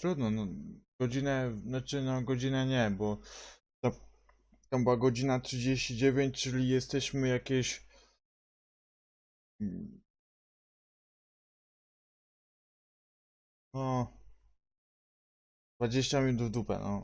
Trudno, no godzinę, znaczy no godzinę nie, bo to, tam była godzina 39, czyli jesteśmy jakieś no 20 minut w dupę, no.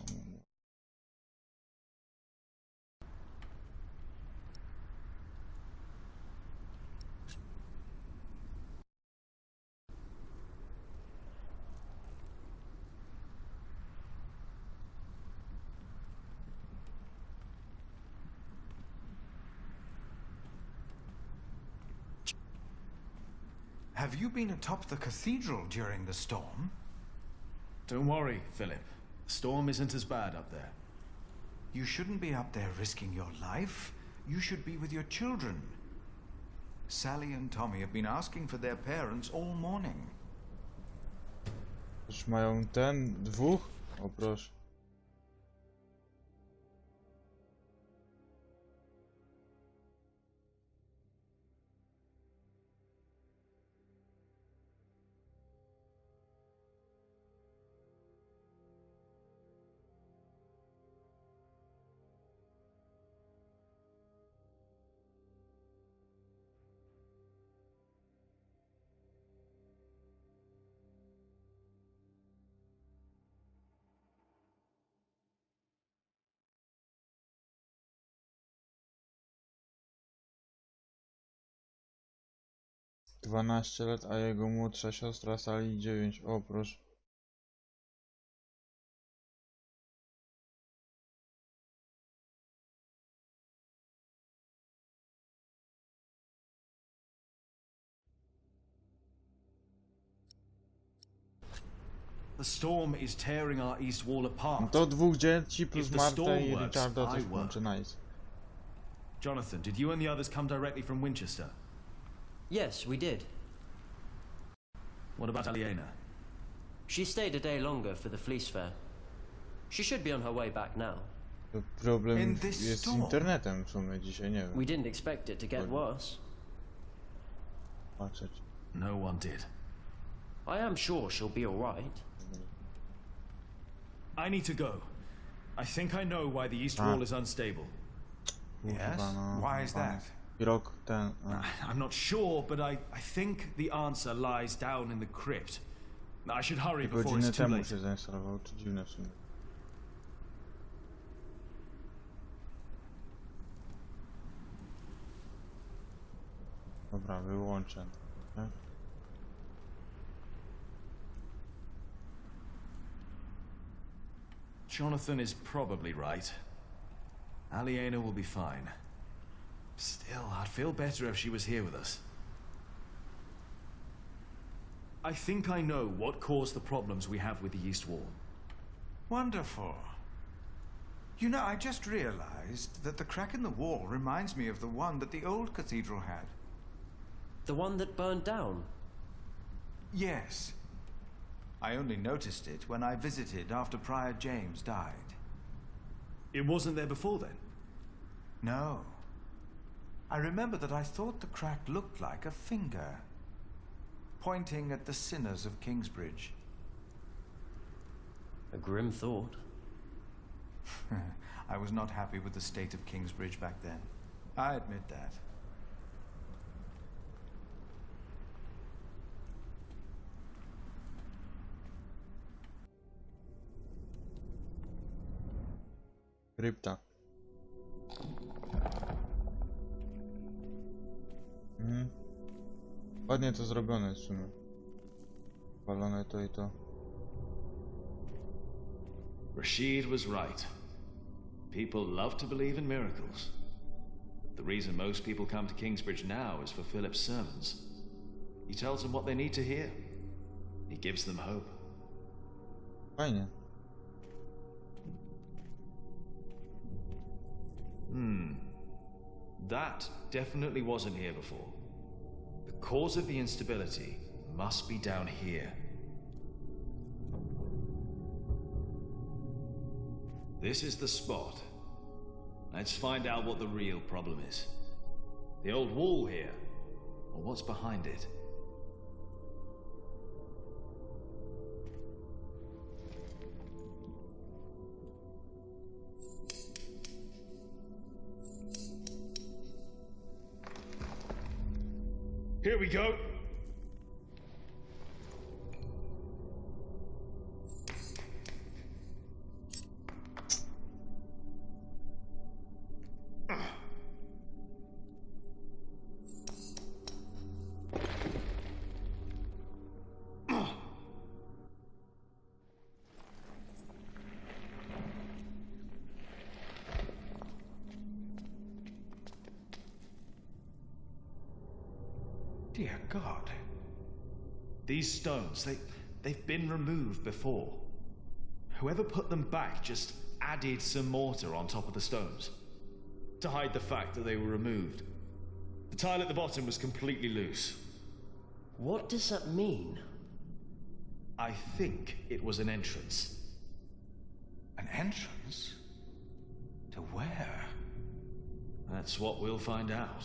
Have you been atop the cathedral during the storm? Don't worry, Philip. The storm isn't as bad up there. You shouldn't be up there risking your life. You should be with your children. Sally and Tommy have been asking for their parents all morning. Już mają ten, dwóch? O proszę. Dwanaście lat, a jego młodsza siostra Sally 9. O proszę. The storm is tearing our east wall No apart. to dwóch dzieci plus If the Martę storm i works, Richarda I coś work. łączy, nice. Jonathan, did you and the others come directly from Winchester? Yes, we did. What about Aliena? She stayed a day longer for the fleece fair. She should be on her way back now. To problem In this jest z storm? internetem w sumie dzisiaj, nie We wiem. didn't expect it to get worse. Patrzeć. No one did. I am sure she'll be alright. I need to go. I think I know why the east wall is unstable. Yes? Kurwa, no, Why is panie. that? I rok ten. I'm not sure, but I think the answer lies down in the crypt. I should hurry before Godzinę it's too temu late. się zainstalował, czy dziwne w sumie. Dobra, wyłączę. Tak? Jonathan is probably right. Aliena will be fine. Still, I'd feel better if she was here with us. I think I know what caused the problems we have with the East Wall. Wonderful. You know, I just realized that the crack in the wall reminds me of the one that the old cathedral had. The one that burned down? Yes. I only noticed it when I visited after Prior James died. It wasn't there before then? No. I remember that I thought the crack looked like a finger, pointing at the sinners of Kingsbridge. A grim thought. I was not happy with the state of Kingsbridge back then. I admit that. Krypta. Ładnie to zrobione w sumie. Walone to i to. Rashid was right. People love to believe in miracles. The reason most people come to Kingsbridge now is for Philip's sermons. He tells them what they need to hear. He gives them hope. Fajnie. That definitely wasn't here before. The cause of the instability must be down here. This is the spot. Let's find out what the real problem is. The old wall here, or what's behind it. Here we go. Dear God. These stones, they've been removed before. Whoever put them back just added some mortar on top of the stones to hide the fact that they were removed. The tile at the bottom was completely loose. What does that mean? I think it was an entrance. An entrance? To where? That's what we'll find out.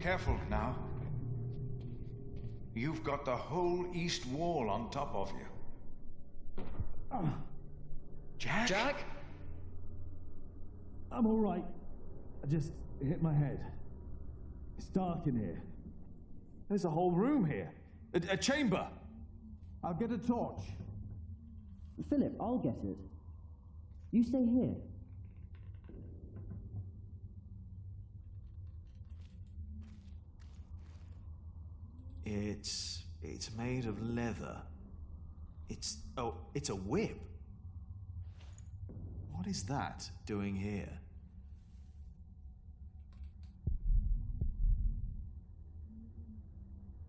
Careful now. You've got the whole east wall on top of you. Jack? Jack? I'm all right. I just hit my head. It's dark in here. There's a whole room here. A chamber. I'll get a torch. Philip, I'll get it. You stay here. It's made of leather. It's a whip. What is that doing here?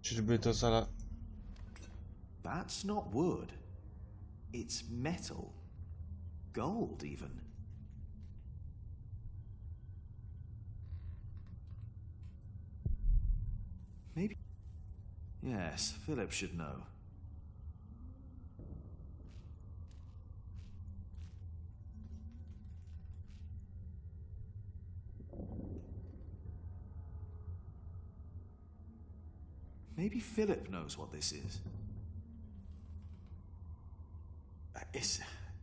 Czyżby to sala... That's not wood. It's metal. Gold, even. Maybe... Yes, Philip should know. Maybe Philip knows what this is.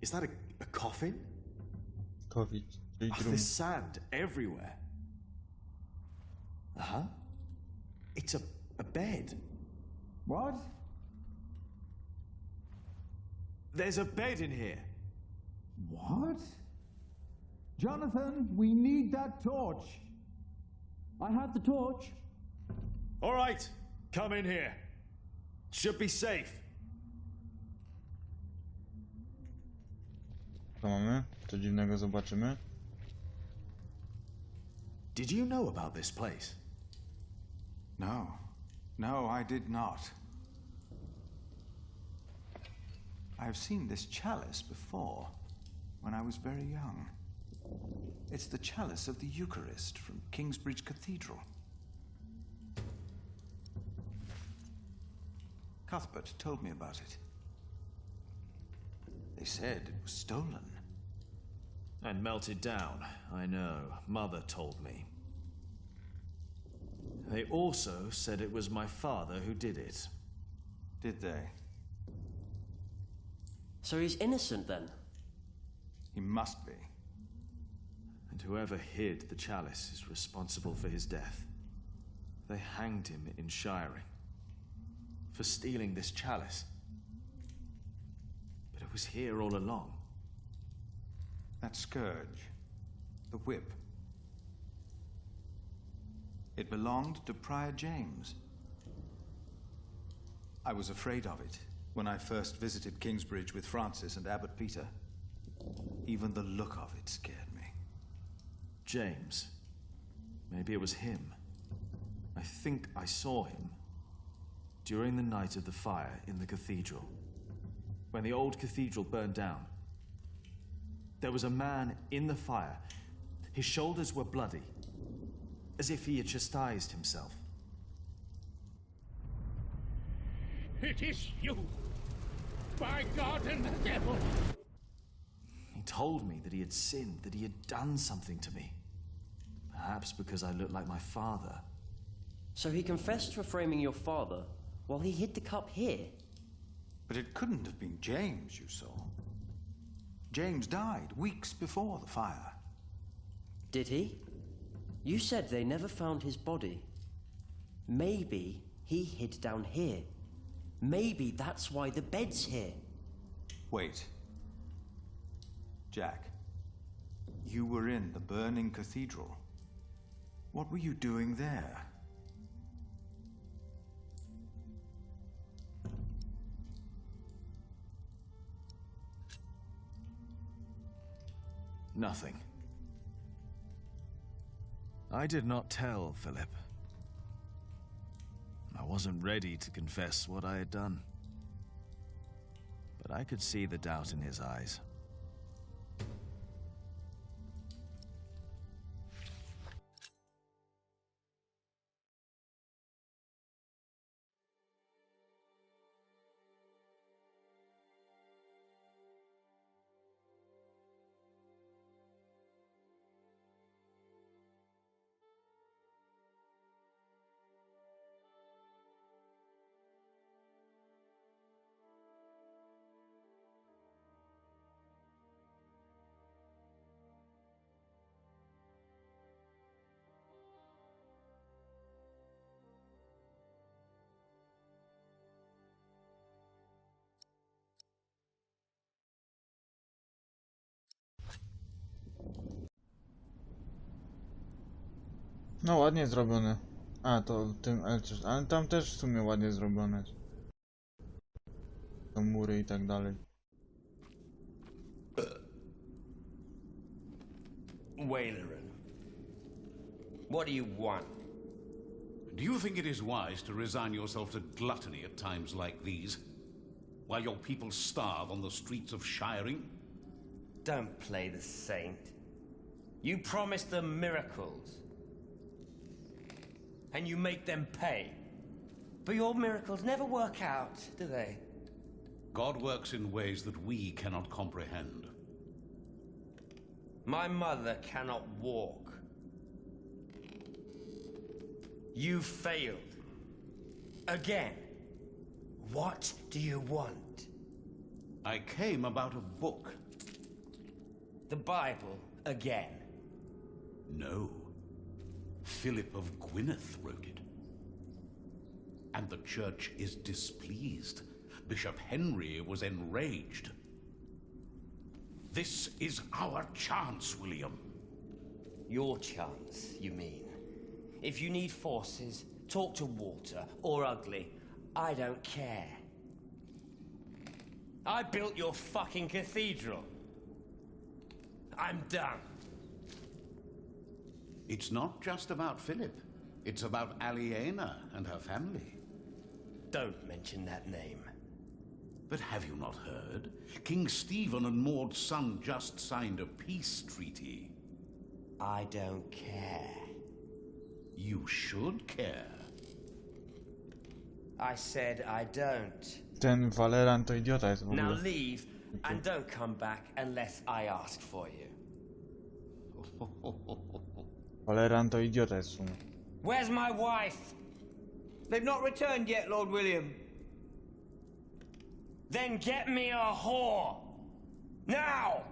Is that a coffin? COVID, czyli Oh, drum. there's sand everywhere. Uh-huh. It's a bed. What? There's a bed in here. What? Jonathan, we need that torch. I have the torch. All right, come in here. Should be safe. Co mamy? Co dziwnego zobaczymy? Did you know about this place? No. No, I did not. I've seen this chalice before, when I was very young. It's the chalice of the Eucharist from Kingsbridge Cathedral. Cuthbert told me about it. They said it was stolen. And melted down, I know. Mother told me. They also said it was my father who did it. Did they? So he's innocent then? He must be. And whoever hid the chalice is responsible for his death. They hanged him in Shiring for stealing this chalice. But it was here all along. That scourge, the whip. It belonged to Prior James. I was afraid of it when I first visited Kingsbridge with Francis and Abbot Peter. Even the look of it scared me. James. Maybe it was him. I think I saw him during the night of the fire in the cathedral. When the old cathedral burned down, there was a man in the fire. His shoulders were bloody, as if he had chastised himself. It is you! By God and the devil! He told me that he had sinned, that he had done something to me. Perhaps because I looked like my father. So he confessed for framing your father while he hid the cup here? But it couldn't have been James you saw. James died weeks before the fire. Did he? You said they never found his body. Maybe he hid down here. Maybe that's why the bed's here. Wait. Jack, you were in the burning cathedral. What were you doing there? Nothing. I did not tell Philip. I wasn't ready to confess what I had done. But I could see the doubt in his eyes. No ładnie zrobione. A, to w tym Elczysz, ale tam też w sumie ładnie zrobione. To mury i tak dalej. Wailerin, what do you want? Do you think it is wise to resign yourself to gluttony at times like these? While your people starve on the streets of Shiring? Don't play the saint. You promise them miracles. And you make them pay. But your miracles never work out, do they? God works in ways that we cannot comprehend. My mother cannot walk. You failed. Again. What do you want? I came about a book. The Bible again. No. Philip of Gwynedd wrote it. And the church is displeased. Bishop Henry was enraged. This is our chance, William. Your chance, you mean? If you need forces, talk to Walter or Ugly. I don't care. I built your fucking cathedral. I'm done. It's not just about Philip. It's about Aliena and her family. Don't mention that name. But have you not heard? King Stephen and Maud's son just signed a peace treaty. I don't care. You should care. I said I don't. Ten Valeran to idiota jest w Now ogóle. leave and don't come back unless I ask for you. Valeran to idiota jest w sumie. Where's my wife? They've not returned yet, Lord William. Then get me a whore. Now!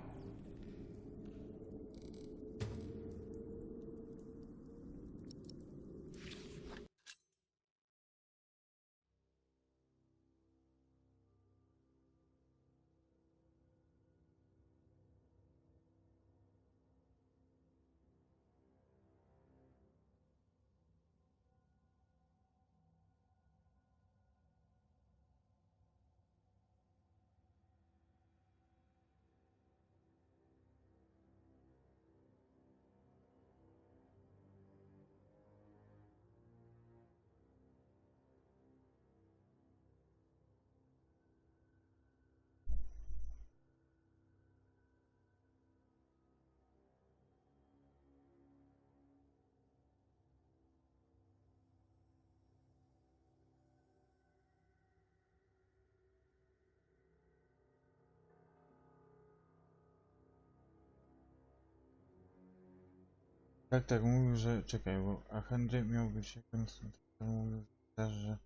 Tak mówił, że... Czekaj, bo... A Henry miałby się konsultować. Mówił też, że...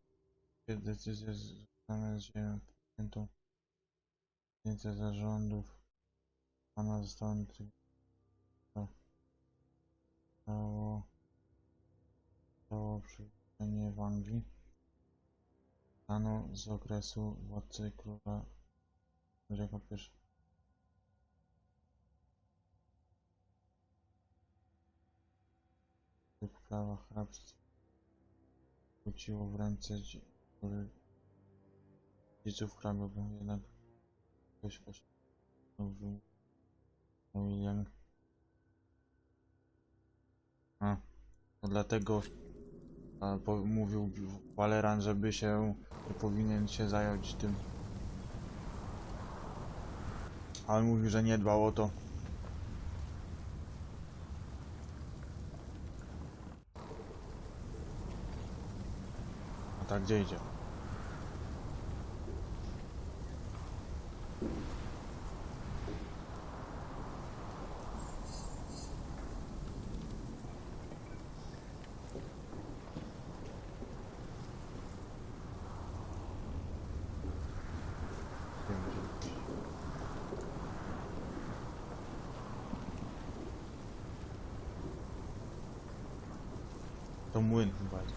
Decyzje związane z ziemią podjętą... Zdjęcie zarządów... Pana zostało... Stało... to przywitanie w Anglii. Stanu z okresu władcy króla Henryka I. W prawach hrabstw wróciło w ręce dziedziców hrabego, jednak ktoś osiągnął William. To dlatego mówił Valeran, żeby się powinien się zająć tym. A on mówił, że nie dbał o to. A tak gdzie idzie? To młyn chyba jest.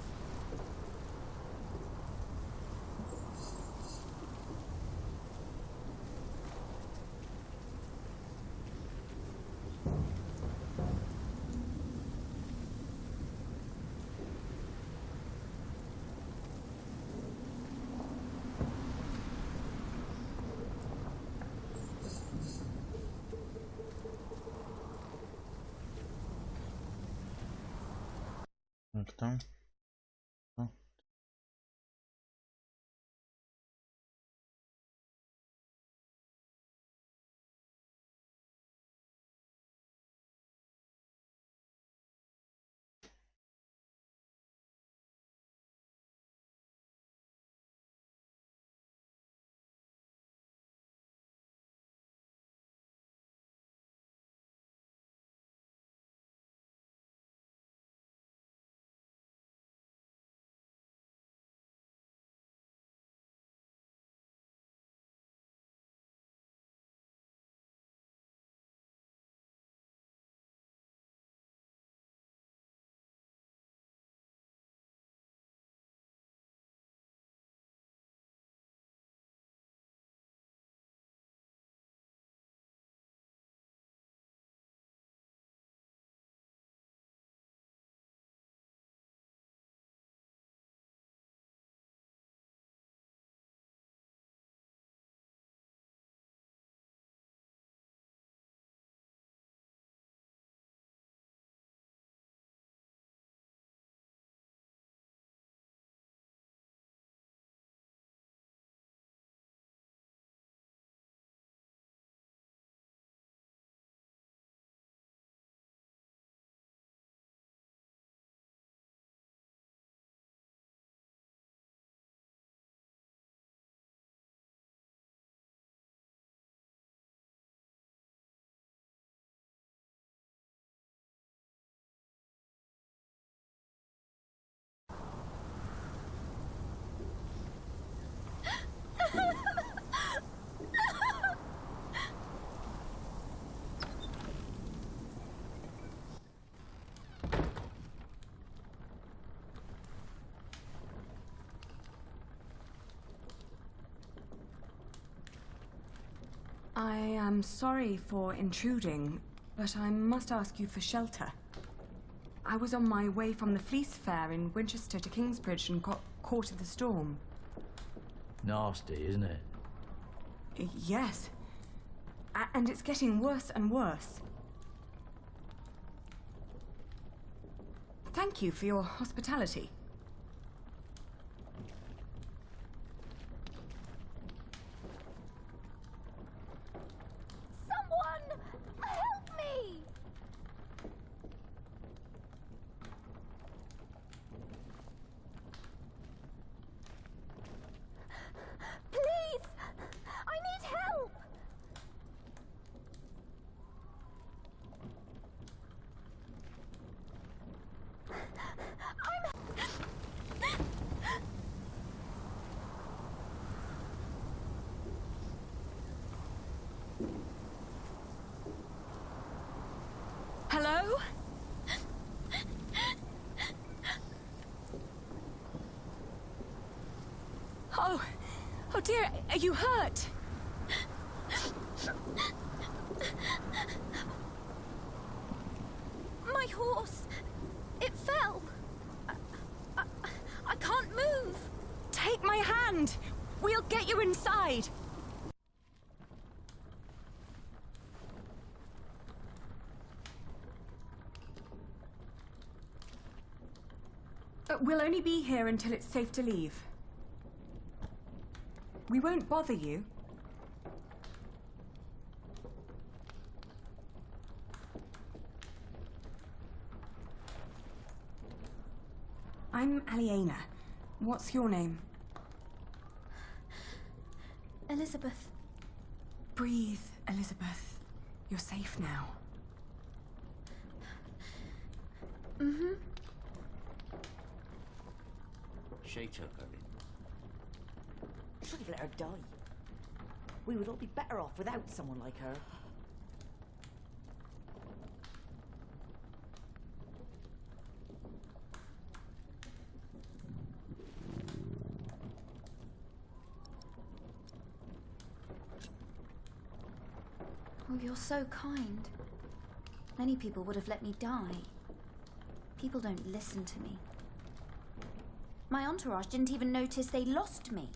Jak tam? No. I am sorry for intruding, but I must ask you for shelter. I was on my way from the Fleece Fair in Winchester to Kingsbridge and got caught in the storm. Nasty, isn't it? Yes. And it's getting worse and worse. Thank you for your hospitality. Someone! Help me! Please! I need help! Hello? Dear, are you hurt? My horse. It fell. I can't move. Take my hand. We'll get you inside. We'll only be here until it's safe to leave. We won't bother you. I'm Aliena. What's your name? Elizabeth. Breathe, Elizabeth. You're safe now. Mm-hmm. She took her in. Should have let her die. We would all be better off without someone like her. Oh, you're so kind. Many people would have let me die. People don't listen to me. My entourage didn't even notice they lost me.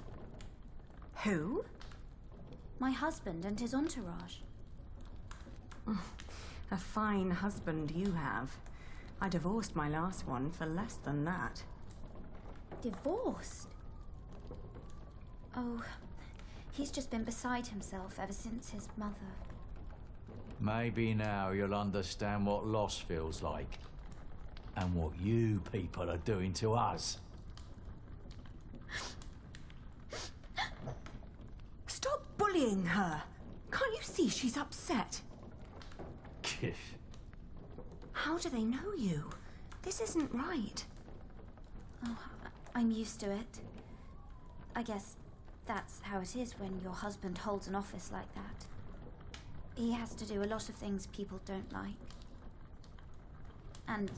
Who? My husband and his entourage. A fine husband you have. I divorced my last one for less than that. Divorced? Oh, he's just been beside himself ever since his mother. Maybe now you'll understand what loss feels like. And what you people are doing to us. Stop bullying her. Can't you see she's upset? Kiff. How do they know you? This isn't right. Oh, I'm used to it. I guess that's how it is when your husband holds an office like that. He has to do a lot of things people don't like. And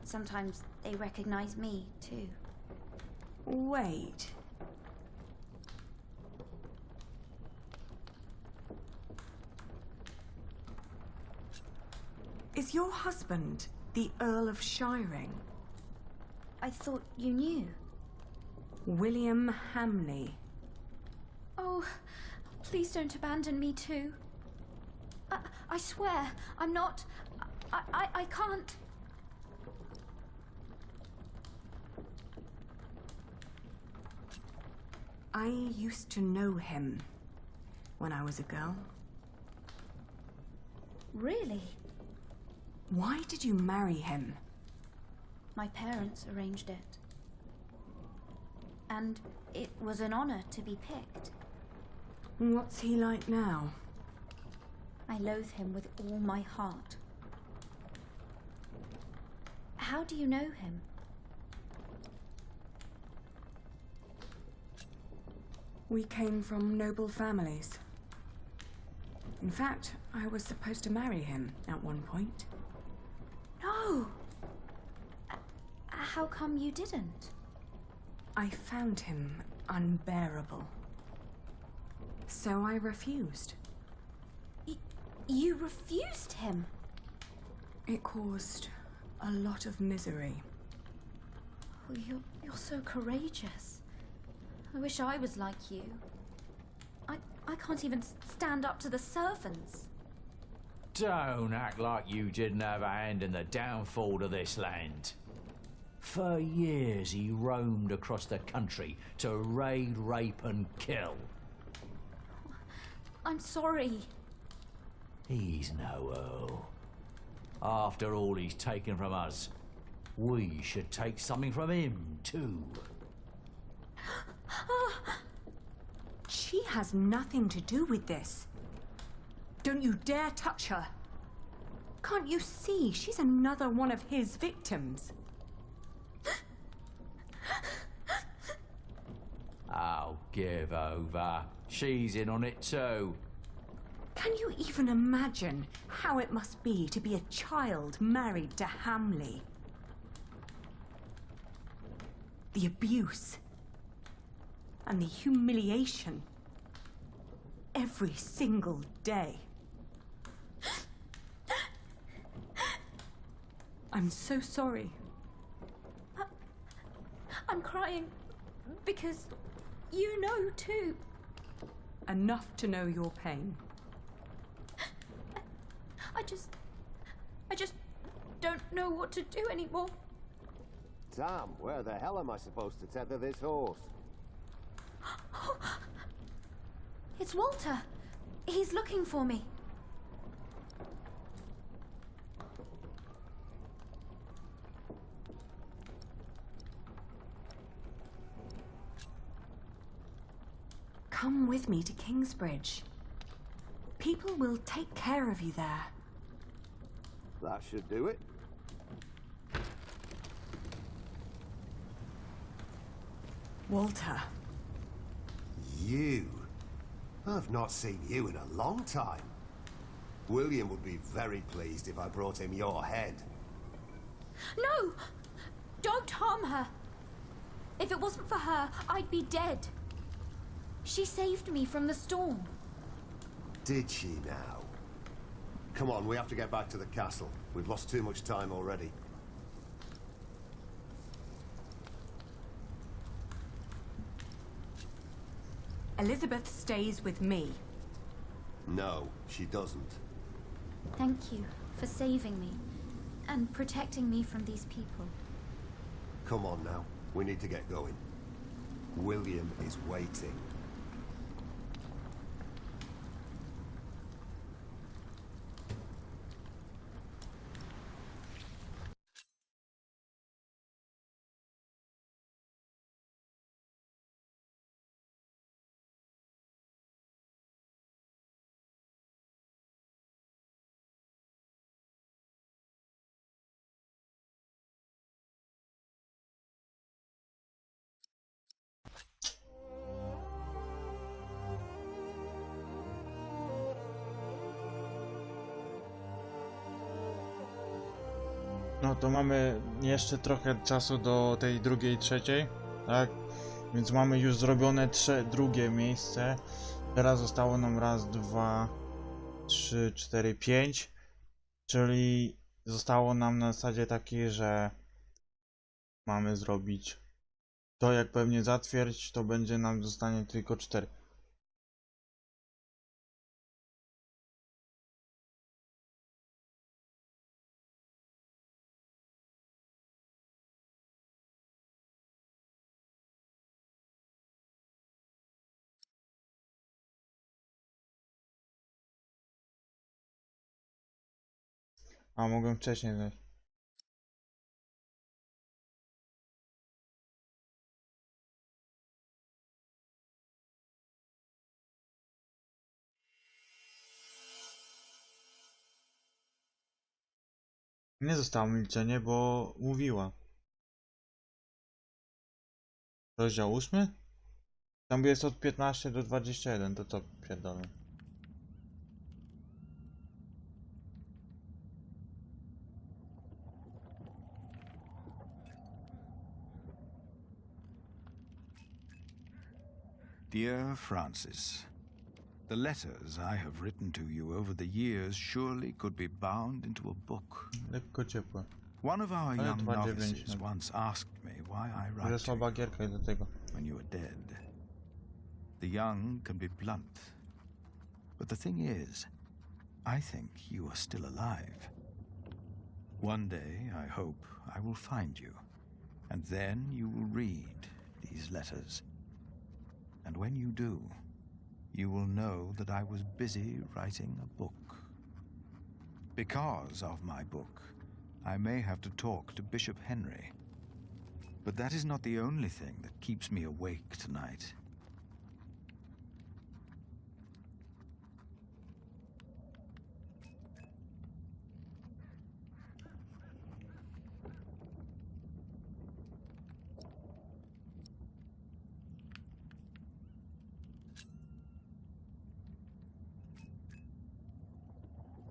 sometimes they recognize me, too. Wait. Is your husband the Earl of Shiring? I thought you knew. William Hamley. Oh, please don't abandon me too. I swear, I'm not... I can't... I used to know him when I was a girl. Really? Why did you marry him? My parents arranged it. And it was an honor to be picked. What's he like now? I loathe him with all my heart. How do you know him? We came from noble families. In fact, I was supposed to marry him at one point. No! How come you didn't? I found him unbearable. So I refused. You refused him? It caused a lot of misery. Oh, you're so courageous. I wish I was like you. I can't even stand up to the servants. Don't act like you didn't have a hand in the downfall of this land. For years he roamed across the country to raid, rape and kill. I'm sorry. He's no Earl. After all he's taken from us, we should take something from him, too. She has nothing to do with this. Don't you dare touch her. Can't you see she's another one of his victims? Oh, give over. She's in on it too. Can you even imagine how it must be to be a child married to Hamley? The abuse and the humiliation. every single day. I'm so sorry. I'm crying because you know too. Enough to know your pain. I just don't know what to do anymore. Tom, where the hell am I supposed to tether this horse? It's Walter. He's looking for me. Come with me to Kingsbridge. People will take care of you there. That should do it. Walter. You? I've not seen you in a long time. William would be very pleased if I brought him your head. No! Don't harm her. If it wasn't for her, I'd be dead. She saved me from the storm. Did she now? Come on, we have to get back to the castle. We've lost too much time already. Elizabeth stays with me. No, she doesn't. Thank you for saving me and protecting me from these people. Come on now, we need to get going. William is waiting. No to mamy jeszcze trochę czasu do tej drugiej, trzeciej, tak? Więc mamy już zrobione drugie miejsce. Teraz zostało nam raz, dwa, trzy, cztery, pięć. Czyli zostało nam na zasadzie takiej, że mamy zrobić to, jak pewnie zatwierdź, to będzie nam zostanie tylko 4. A mogłem wcześniej znaleźć. Nie zostało milczenie, bo mówiła. Rozdział 8? Tam jest od 15 do 21, to co pierdolę. Dear Francis, the letters I have written to you over the years surely could be bound into a book. Lekko ciepłe. One of our young novices once asked me why I write to you when you are dead. The young can be blunt, but the thing is, I think you are still alive. One day, I hope, I will find you, and then you will read these letters. And when you do, you will know that I was busy writing a book. Because of my book, I may have to talk to Bishop Henry. But that is not the only thing that keeps me awake tonight.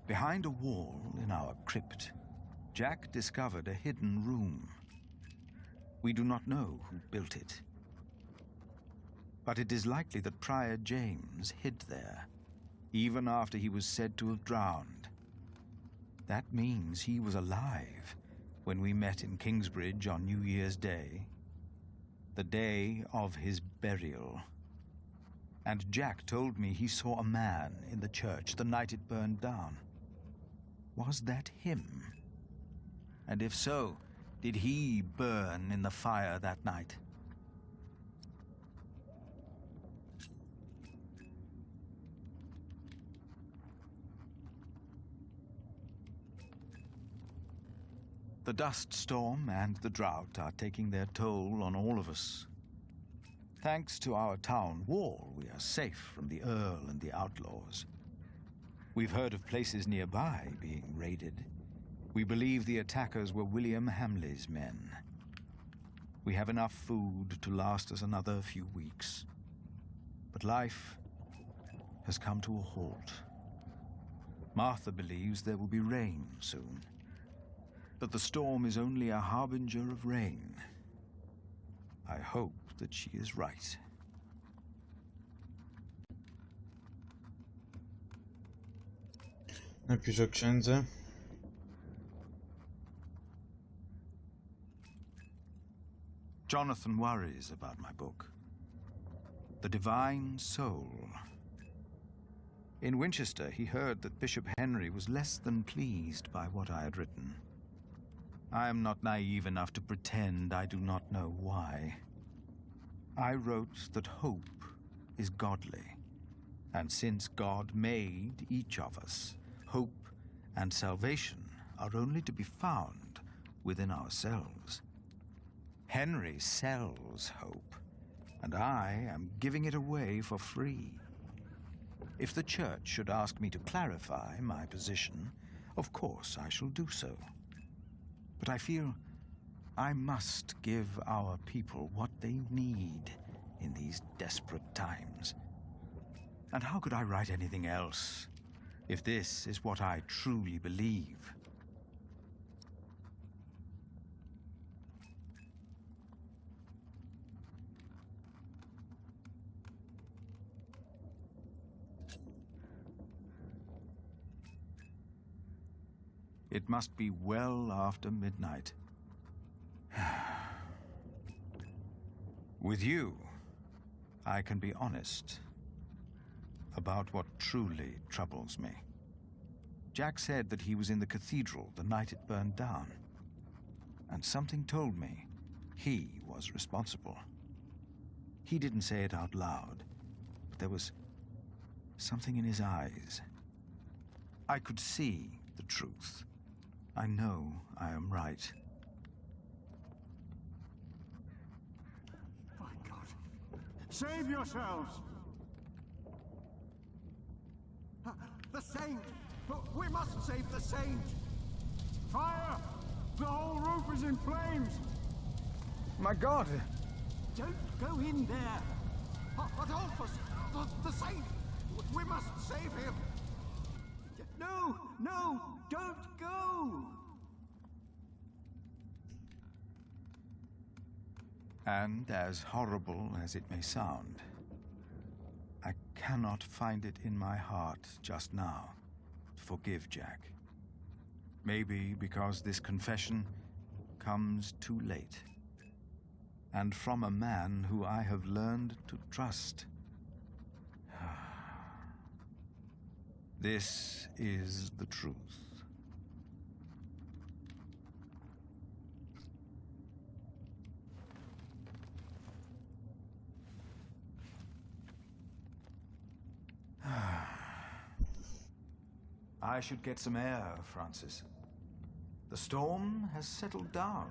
Behind a wall in our crypt, Jack discovered a hidden room. We do not know who built it, but it is likely that Prior James hid there even after he was said to have drowned. That means he was alive when we met in Kingsbridge on New Year's Day, the day of his burial. And Jack told me he saw a man in the church the night it burned down. Was that him? And if so, did he burn in the fire that night? The dust storm and the drought are taking their toll on all of us. Thanks to our town wall, we are safe from the Earl and the outlaws. We've heard of places nearby being raided. We believe the attackers were William Hamley's men. We have enough food to last us another few weeks. But life has come to a halt. Martha believes there will be rain soon. But the storm is only a harbinger of rain. I hope that she is right. Napisz o księdze. Jonathan worries about my book. The Divine Soul. In Winchester, he heard that Bishop Henry was less than pleased by what I had written. I am not naive enough to pretend I do not know why. I wrote that hope is godly, and since God made each of us, hope and salvation are only to be found within ourselves. Henry sells hope, and I am giving it away for free. If the church should ask me to clarify my position, of course I shall do so. But I feel I must give our people what they need in these desperate times. And how could I write anything else if this is what I truly believe? It must be well after midnight. With you, I can be honest about what truly troubles me. Jack said that he was in the cathedral the night it burned down, and something told me he was responsible. He didn't say it out loud, but there was something in his eyes. I could see the truth. I know I am right. My God. Save yourselves! The saint! We must save the saint! Fire! The whole roof is in flames! My God! Don't go in there! Adolphus! The saint! We must save him! No! No! Don't go! And as horrible as it may sound, I cannot find it in my heart just now to forgive Jack. Maybe because this confession comes too late, and from a man who I have learned to trust. This is the truth. I should get some air, Francis. The storm has settled down.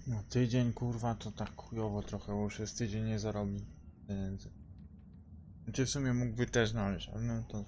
No tydzień kurwa to tak chujowo trochę, bo już jest tydzień nie zarobi pieniędzy. Znaczy w sumie mógłby też znaleźć, ale no to...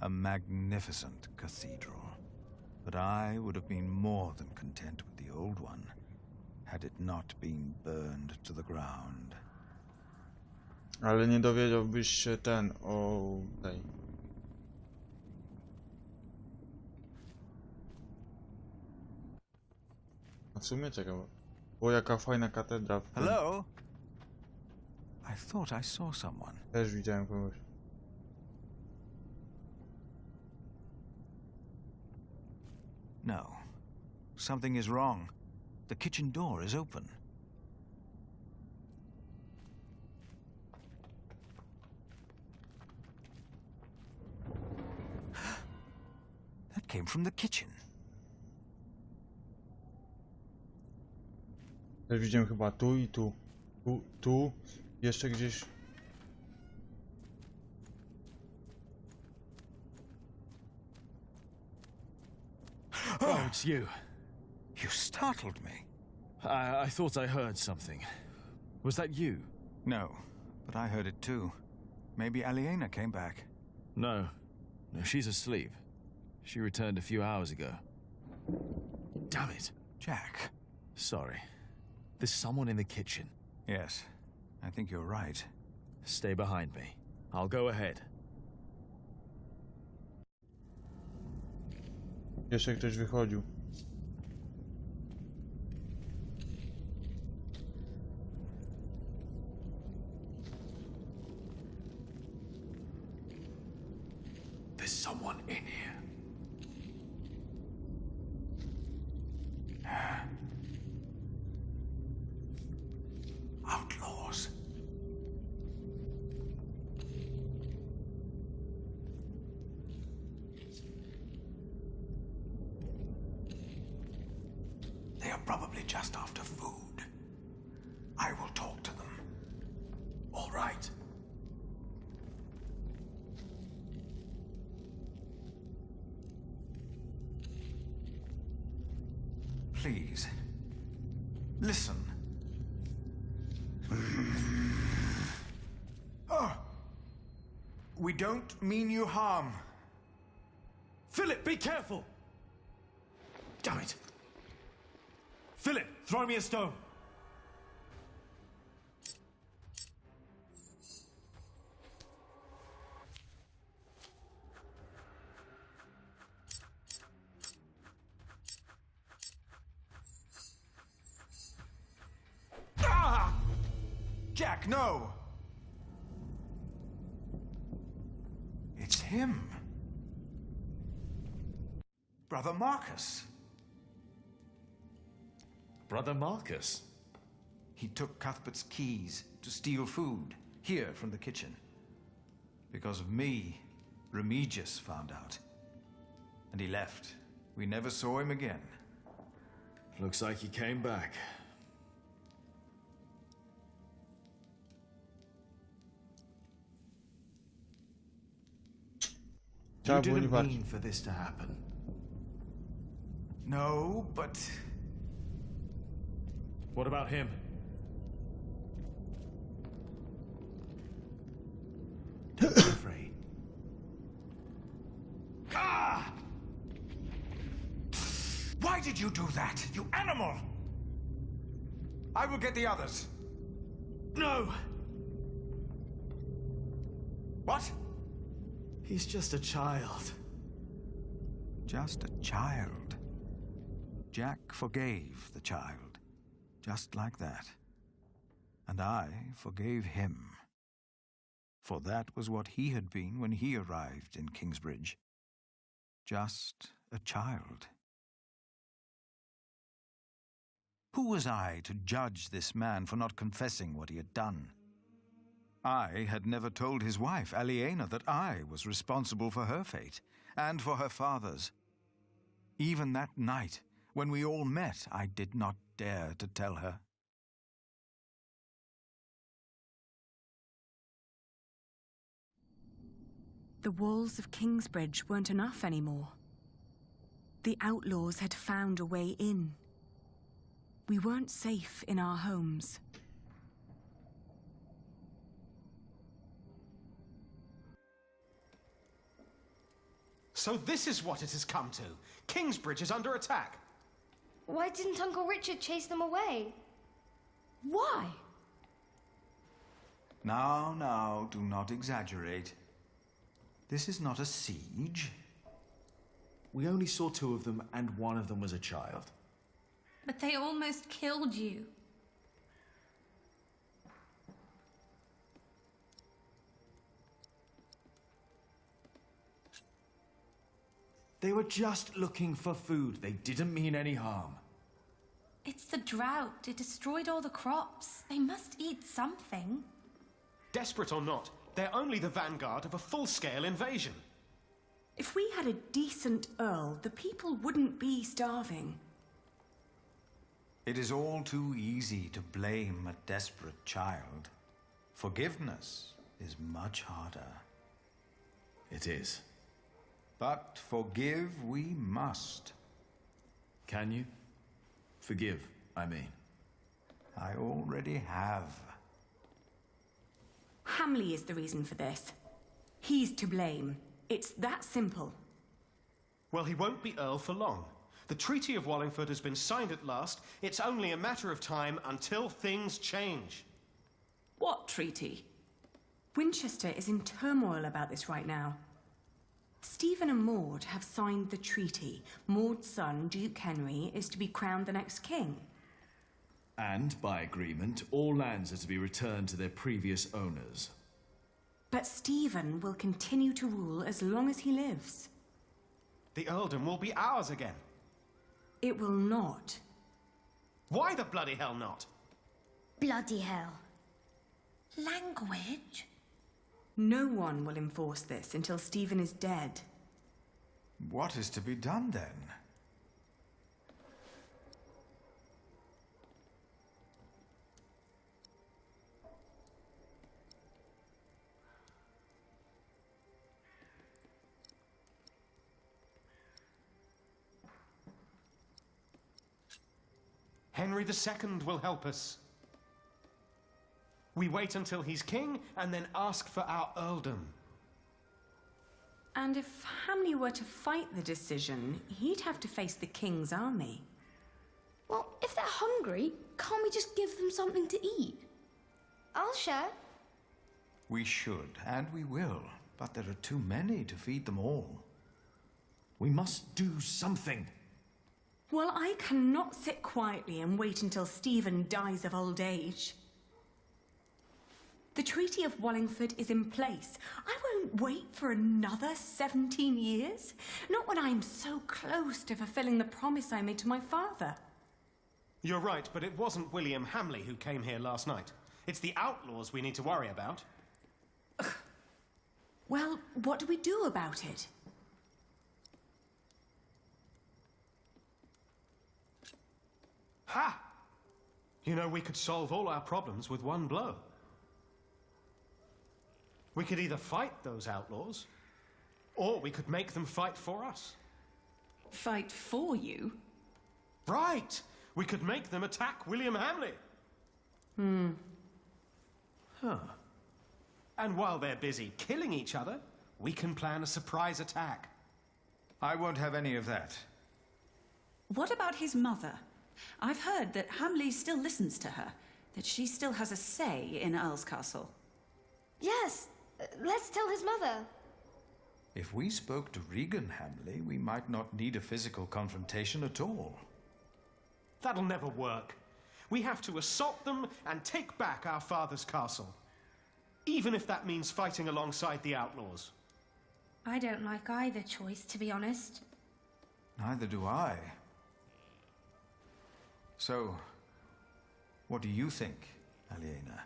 A magnificent cathedral, but I would have been more than content with the old one, had it not been burned to the ground. Ale nie dowiedziałbyś się o tej. A w sumie ciekawe. O, jaka fajna katedra. Hello? I thought I saw someone. Też widziałem kogoś. No. Something is wrong. The kitchen door is open. That came from the kitchen. Też widziałem chyba tu i tu. Tu. Jeszcze gdzieś. Oh, it's you. You startled me. I thought I heard something. Was that you? No, but I heard it too. Maybe Aliena came back. No, she's asleep. She returned a few hours ago. Damn it. Jack. Sorry. There's someone in the kitchen. Yes, I think you're right. Stay behind me. I'll go ahead. Jeszcze ktoś wychodził. There's someone in here. Outlaws. just after food. I will talk to them. All right. Please, listen. Oh, we don't mean you harm. Philip, be careful! Damn it! Philip, throw me a stone! Ah! Jack, no! It's him. Brother Marcus. Brother Marcus? He took Cuthbert's keys to steal food here from the kitchen. Because of me, Remigius found out. And he left. We never saw him again. Looks like he came back. You didn't mean for this to happen. No, but... What about him? Don't be afraid. Ah! Why did you do that, you animal? I will get the others. No! What? He's just a child. Just a child. Jack forgave the child, just like that. And I forgave him. For that was what he had been when he arrived in Kingsbridge. Just a child. Who was I to judge this man for not confessing what he had done? I had never told his wife, Aliena, that I was responsible for her fate, and for her father's. Even that night, when we all met, I did not dare to tell her. The walls of Kingsbridge weren't enough anymore. The outlaws had found a way in. We weren't safe in our homes. So this is what it has come to. Kingsbridge is under attack. Why didn't Uncle Richard chase them away? Why? Now, do not exaggerate. This is not a siege. We only saw 2 of them, and one of them was a child. But they almost killed you. They were just looking for food. They didn't mean any harm. It's the drought. It destroyed all the crops. They must eat something. Desperate or not, they're only the vanguard of a full-scale invasion. If we had a decent Earl, the people wouldn't be starving. It is all too easy to blame a desperate child. Forgiveness is much harder. It is. But forgive we must. Can you? Forgive, I mean. I already have. Hamley is the reason for this. He's to blame. It's that simple. Well, he won't be Earl for long. The Treaty of Wallingford has been signed at last. It's only a matter of time until things change. What treaty? Winchester is in turmoil about this right now. Stephen and Maud have signed the treaty. Maud's son, Duke Henry, is to be crowned the next king. And, by agreement, all lands are to be returned to their previous owners. But Stephen will continue to rule as long as he lives. The earldom will be ours again. It will not. Why the bloody hell not? Bloody hell. Language? No one will enforce this until Stephen is dead. What is to be done then? Henry II will help us. We wait until he's king and then ask for our earldom. And if Hamley were to fight the decision, he'd have to face the king's army. Well, if they're hungry, can't we just give them something to eat? I'll share. We should, and we will. But there are too many to feed them all. We must do something. Well, I cannot sit quietly and wait until Stephen dies of old age. The Treaty of Wallingford is in place. I won't wait for another 17 years. Not when I'm so close to fulfilling the promise I made to my father. You're right, but it wasn't William Hamley who came here last night. It's the outlaws we need to worry about. Ugh. Well, what do we do about it? Ha! You know, we could solve all our problems with one blow. We could either fight those outlaws, or we could make them fight for us. Fight for you? Right! We could make them attack William Hamley. Huh. And while they're busy killing each other, we can plan a surprise attack. I won't have any of that. What about his mother? I've heard that Hamley still listens to her, that she still has a say in Earl's Castle. Yes, let's tell his mother. If we spoke to Regan Hamley, we might not need a physical confrontation at all. That'll never work. We have to assault them and take back our father's castle. Even if that means fighting alongside the outlaws. I don't like either choice, to be honest. Neither do I. So, what do you think, Aliena?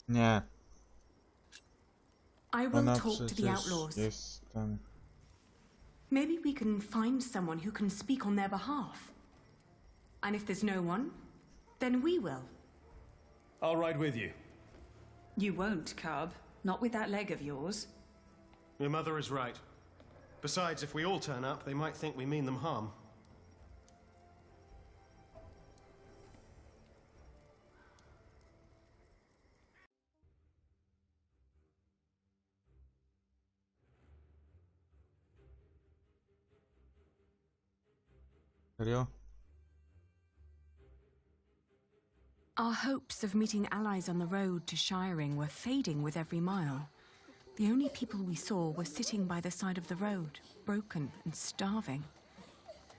Nie. I will talk to the outlaws. Jestem. Maybe we can find someone who can speak on their behalf. And if there's no one, then we will. I'll ride with you. You won't, Cub. Not with that leg of yours. Your mother is right. Besides, if we all turn up, they might think we mean them harm. Serio? Our hopes of meeting allies on the road to Shiring were fading with every mile. The only people we saw were sitting by the side of the road, broken and starving.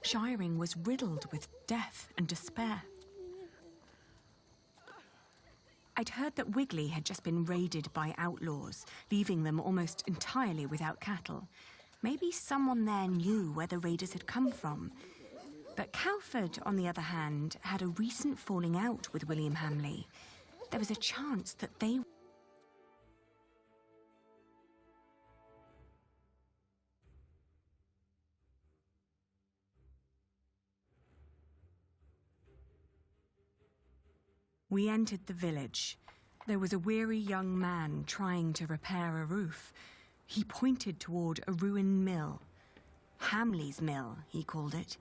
Shiring was riddled with death and despair. I'd heard that Wigley had just been raided by outlaws, leaving them almost entirely without cattle. Maybe someone there knew where the raiders had come from. But Calford, on the other hand, had a recent falling out with William Hamley. There was a chance that they... We entered the village. There was a weary young man trying to repair a roof. He pointed toward a ruined mill. Hamley's mill, he called it,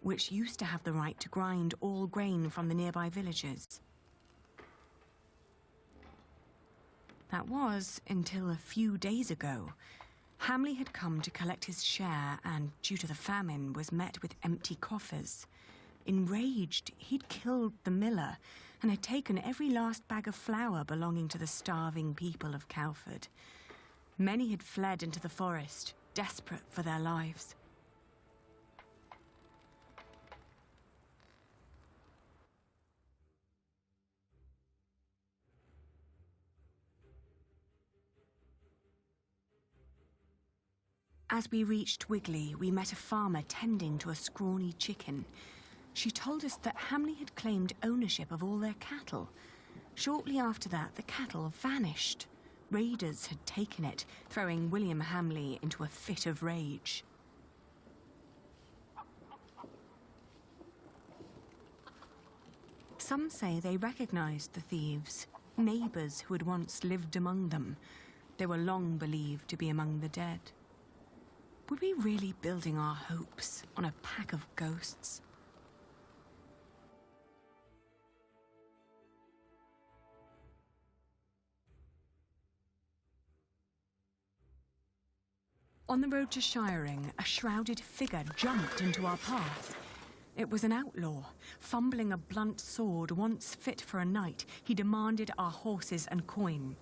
which used to have the right to grind all grain from the nearby villages. That was until a few days ago. Hamley had come to collect his share and, due to the famine, was met with empty coffers. Enraged, he'd killed the miller and had taken every last bag of flour belonging to the starving people of Calford. Many had fled into the forest, desperate for their lives. As we reached Wigley, we met a farmer tending to a scrawny chicken. She told us that Hamley had claimed ownership of all their cattle. Shortly after that, the cattle vanished. Raiders had taken it, throwing William Hamley into a fit of rage. Some say they recognized the thieves. neighbours who had once lived among them. They were long believed to be among the dead. Were we really building our hopes on a pack of ghosts? On the road to Shiring, a shrouded figure jumped into our path. It was an outlaw. Fumbling a blunt sword once fit for a knight, he demanded our horses and coin.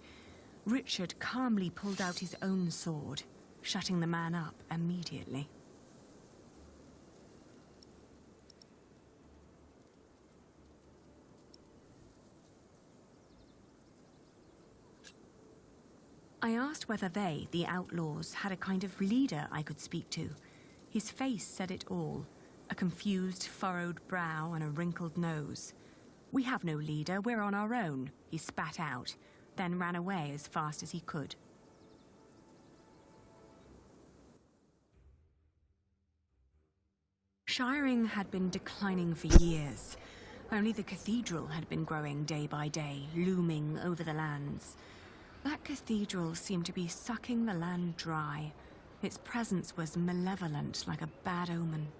Richard calmly pulled out his own sword, shutting the man up immediately. I asked whether they, the outlaws, had a kind of leader I could speak to. His face said it all. A confused, furrowed brow and a wrinkled nose. "We have no leader, we're on our own," he spat out, then ran away as fast as he could. Shiring had been declining for years. Only the cathedral had been growing day by day, looming over the lands. That cathedral seemed to be sucking the land dry. Its presence was malevolent, like a bad omen.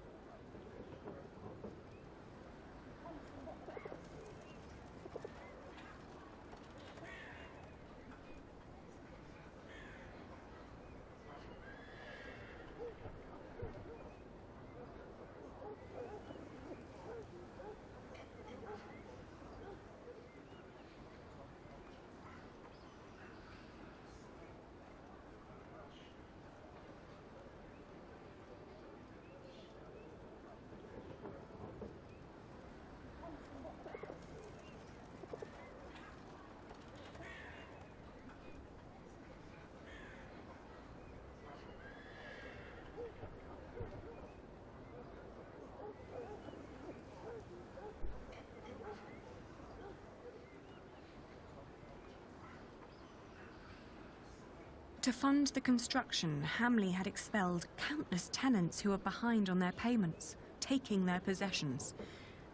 To fund the construction, Hamley had expelled countless tenants who were behind on their payments, taking their possessions.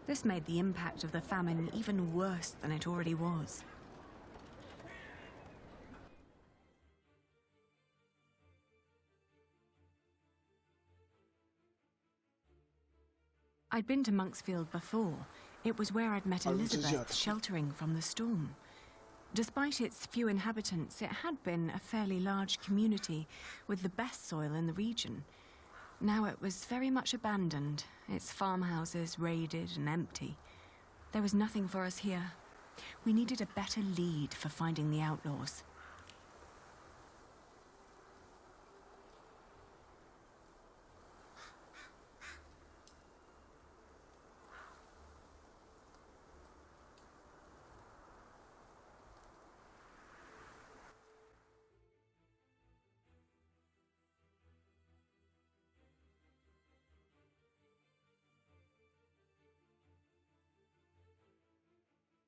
This made the impact of the famine even worse than it already was. I'd been to Monksfield before. It was where I'd met Elizabeth, sheltering from the storm. Despite its few inhabitants, it had been a fairly large community with the best soil in the region. Now it was very much abandoned, its farmhouses raided and empty. There was nothing for us here. We needed a better lead for finding the outlaws.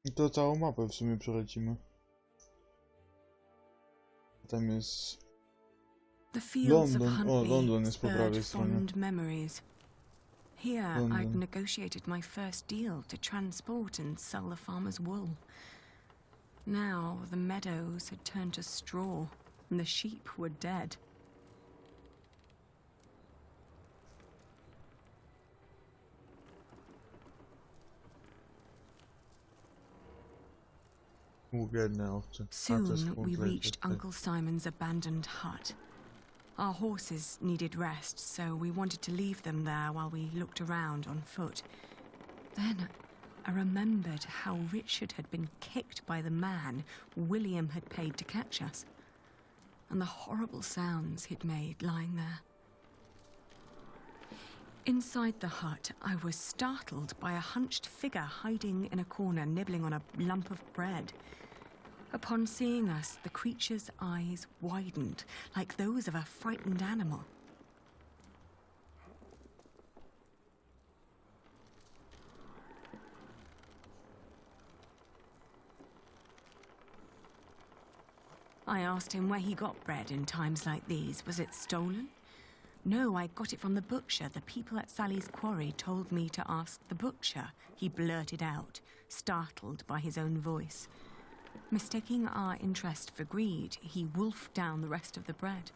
I to całą mapę w sumie przelecimy. Tam jest London. O, London jest po prawej stronie. Here I'd negotiated my first deal to transport and sell the farmer's wool. Now the meadows had turned to straw and the sheep were dead. Soon we reached Uncle Simon's abandoned hut. Our horses needed rest, so we wanted to leave them there while we looked around on foot. Then I remembered how Richard had been kicked by the man William had paid to catch us, and the horrible sounds he'd made lying there. Inside the hut, I was startled by a hunched figure hiding in a corner, nibbling on a lump of bread. Upon seeing us, the creature's eyes widened, like those of a frightened animal. I asked him where he got bread in times like these. Was it stolen? No, I got it from the butcher. The people at Sally's quarry told me to ask the butcher, he blurted out, startled by his own voice. Mistaking our interest for greed, he wolfed down the rest of the bread.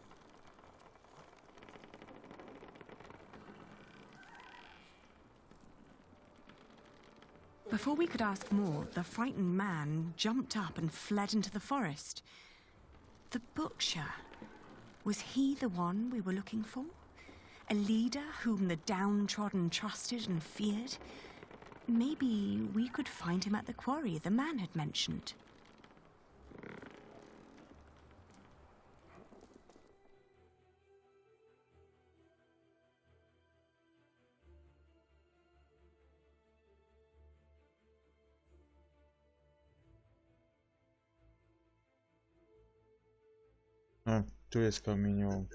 Before we could ask more, the frightened man jumped up and fled into the forest. The butcher. Was he the one we were looking for? A leader whom the downtrodden trusted and feared? Maybe we could find him at the quarry the man had mentioned. A, tu jest kamieniołom.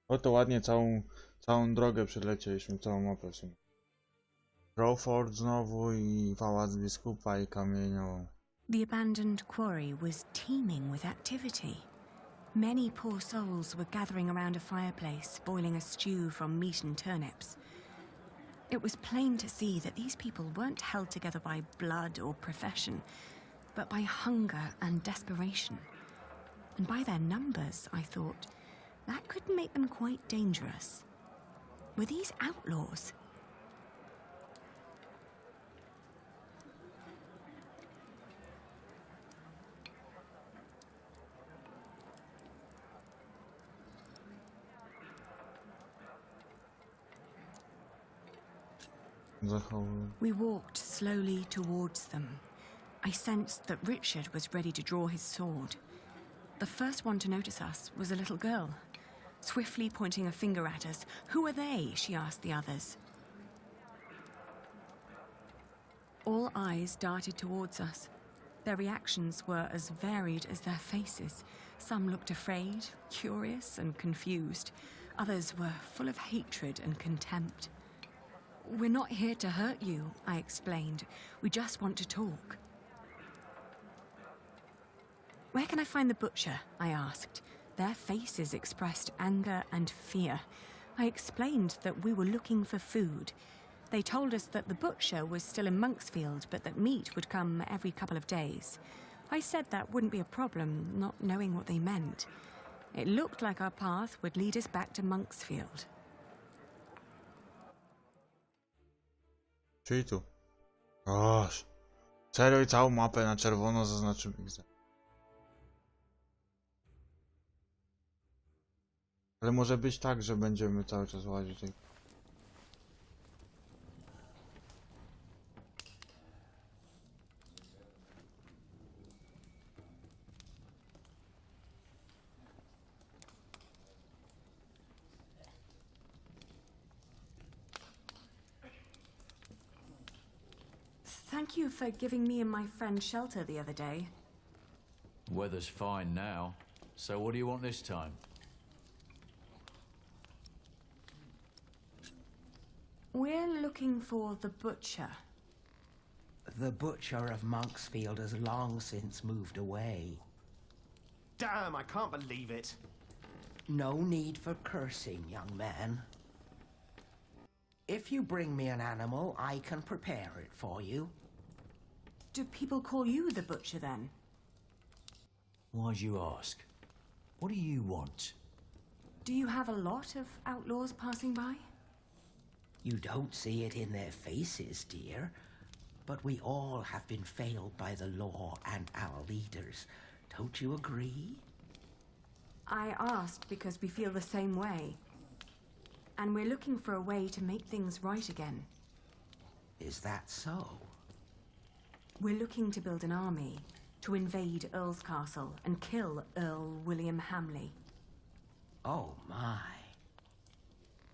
Oto ładnie całą drogę przelecieliśmy, całą mapę w sumie. Crawford znowu i pałac biskupa i kamieniołom. The abandoned quarry was teeming with activity. Many poor souls were gathering around a fireplace, boiling a stew from meat and turnips. It was plain to see that these people weren't held together by blood or profession, but by hunger and desperation. And by their numbers, I thought, that could make them quite dangerous. Were these outlaws? We walked slowly towards them. I sensed that Richard was ready to draw his sword. The first one to notice us was a little girl. Swiftly pointing a finger at us, "Who are they?" she asked the others. All eyes darted towards us. Their reactions were as varied as their faces. Some looked afraid, curious, and confused. Others were full of hatred and contempt. "We're not here to hurt you," I explained. "We just want to talk." "Where can I find the butcher?" I asked. Their faces expressed anger and fear. I explained that we were looking for food. They told us that the butcher was still in Monksfield, but that meat would come every couple of days. I said that wouldn't be a problem, not knowing what they meant. It looked like our path would lead us back to Monksfield. Czyli tu. Oż. Serio i całą mapę na czerwono zaznaczymy. Ale może być tak, że będziemy cały czas łazić. Thank you for giving me and my friend shelter the other day. Weather's fine now, so what do you want this time? We're looking for the butcher. The butcher of Monksfield has long since moved away. Damn, I can't believe it. No need for cursing, young man. If you bring me an animal, I can prepare it for you. Do people call you the butcher then? Why'd you ask? What do you want? Do you have a lot of outlaws passing by? You don't see it in their faces, dear, but we all have been failed by the law and our leaders. Don't you agree? I asked because we feel the same way. And we're looking for a way to make things right again. Is that so? We're looking to build an army, to invade Earl's Castle and kill Earl William Hamley. Oh, my.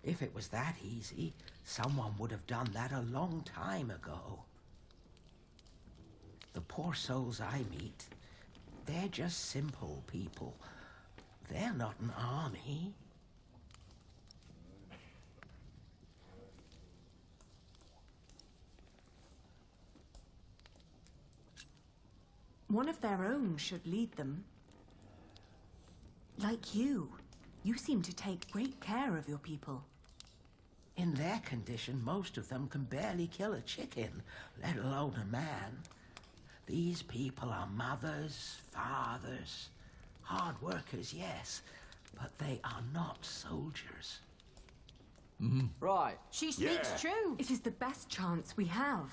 If it was that easy, someone would have done that a long time ago. The poor souls I meet, they're just simple people. They're not an army. One of their own should lead them. Like you. You seem to take great care of your people. In their condition, most of them can barely kill a chicken, let alone a man. These people are mothers, fathers, hard workers, yes, but they are not soldiers. Right. She speaks true. It is the best chance we have.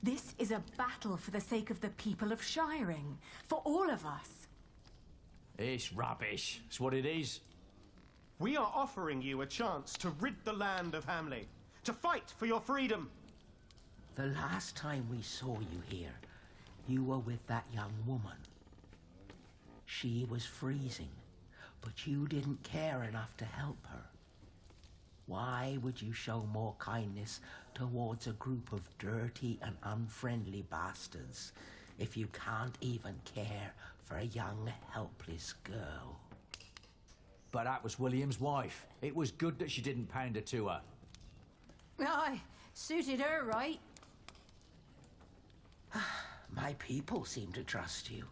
This is a battle for the sake of the people of Shiring, for all of us. It's rubbish. It's what it is. We are offering you a chance to rid the land of Hamley, to fight for your freedom. The last time we saw you here, you were with that young woman. She was freezing, but you didn't care enough to help her. Why would you show more kindness towards a group of dirty and unfriendly bastards if you can't even care for a young, helpless girl? But that was William's wife. It was good that she didn't pander to her. Aye, suited her right. My people seem to trust you.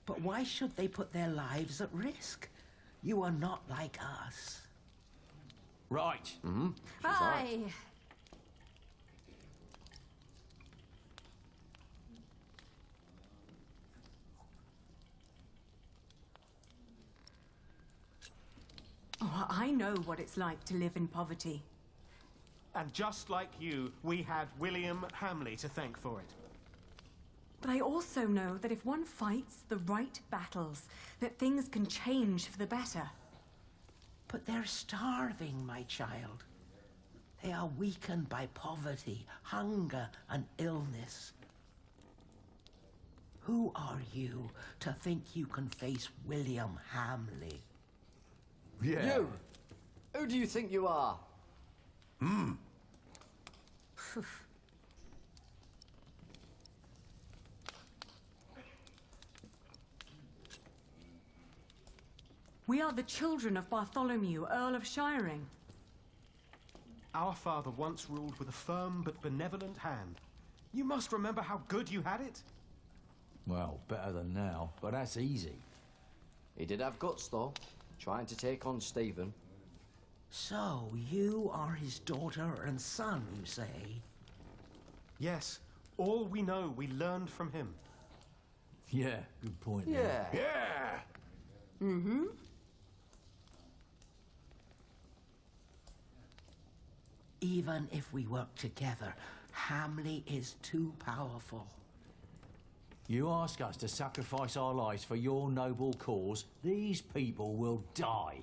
But why should they put their lives at risk? You are not like us. Right. Aye. Oh, I know what it's like to live in poverty. And just like you, we had William Hamley to thank for it. But I also know that if one fights the right battles, that things can change for the better. But they're starving, my child. They are weakened by poverty, hunger, and illness. Who are you to think you can face William Hamley? You! Who do you think you are? We are the children of Bartholomew, Earl of Shiring. Our father once ruled with a firm but benevolent hand. You must remember how good you had it. Well, better than now, but that's easy. He did have guts, though, trying to take on Stephen. So, you are his daughter and son, you say? Yes, all we know we learned from him. Yeah, good point. Yeah. Yeah! Mm-hmm. Even if we work together, Hamley is too powerful. You ask us to sacrifice our lives for your noble cause, these people will die.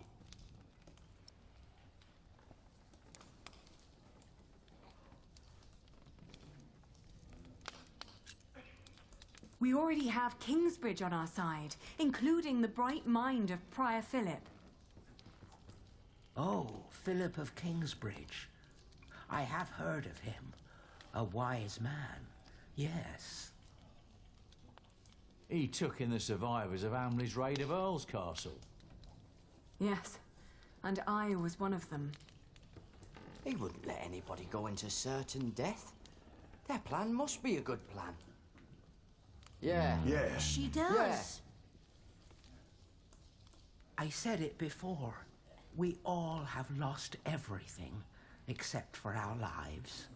We already have Kingsbridge on our side, including the bright mind of Prior Philip. Oh, Philip of Kingsbridge. I have heard of him. A wise man, yes. He took in the survivors of Hamley's raid of Earl's Castle. Yes, and I was one of them. He wouldn't let anybody go into certain death. Their plan must be a good plan. Yeah. Yeah. She does. Yeah. I said it before. We all have lost everything except for our lives.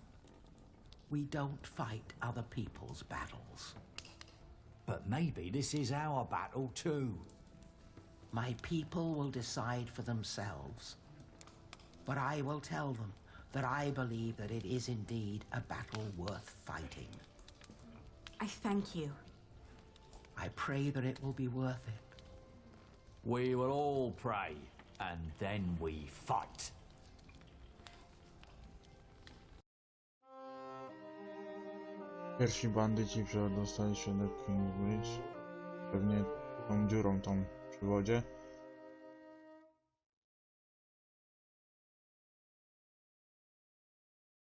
We don't fight other people's battles. But maybe this is our battle too. My people will decide for themselves. But I will tell them that I believe that it is indeed a battle worth fighting. I thank you. I pray that it will be worth it. We will all pray, and then we fight. Pierwsi bandyci przedostali się do Kingsbridge. Pewnie tą dziurą tą przy wodzie.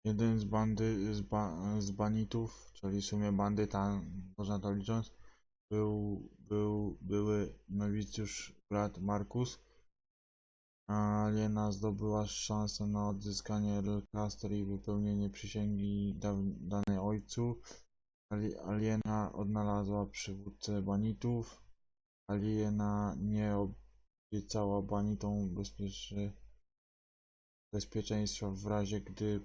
Jeden z banitów, czyli w sumie bandyta, można to licząc, były nowicjusz brat Markus. Aliena zdobyła szansę na odzyskanie Lancaster i wypełnienie przysięgi danej ojcu. Aliena odnalazła przywódcę banitów. Aliena nie obiecała banitom bezpieczeństwa w razie gdy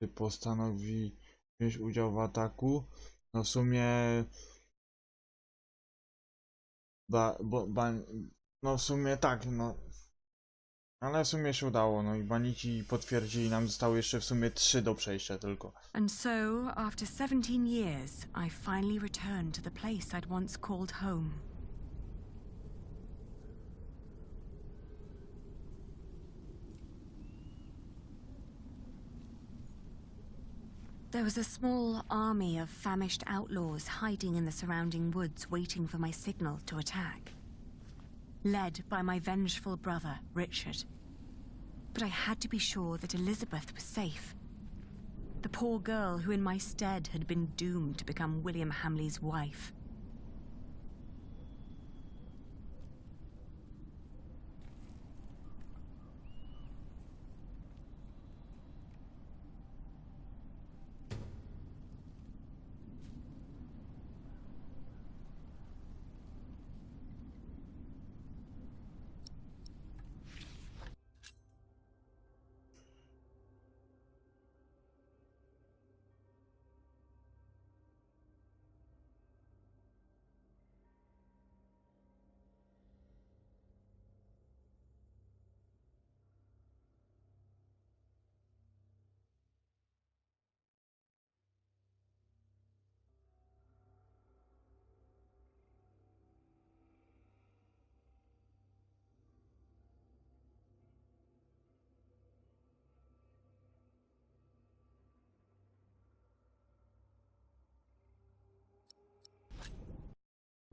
postanowi wziąć udział w ataku. No w sumie... no w sumie tak, no. Ale w sumie się udało, no i banici potwierdzili, nam zostały jeszcze w sumie 3 do przejścia tylko. And so, after 17 years, I finally returned to the place I'd once called home. There was a small army of famished outlaws hiding in the surrounding woods, waiting for my signal to attack. Led by my vengeful brother, Richard. But I had to be sure that Elizabeth was safe. The poor girl who in my stead had been doomed to become William Hamley's wife.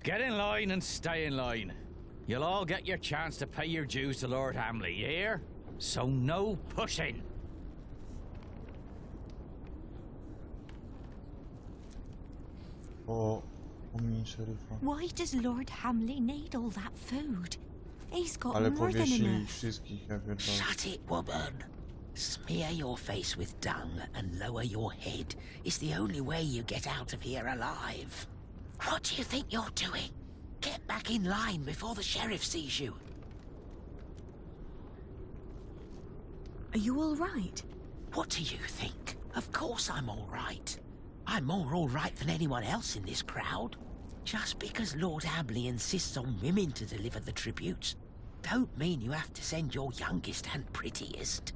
Get in line and stay in line. You'll all get your chance to pay your dues to Lord Hamley, you hear? So no pushing. Why does Lord Hamley need all that food? He's got Ale more than powiesili enough. wszystkich, ja pierdolę. Shut it, woman. Smear your face with dung and lower your head. It's the only way you get out of here alive. What do you think you're doing? Get back in line before the sheriff sees you. Are you all right? What do you think? Of course I'm all right. I'm more all right than anyone else in this crowd. Just because Lord Hamley insists on women to deliver the tributes, don't mean you have to send your youngest and prettiest.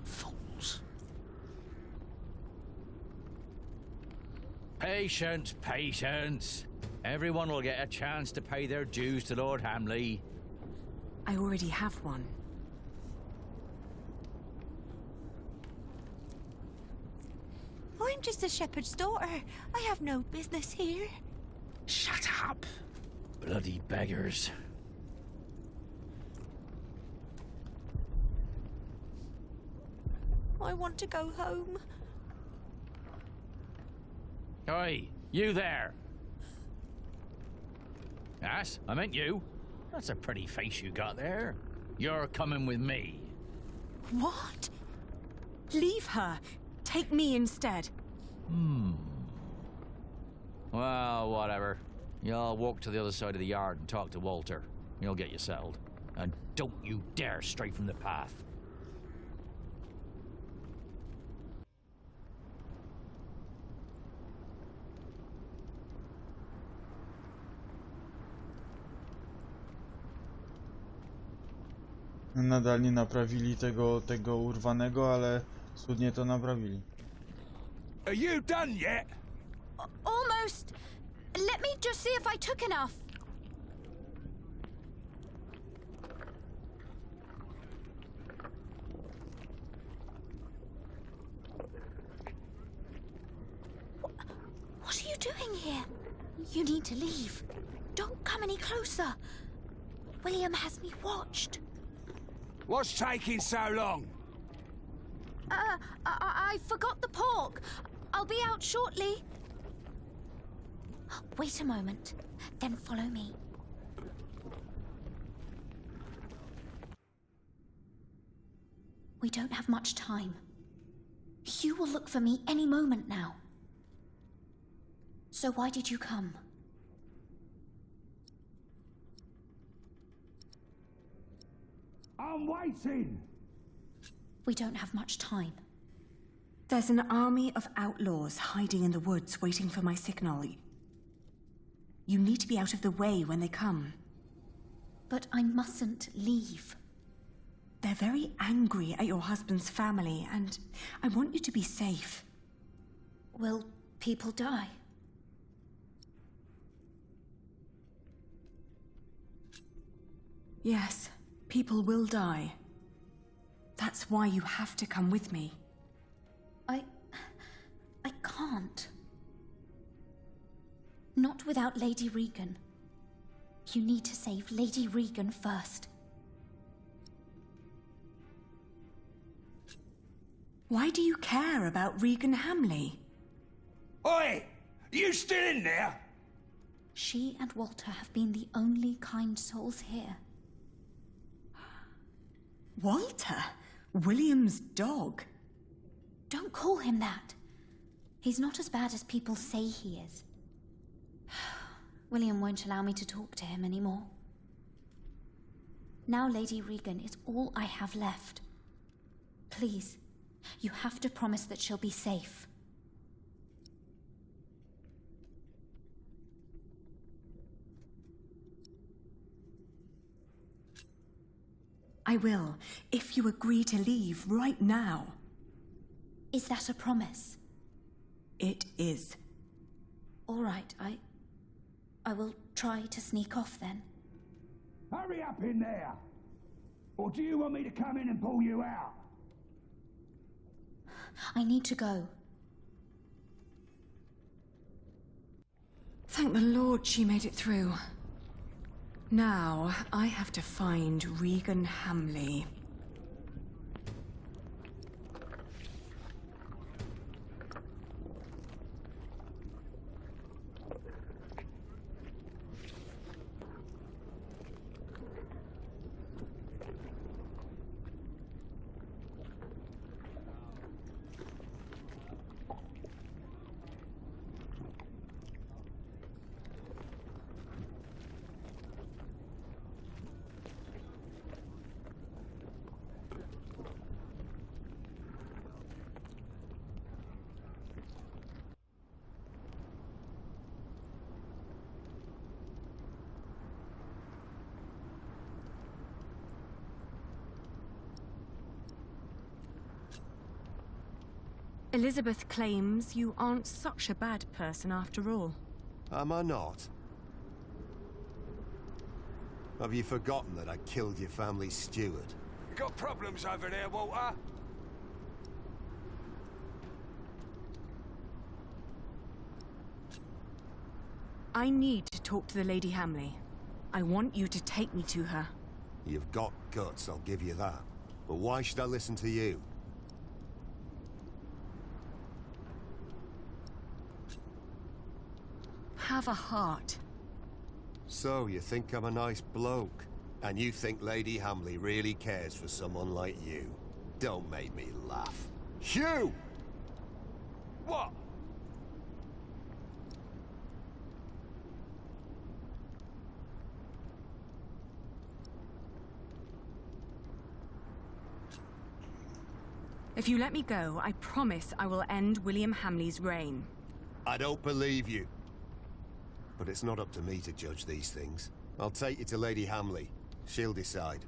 Fools. Patience, patience. Everyone will get a chance to pay their dues to Lord Hamley. I already have one. I'm just a shepherd's daughter. I have no business here. Shut up. Bloody beggars. I want to go home. Oi, you there. Yes, I meant you. That's a pretty face you got there. You're coming with me. What? Leave her. Take me instead. Well, whatever. You'll walk to the other side of the yard and talk to Walter. He'll get you settled. And don't you dare stray from the path. Nadal nie naprawili tego urwanego, ale cudnie to naprawili. Are you done yet? Almost. Let me just see if I took enough. What are you doing here? You need to leave. Don't come any closer. William has me watched. What's taking so long? I forgot the pork. I'll be out shortly. Wait a moment, then follow me. We don't have much time. You will look for me any moment now. So why did you come? I'm waiting! We don't have much time. There's an army of outlaws hiding in the woods waiting for my signal. You need to be out of the way when they come. But I mustn't leave. They're very angry at your husband's family, and I want you to be safe. Will people die? Yes, people will die. That's why you have to come with me. I can't. Not without Lady Regan. You need to save Lady Regan first. Why do you care about Regan Hamley? Oi! You still in there? She and Walter have been the only kind souls here. Walter? William's dog? Don't call him that. He's not as bad as people say he is. William won't allow me to talk to him anymore. Now Lady Regan is all I have left. Please, you have to promise that she'll be safe. I will, if you agree to leave right now. Is that a promise? It is. All right, I will try to sneak off then. Hurry up in there! Or do you want me to come in and pull you out? I need to go. Thank the Lord she made it through. Now, I have to find Regan Hamley. Elizabeth claims you aren't such a bad person after all. Am I not? Have you forgotten that I killed your family's steward? You got problems over there, Walter? I need to talk to the Lady Hamley. I want you to take me to her. You've got guts, I'll give you that. But why should I listen to you? Have a heart. So, you think I'm a nice bloke? And you think Lady Hamley really cares for someone like you? Don't make me laugh. Hugh! What? If you let me go, I promise I will end William Hamley's reign. I don't believe you. But it's not up to me to judge these things. I'll take you to Lady Hamley. She'll decide.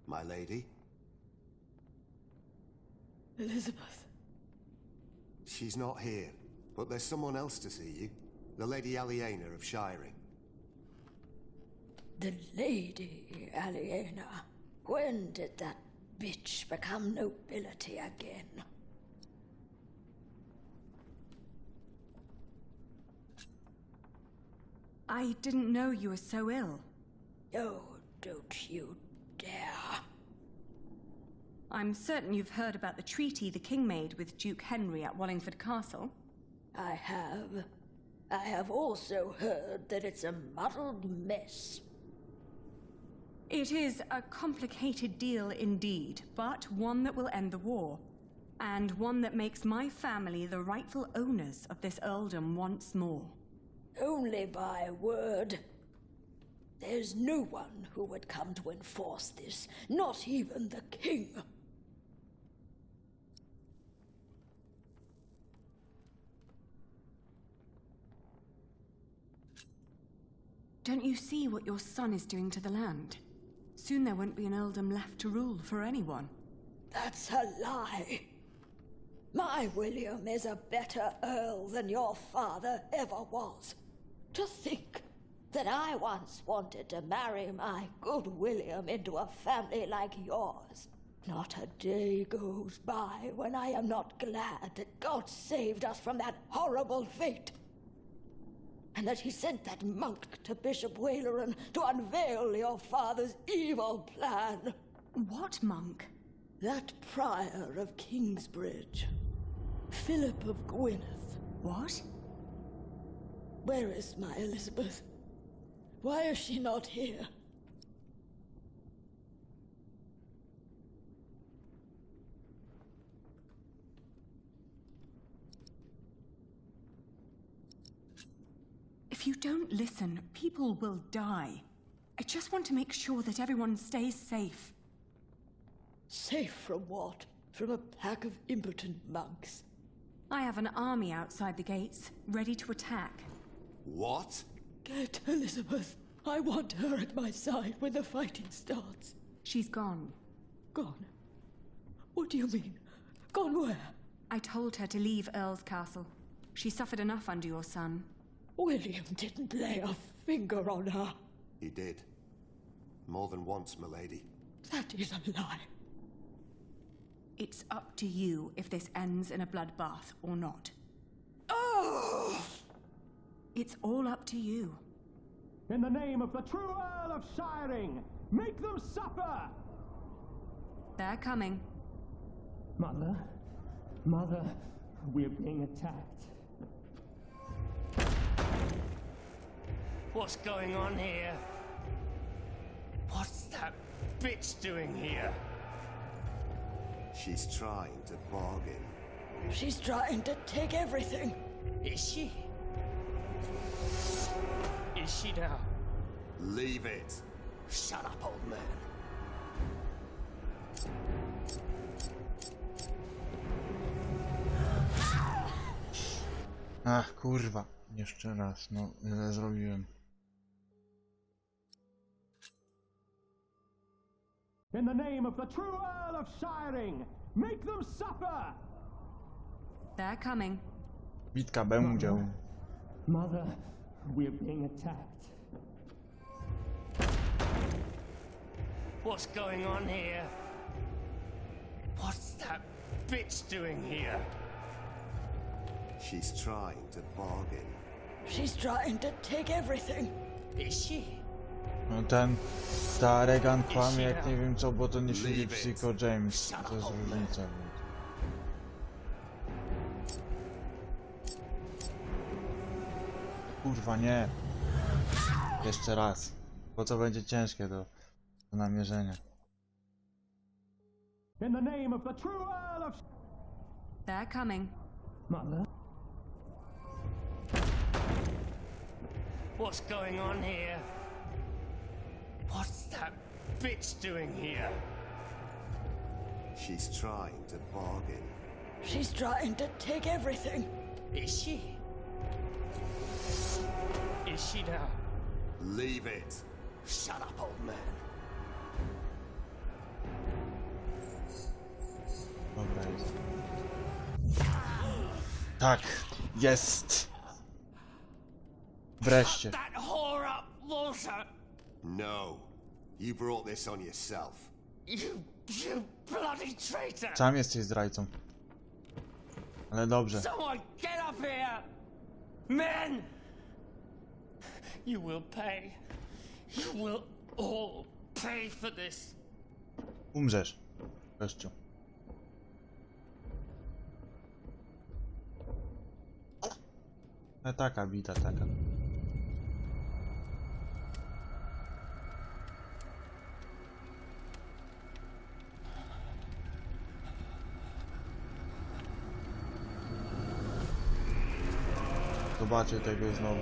My lady? Elizabeth. She's not here, but there's someone else to see you. The Lady Aliena of Shiring. The Lady Aliena. When did that bitch become nobility again? I didn't know you were so ill. Oh, don't you dare. I'm certain you've heard about the treaty the King made with Duke Henry at Wallingford Castle. I have. I have also heard that it's a muddled mess. It is a complicated deal indeed, but one that will end the war. And one that makes my family the rightful owners of this earldom once more. Only by word. There's no one who would come to enforce this, not even the king. Don't you see what your son is doing to the land? Soon there won't be an earldom left to rule for anyone. That's a lie. My William is a better earl than your father ever was. To think that I once wanted to marry my good William into a family like yours. Not a day goes by when I am not glad that God saved us from that horrible fate. And that he sent that monk to Bishop Waleran to unveil your father's evil plan. What monk? That prior of Kingsbridge. Philip of Gwynedd. What? Where is my Elizabeth? Why is she not here? If you don't listen, people will die. I just want to make sure that everyone stays safe. Safe from what? From a pack of impotent monks? I have an army outside the gates, ready to attack. What? Get Elizabeth. I want her at my side when the fighting starts. She's gone. Gone? What do you mean? Gone where? I told her to leave Earl's Castle. She suffered enough under your son. William didn't lay a finger on her. He did. More than once, milady. That is a lie. It's up to you if this ends in a bloodbath or not. Oh! It's all up to you. In the name of the true Earl of Shiring, make them suffer! They're coming. Mother, we're being attacked. What's going on here? What's that bitch doing here? She's trying to bargain. She's trying to take everything. Is she? Is she now? Leave it. Shut up, old man. Ach, kurwa. Jeszcze raz, no, źle zrobiłem. In the name of the true Earl of Shiring, make them suffer! They're coming. Bitka będzie. Mother, we're being attacked. What's going on here? What's that bitch doing here? She's trying to bargain. She's trying to take everything. Is she? No ta Regan kłamie jak nie wiem co, bo to nie Philip, tylko James. To jest różnica. Kurwa nie. Jeszcze raz. Bo co będzie ciężkie do namierzenia. In the name of the true Earl of... They're coming. Mother? What's going on here? What's that bitch doing here? She's trying to bargain. She's trying to take everything. Is she? Is she now? Leave it. Shut up, old man. Dobra jest. Tak, jest. Wreszcie. That whore up, Walter! No. You brought this on yourself. You bloody traitor! Sam jesteś zdrajcą. Ale dobrze. Someone get up here! Men! You will pay. You will all pay for this. Umrzesz. Gościu. Taka bita, taka. Zobaczę tego znowu.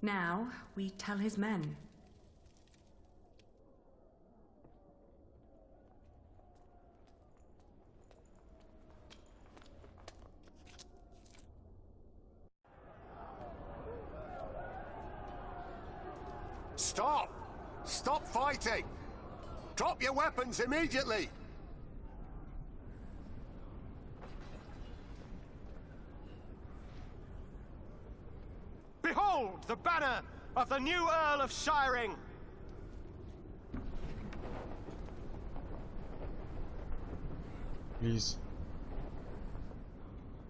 Now, we tell his men. Stop! Stop fighting! Drop your weapons immediately! Behold the banner of the new Earl of Shiring! Please.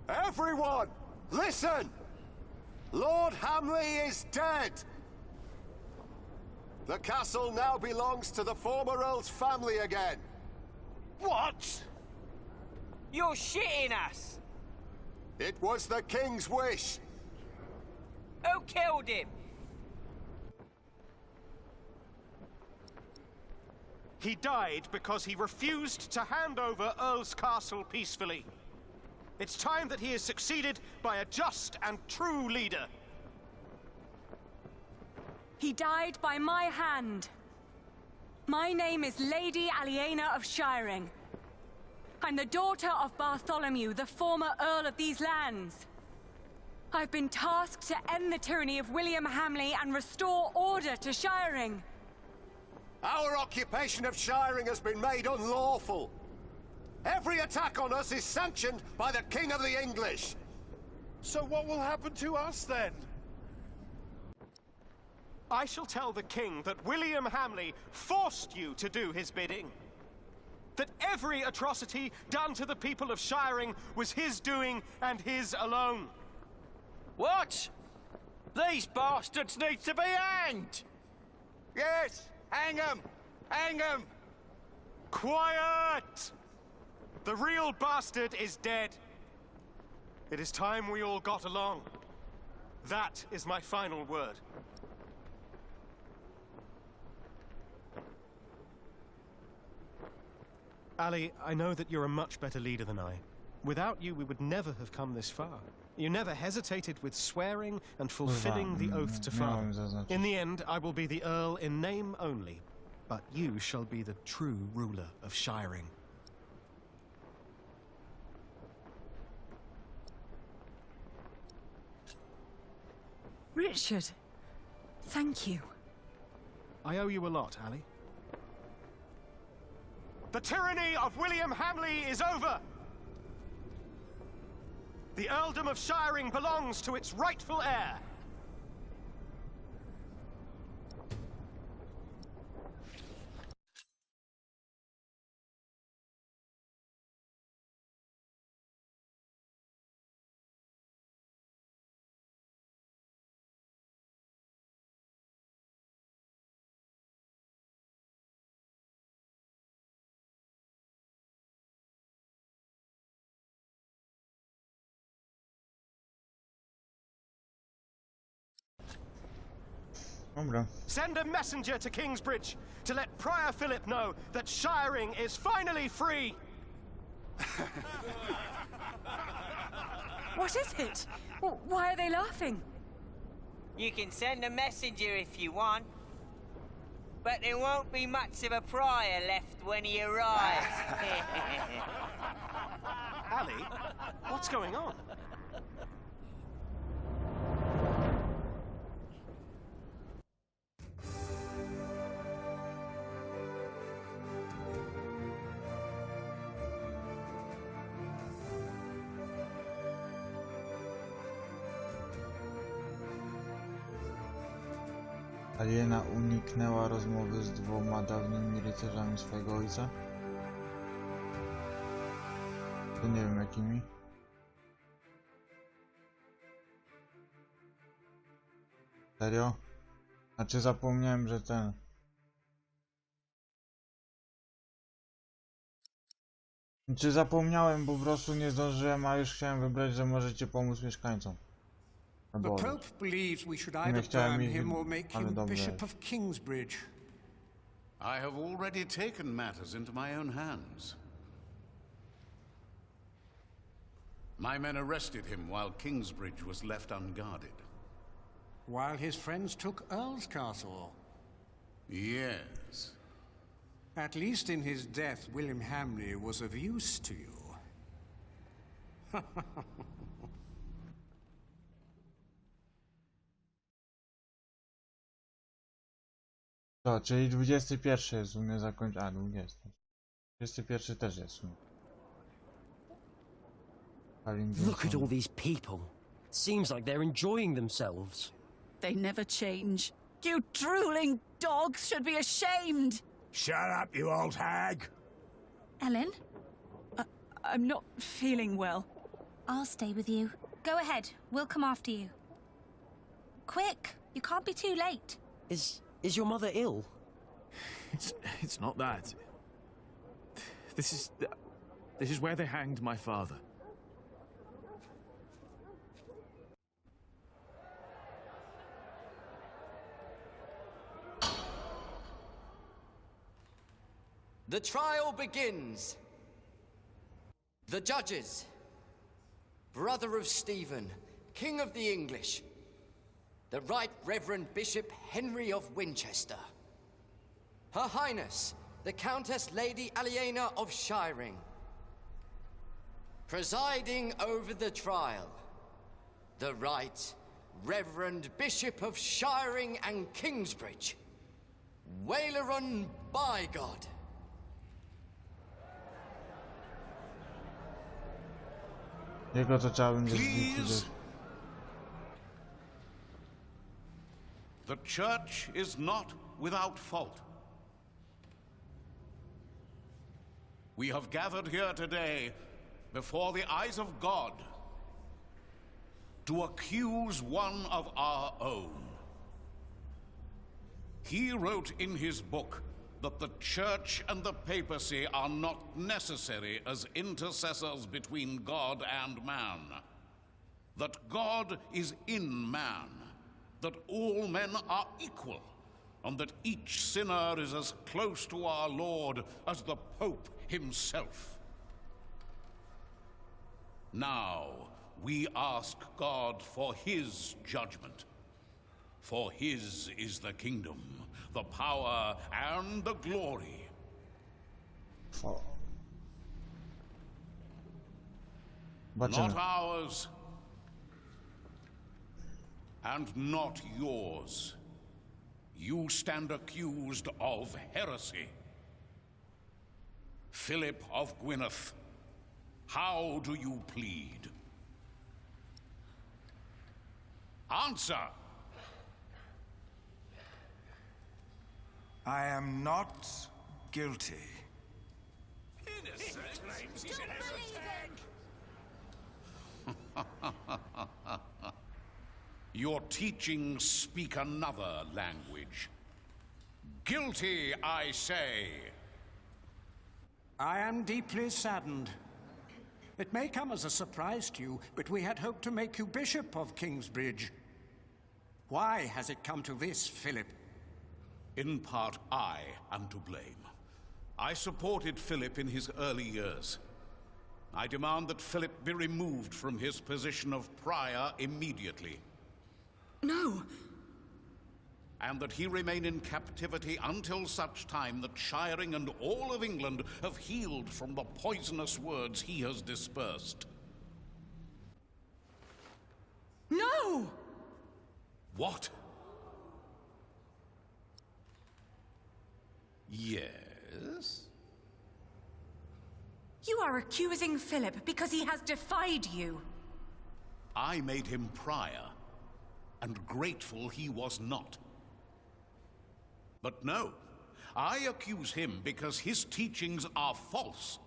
Everyone, listen! Lord Hamley is dead! The castle now belongs to the former Earl's family again. What? You're shitting us! It was the King's wish. Who killed him? He died because he refused to hand over Earl's Castle peacefully. It's time that he is succeeded by a just and true leader. He died by my hand. My name is Lady Aliena of Shiring. I'm the daughter of Bartholomew, the former Earl of these lands. I've been tasked to end the tyranny of William Hamley and restore order to Shiring. Our occupation of Shiring has been made unlawful. Every attack on us is sanctioned by the King of the English. So what will happen to us then? I shall tell the King that William Hamley forced you to do his bidding. That every atrocity done to the people of Shiring was his doing and his alone. What? These bastards need to be hanged! Yes, hang 'em! Hang 'em! Quiet! The real bastard is dead. It is time we all got along. That is my final word. Ali, I know that you're a much better leader than I. Without you, we would never have come this far. You never hesitated with swearing and fulfilling the oath to father. In the end, I will be the Earl in name only, but you shall be the true ruler of Shiring. Richard, thank you. I owe you a lot, Ali. The tyranny of William Hamley is over! The Earldom of Shiring belongs to its rightful heir. Send a messenger to Kingsbridge to let Prior Philip know that Shiring is finally free! What is it? Why are they laughing? You can send a messenger if you want. But there won't be much of a Prior left when he arrives. Ali, what's going on? Aliena uniknęła rozmowy z dwoma dawnymi rycerzami swojego ojca. To nie wiem jakimi. Serio? Znaczy zapomniałem, że ten... Znaczy zapomniałem, po prostu nie zdążyłem, a już chciałem wybrać, że możecie pomóc mieszkańcom. The Pope believes we should either burn him or make him Bishop of Kingsbridge. I have already taken matters into my own hands. My men arrested him while Kingsbridge was left unguarded. While his friends took Earl's castle. Yes. At least in his death, William Hamley was of use to you. To, czyli 21 jest u mnie zakończony. A, 20. 21 też jest u mnie. Look at all these people. Seems like they're enjoying themselves. They never change. You drooling dogs should be ashamed! Shut up, you old hag! Ellen? I'm not feeling well. I'll stay with you. Go ahead. We'll come after you. Quick! You can't be too late. Is your mother ill? It's not that. This is where they hanged my father. The trial begins. The judges. Brother of Stephen, King of the English. The Right Reverend Bishop Henry of Winchester. Her Highness, the Countess Lady Aliena of Shiring. Presiding over the trial, the Right Reverend Bishop of Shiring and Kingsbridge, Waileron by God. Jego to trzeba będzie zliczyć. The church is not without fault. We have gathered here today before the eyes of God to accuse one of our own. He wrote in his book that the church and the papacy are not necessary as intercessors between God and man. That God is in man. That all men are equal, and that each sinner is as close to our Lord as the Pope himself. Now, we ask God for his judgment. For his is the kingdom, the power, and the glory. Not ours, and not yours. You stand accused of heresy. Philip of Gwynedd, how do you plead? Answer! I am not guilty. Innocent? Your teachings speak another language. Guilty, I say. I am deeply saddened. It may come as a surprise to you, but we had hoped to make you Bishop of Kingsbridge. Why has it come to this, Philip? In part, I am to blame. I supported Philip in his early years. I demand that Philip be removed from his position of prior immediately. No. And that he remain in captivity until such time that Shiring and all of England have healed from the poisonous words he has dispersed. No! What? Yes? You are accusing Philip because he has defied you. I made him prior, and grateful he was not. But no, I accuse him because his teachings are false.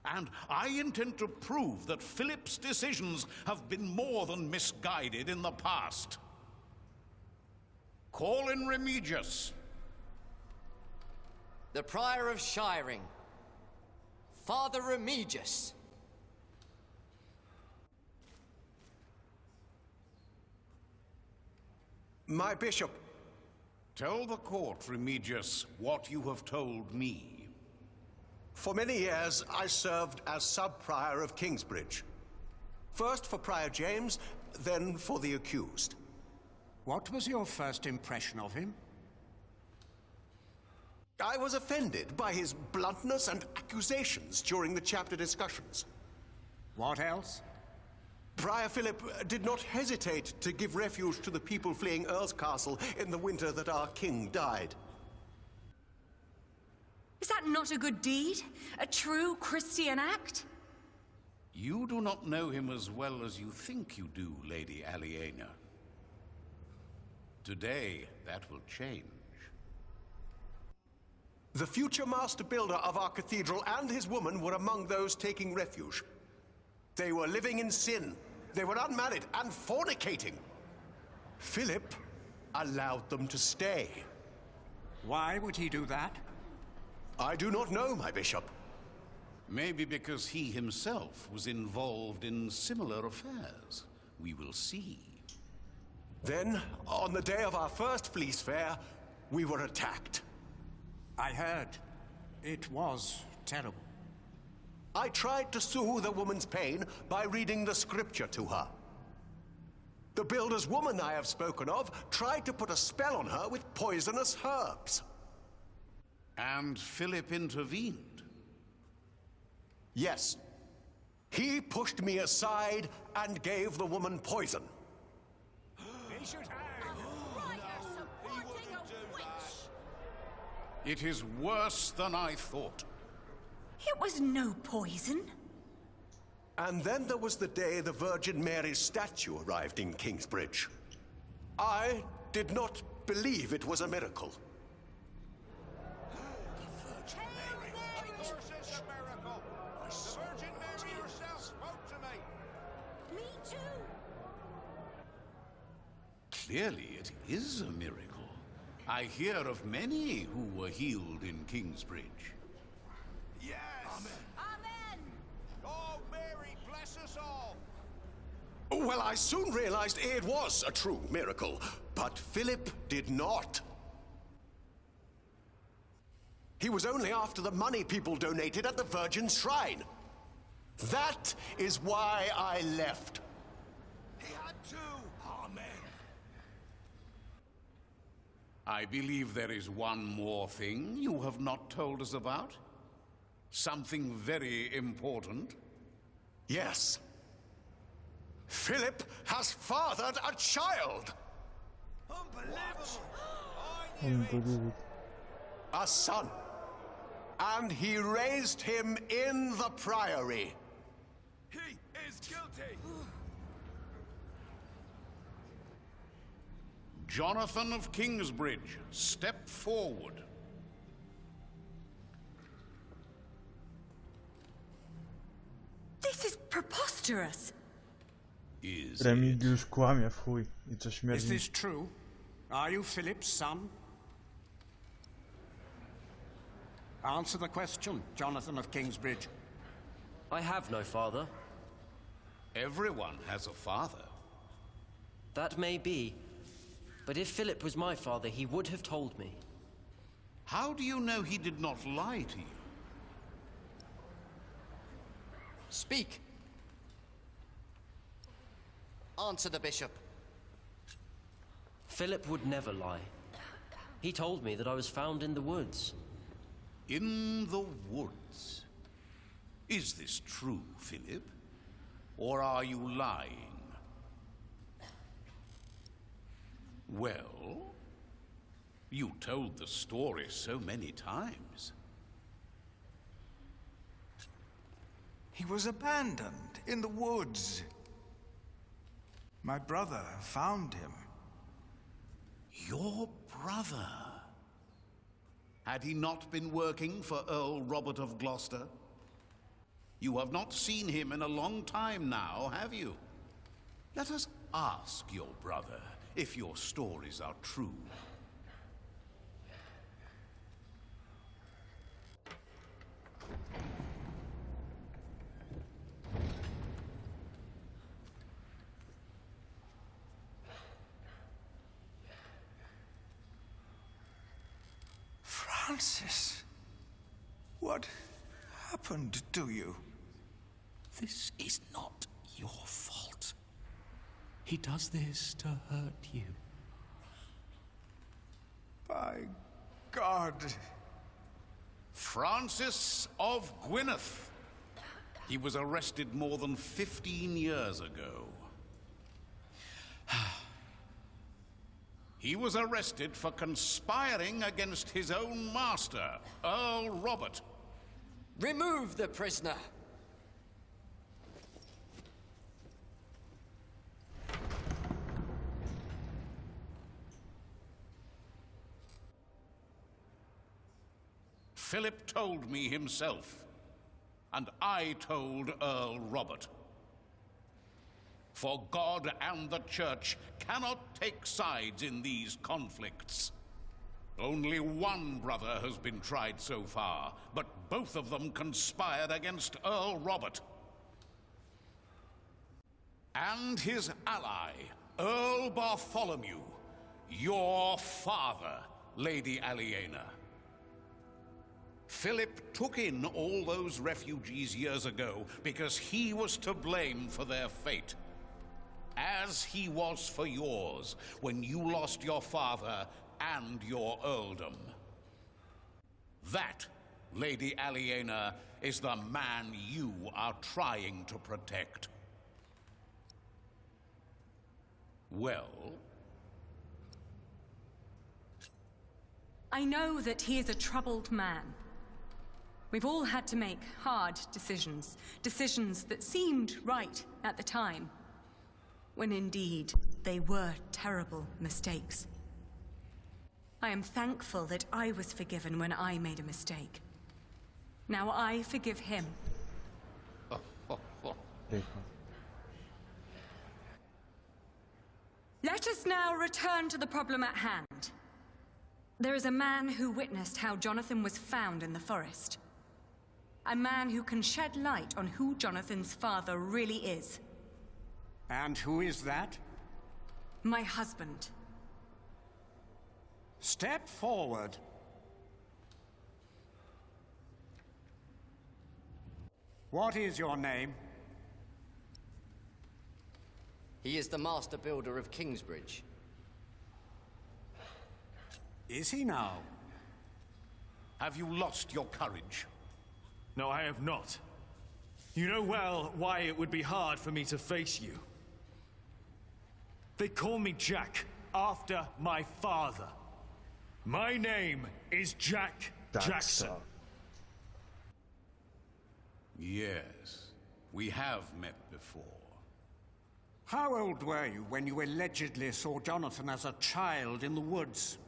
And I intend to prove that Philip's decisions have been more than misguided in the past. Call in Remigius. The Prior of Shiring, Father Remigius. My bishop. Tell the court, Remigius, what you have told me. For many years, I served as sub-prior of Kingsbridge. First for Prior James, then for the accused. What was your first impression of him? I was offended by his bluntness and accusations during the chapter discussions. What else? Prior Philip did not hesitate to give refuge to the people fleeing Earl's Castle in the winter that our king died. Is that not a good deed? A true Christian act? You do not know him as well as you think you do, Lady Aliena. Today, that will change. The future master builder of our cathedral and his woman were among those taking refuge. They were living in sin. They were unmarried and fornicating. Philip allowed them to stay. Why would he do that? I do not know, my bishop. Maybe because he himself was involved in similar affairs. We will see. Then, on the day of our first fleece fair, we were attacked. I heard. It was terrible. I tried to soothe the woman's pain by reading the scripture to her. The builder's woman I have spoken of tried to put a spell on her with poisonous herbs. And Philip intervened? Yes. He pushed me aside and gave the woman poison. He should hang. It is worse than I thought. It was no poison. And then there was the day the Virgin Mary's statue arrived in Kingsbridge. I did not believe it was a miracle. Clearly, it is a miracle. I hear of many who were healed in Kingsbridge. Yes! Amen! Oh, Mary, bless us all! Well, I soon realized it was a true miracle, but Philip did not. He was only after the money people donated at the Virgin's shrine. That is why I left. He had to! Amen! I believe there is one more thing you have not told us about. Something very important. Yes. Philip has fathered a child! Unbelievable! A son. And he raised him in the priory. He is guilty! Jonathan of Kingsbridge, step forward. This is preposterous. Is Remigiusz kłamie w chuj i co Is śmierdzi. this true? Are you Philip's son? Answer the question, Jonathan of Kingsbridge. I have no father. Everyone has a father. That may be. But if Philip was my father, he would have told me. How do you know he did not lie to you? Speak. Answer the bishop. Philip would never lie. He told me that I was found in the woods. In the woods? Is this true, Philip? Or are you lying? Well, you told the story so many times. He was abandoned in the woods. My brother found him. Your brother? Had he not been working for Earl Robert of Gloucester? You have not seen him in a long time now, have you? Let us ask your brother if your stories are true. Francis, what happened to you? This is not your fault. He does this to hurt you. My God. Francis of Gwyneth. He was arrested more than 15 years ago. He was arrested for conspiring against his own master, Earl Robert. Remove the prisoner. Philip told me himself, and I told Earl Robert. For God and the Church cannot take sides in these conflicts. Only one brother has been tried so far, but both of them conspired against Earl Robert. And his ally, Earl Bartholomew, your father, Lady Aliena. Philip took in all those refugees years ago because he was to blame for their fate. As he was for yours when you lost your father and your earldom. That, Lady Aliena, is the man you are trying to protect. Well? I know that he is a troubled man. We've all had to make hard decisions, decisions that seemed right at the time, when indeed they were terrible mistakes. I am thankful that I was forgiven when I made a mistake. Now I forgive him. Let us now return to the problem at hand. There is a man who witnessed how Jonathan was found in the forest. A man who can shed light on who Jonathan's father really is. And who is that? My husband. Step forward. What is your name? He is the master builder of Kingsbridge. Is he now? Have you lost your courage? No, I have not. You know well why it would be hard for me to face you. They call me Jack, after my father. My name is Jack Jackson. Yes, we have met before. How old were you when you allegedly saw Jonathan as a child in the woods?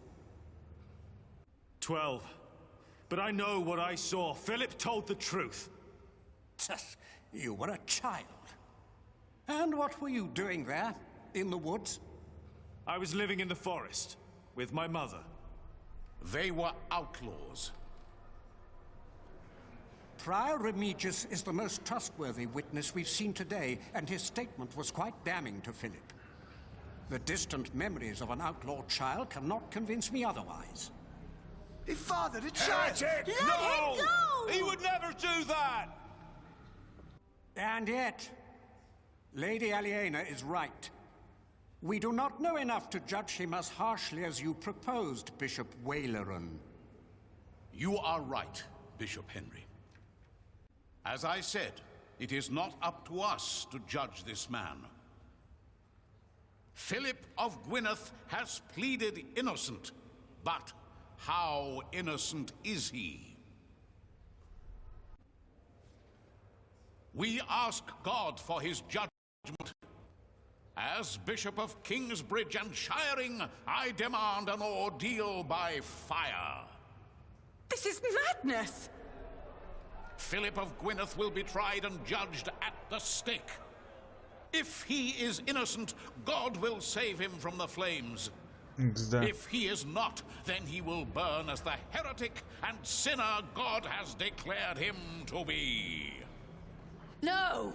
12. But I know what I saw. Philip told the truth. You were a child. And what were you doing there, in the woods? I was living in the forest, with my mother. They were outlaws. Prior Remigius is the most trustworthy witness we've seen today, and his statement was quite damning to Philip. The distant memories of an outlaw child cannot convince me otherwise. He fathered a child! Let him go! He would never do that! And yet, Lady Aliena is right. We do not know enough to judge him as harshly as you proposed, Bishop Waleran. You are right, Bishop Henry. As I said, it is not up to us to judge this man. Philip of Gwyneth has pleaded innocent, but how innocent is he? We ask God for his judgment. As Bishop of Kingsbridge and Shiring, I demand an ordeal by fire. This is madness! Philip of Gwyneth will be tried and judged at the stake. If he is innocent, God will save him from the flames. If he is not, then he will burn as the heretic and sinner God has declared him to be. No!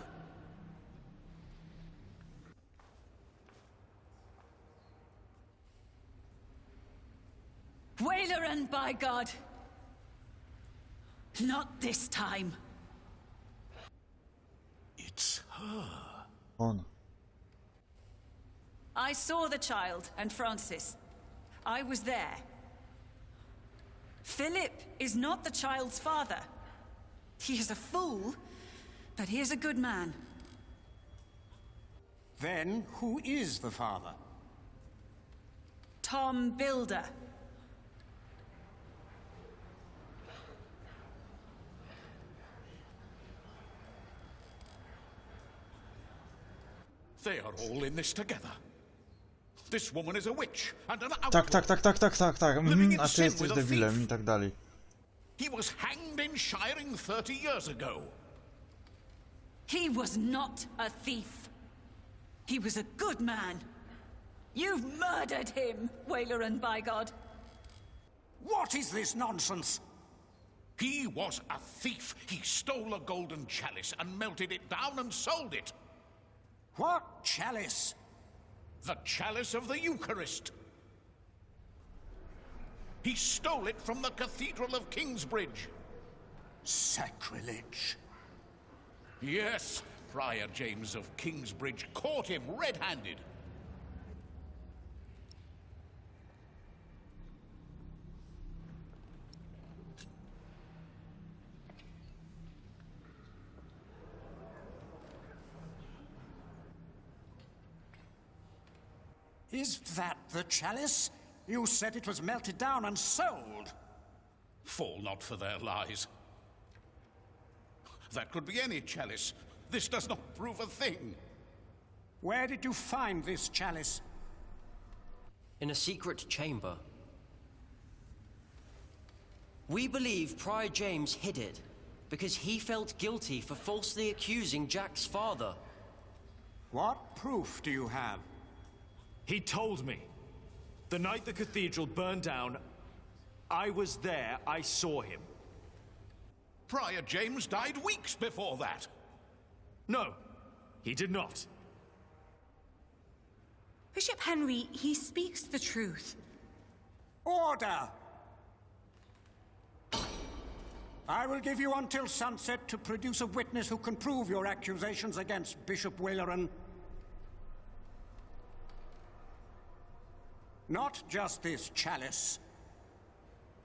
Waleran, by God! Not this time. It's her. On. I saw the child and Francis. I was there. Philip is not the child's father. He is a fool, but he is a good man. Then who is the father? Tom Builder. They are all in this together. This woman is a witch and an outlaw. Tak. A ty jesteś debilem i tak dalej. He was hanged in Shiring 30 years ago. He was not a thief. He was a good man. You've murdered him, Waileran, by God. What is this nonsense? He was a thief. He stole a golden chalice and melted it down and sold it. What chalice? The chalice of the Eucharist. He stole it from the Cathedral of Kingsbridge. Sacrilege. Yes, Prior James of Kingsbridge caught him red-handed. Is that the chalice? You said it was melted down and sold. Fall not for their lies. That could be any chalice. This does not prove a thing. Where did you find this chalice? In a secret chamber. We believe Prior James hid it because he felt guilty for falsely accusing Jack's father. What proof do you have? He told me. The night the cathedral burned down, I was there, I saw him. Prior James died weeks before that. No, he did not. Bishop Henry, he speaks the truth. Order! I will give you until sunset to produce a witness who can prove your accusations against Bishop Waileran. Not just this chalice.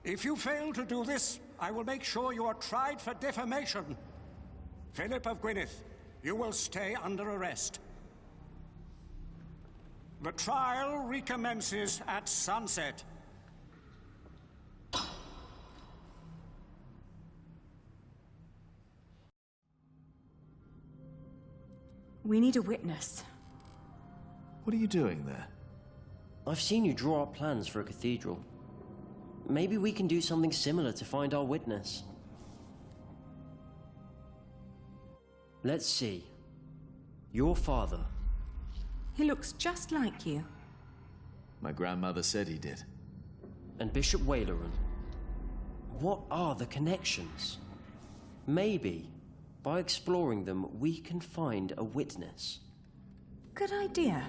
If you fail to do this, I will make sure you are tried for defamation. Philip of Gwynedd, you will stay under arrest. The trial recommences at sunset. We need a witness. What are you doing there? I've seen you draw up plans for a cathedral. Maybe we can do something similar to find our witness. Let's see. Your father. He looks just like you. My grandmother said he did. And Bishop Waileran. What are the connections? Maybe, by exploring them, we can find a witness. Good idea.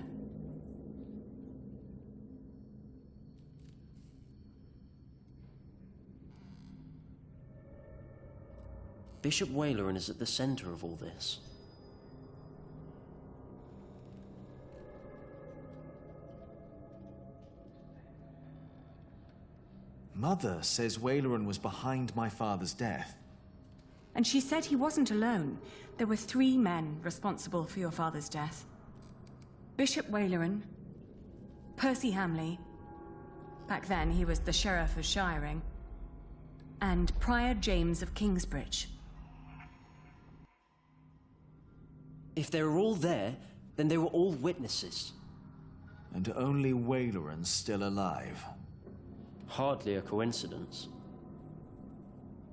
Bishop Waileran is at the center of all this. Mother says Waileran was behind my father's death. And she said he wasn't alone. There were 3 men responsible for your father's death. Bishop Waileran, Percy Hamley, back then he was the Sheriff of Shiring, and Prior James of Kingsbridge. If they were all there, then they were all witnesses. And only Waileran's still alive. Hardly a coincidence.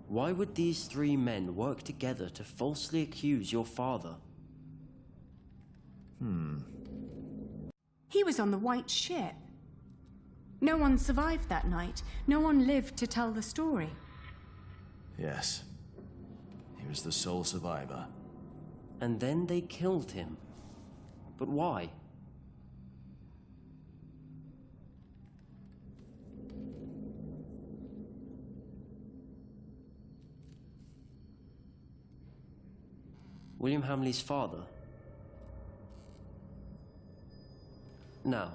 Why would these 3 men work together to falsely accuse your father? He was on the White Ship. No one survived that night. No one lived to tell the story. Yes. He was the sole survivor. And then they killed him. But why? William Hamley's father. Now,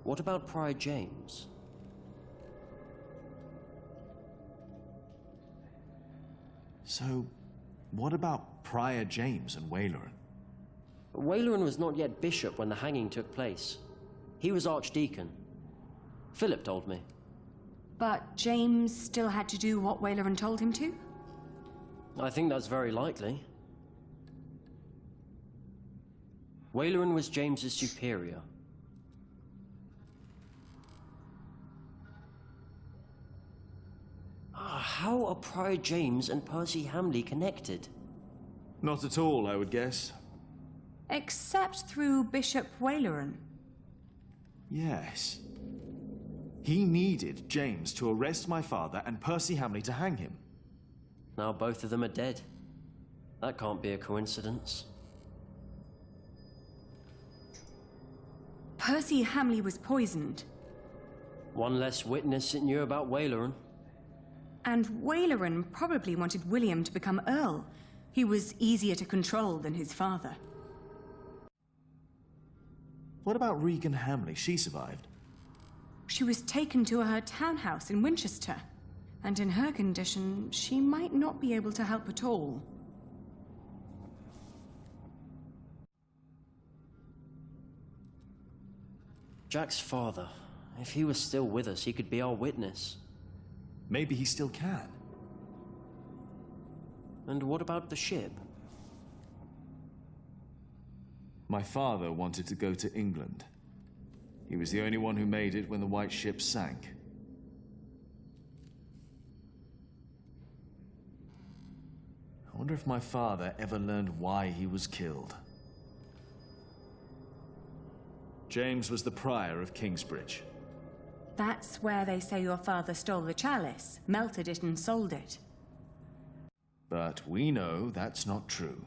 what about Prior James? So, what about Prior James and Wayleran? Wayleran was not yet bishop when the hanging took place. He was archdeacon. Philip told me. But James still had to do what Wayleran told him to? I think that's very likely. Wayleran was James's superior. How are Prior James and Percy Hamley connected? Not at all, I would guess. Except through Bishop Wayleran. Yes. He needed James to arrest my father and Percy Hamley to hang him. Now both of them are dead. That can't be a coincidence. Percy Hamley was poisoned. One less witness that knew about Wayleran. And Wayleran probably wanted William to become Earl. He was easier to control than his father. What about Regan Hamley? She survived. She was taken to her townhouse in Winchester. And in her condition, she might not be able to help at all. Jack's father. If he was still with us, he could be our witness. Maybe he still can. And what about the ship? My father wanted to go to England. He was the only one who made it when the White Ship sank. I wonder if my father ever learned why he was killed. James was the prior of Kingsbridge. That's where they say your father stole the chalice, melted it and sold it. But we know that's not true.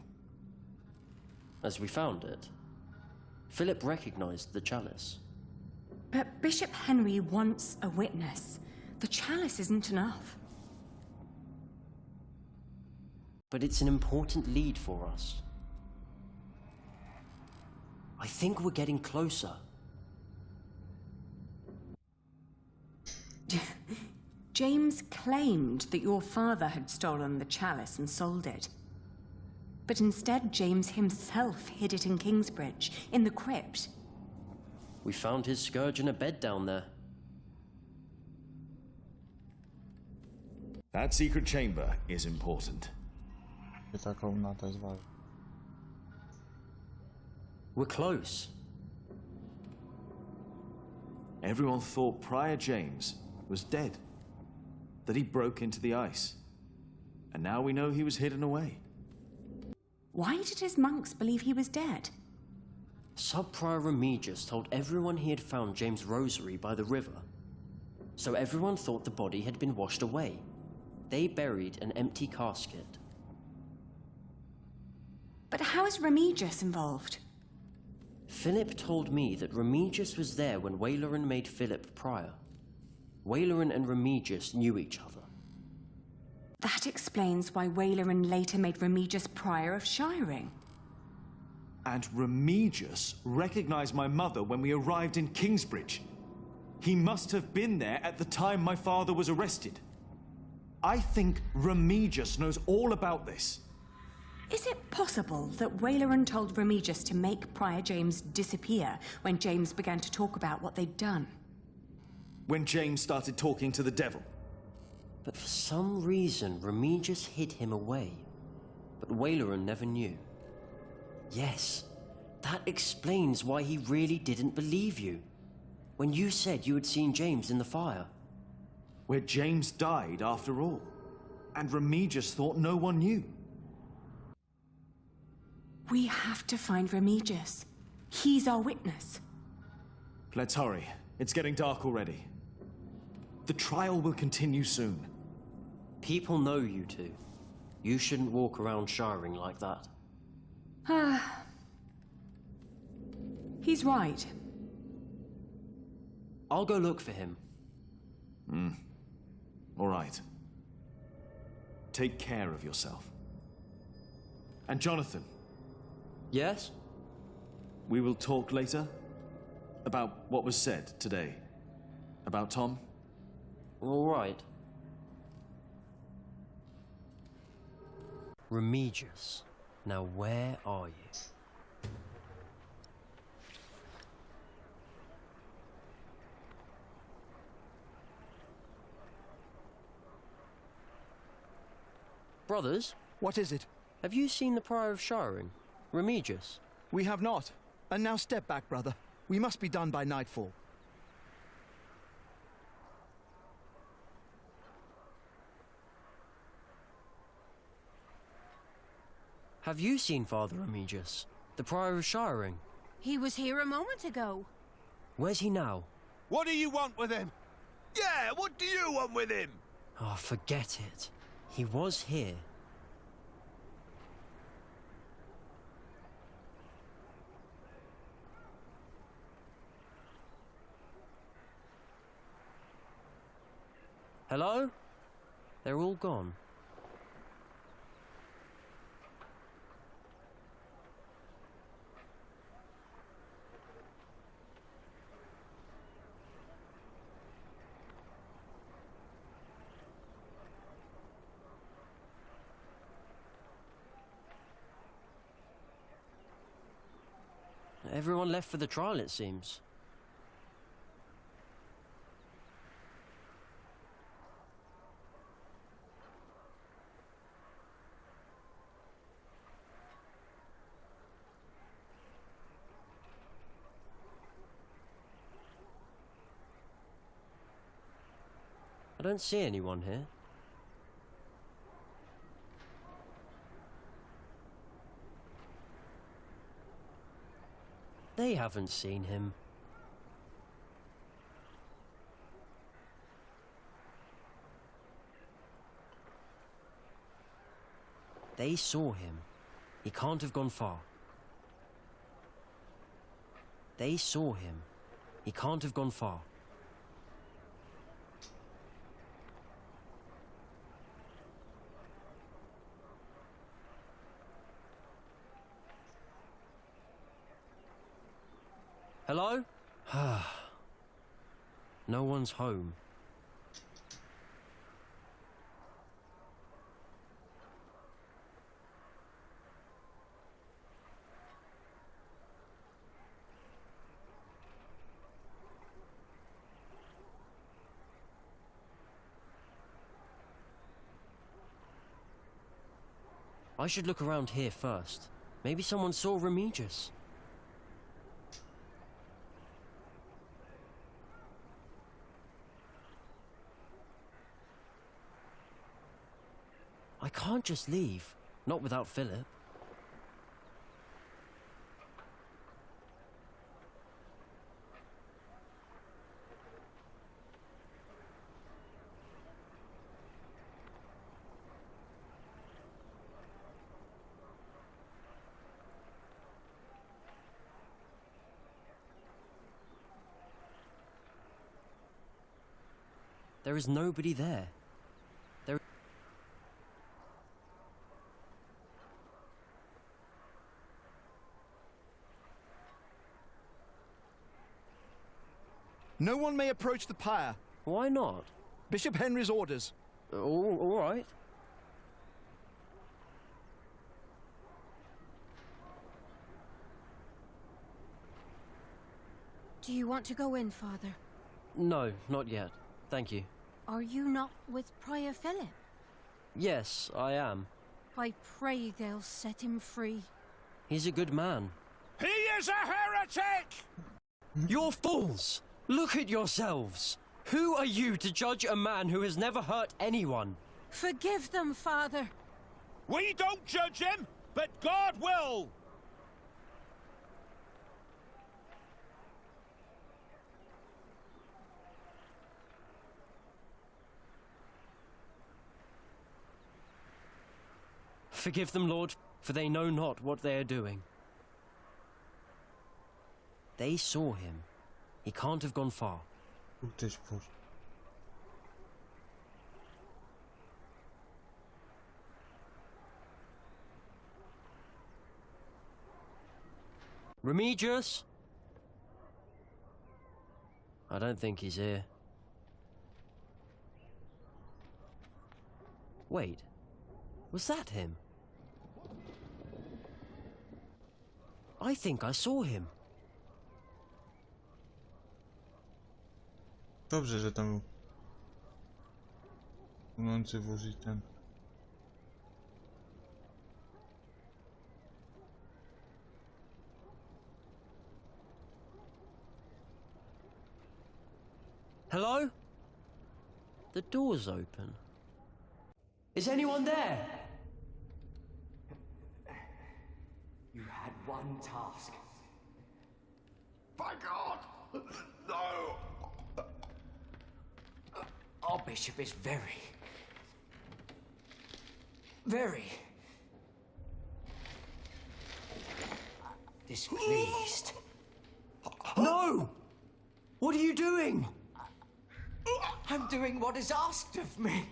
As we found it, Philip recognized the chalice. But Bishop Henry wants a witness. The chalice isn't enough. But it's an important lead for us. I think we're getting closer. James claimed that your father had stolen the chalice and sold it. But instead, James himself hid it in Kingsbridge, in the crypt. We found his scourge in a bed down there. That secret chamber is important. We're close. Everyone thought Prior James was dead, that he broke into the ice. And now we know he was hidden away. Why did his monks believe he was dead? Sub-Prior Remigius told everyone he had found James' rosary by the river. So everyone thought the body had been washed away. They buried an empty casket. But how is Remigius involved? Philip told me that Remigius was there when Wayleran made Philip prior. Wayleran and Remigius knew each other. That explains why Wayleran later made Remigius prior of Shiring. And Remigius recognized my mother when we arrived in Kingsbridge. He must have been there at the time my father was arrested. I think Remigius knows all about this. Is it possible that Wayleran told Remigius to make Prior James disappear when James began to talk about what they'd done? When James started talking to the devil. But for some reason, Remigius hid him away. But Wayleran never knew. Yes, that explains why he really didn't believe you. When you said you had seen James in the fire. Where James died, after all. And Remigius thought no one knew. We have to find Remigius. He's our witness. Let's hurry. It's getting dark already. The trial will continue soon. People know you two. You shouldn't walk around shiring like that. He's right. I'll go look for him. All right. Take care of yourself. And Jonathan. Yes? We will talk later about what was said today. About Tom. All right. Remigius. Now where are you? Brothers? What is it? Have you seen the Prior of Shiring, Remigius? We have not. And now step back, brother. We must be done by nightfall. Have you seen Father Remigius, the Prior of Shiring? He was here a moment ago. Where's he now? What do you want with him? Yeah, what do you want with him? Oh, forget it. He was here. Hello? They're all gone. Everyone left for the trial, it seems. I don't see anyone here. They haven't seen him. They saw him. He can't have gone far. They saw him. He can't have gone far. Hello? No one's home. I should look around here first. Maybe someone saw Remigius. I can't just leave, not without Philip. There is nobody there. No one may approach the pyre. Why not? Bishop Henry's orders. All right. Do you want to go in, Father? No, not yet. Thank you. Are you not with Prior Philip? Yes, I am. I pray they'll set him free. He's a good man. He is a heretic! You're fools! Look at yourselves! Who are you to judge a man who has never hurt anyone? Forgive them, Father. We don't judge him, but God will! Forgive them, Lord, for they know not what they are doing. They saw him. He can't have gone far. Remigius? I don't think he's here. Wait, was that him? I think I saw him. Dobrze, że tam płynący włożyć ten. Hello? The door's open. Is anyone there? You had one task. By God! No! Our bishop is very displeased. No! What are you doing? I'm doing what is asked of me.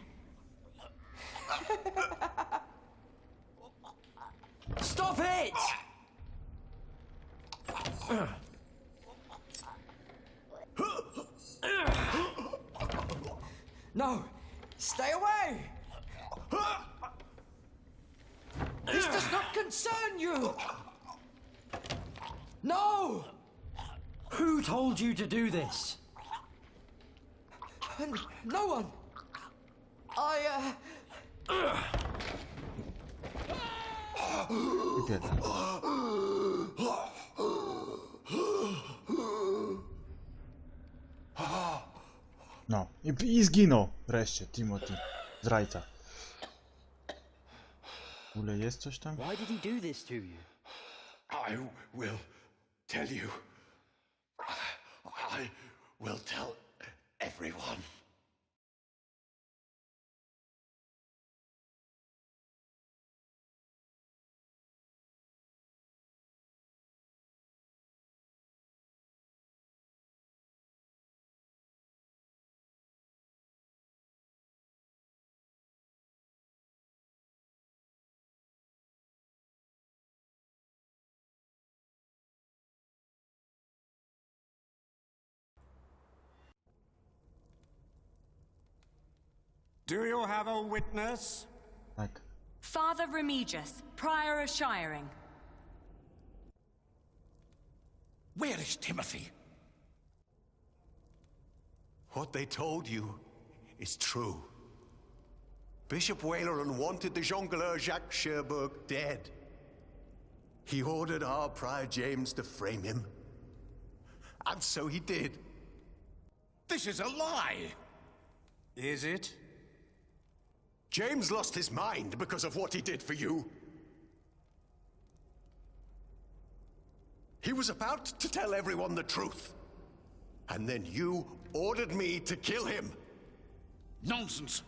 Stop it! No! Stay away! This does not concern you! No! Who told you to do this? No one! No. I zginął wreszcie Timothy. Zdrajca. W ogóle jest coś tam? Why did he do this to you? I will tell you. I will tell everyone. Do you have a witness? Tak. Father Remigius, prior of Shiring. Where is Timothy? What they told you is true. Bishop Waleran wanted the jongleur Jacques Cherbourg dead. He ordered our Prior James to frame him. And so he did. This is a lie! Is it? James lost his mind because of what he did for you. He was about to tell everyone the truth. And then you ordered me to kill him. Nonsense!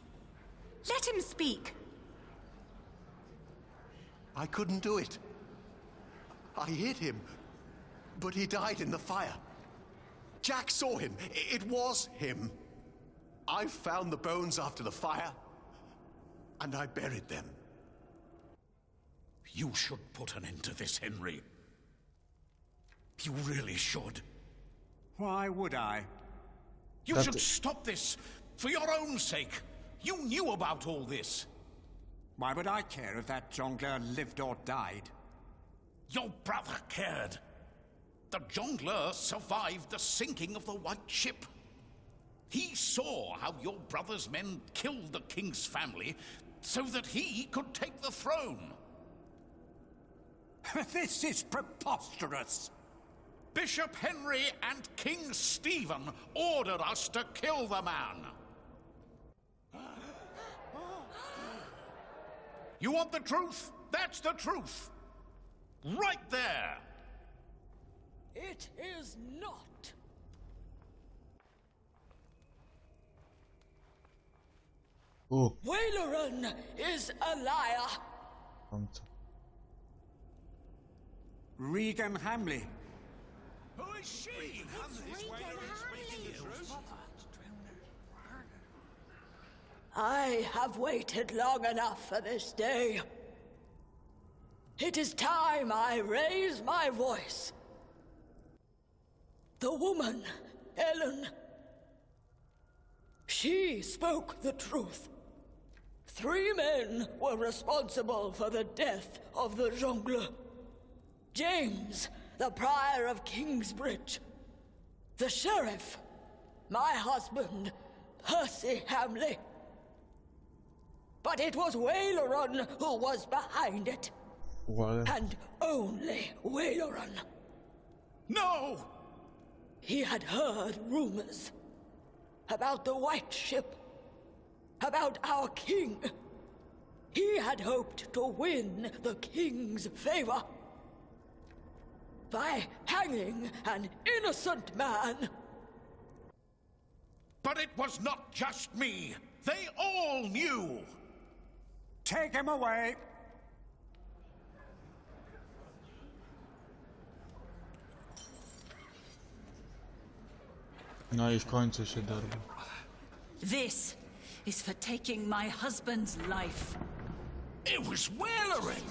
Let him speak. I couldn't do it. I hit him, but he died in the fire. Jack saw him. It was him. I found the bones after the fire, and I buried them. You should put an end to this, Henry. You really should. Why would I? You should stop this, for your own sake. You knew about all this. Why would I care if that jongleur lived or died? Your brother cared. The jongleur survived the sinking of the White Ship. He saw how your brother's men killed the king's family so that he could take the throne. This is preposterous. Bishop Henry and King Stephen ordered us to kill the man. You want the truth? That's the truth. Right there. It is not. Waleran is a liar. Regan Hamley. Who is she? I have waited long enough for this day. It is time I raise my voice. The woman, Ellen, she spoke the truth. 3 men were responsible for the death of the jongleur. James, the prior of Kingsbridge. The sheriff, my husband, Percy Hamley. But it was Waileron who was behind it. What? And only Waileron. No! He had heard rumors about the White Ship, about our king. He had hoped to win the king's favor by hanging an innocent man. But it was not just me. They all knew. Take him away. No i w końcu się dorwał. This is for taking my husband's life. It was Waileron!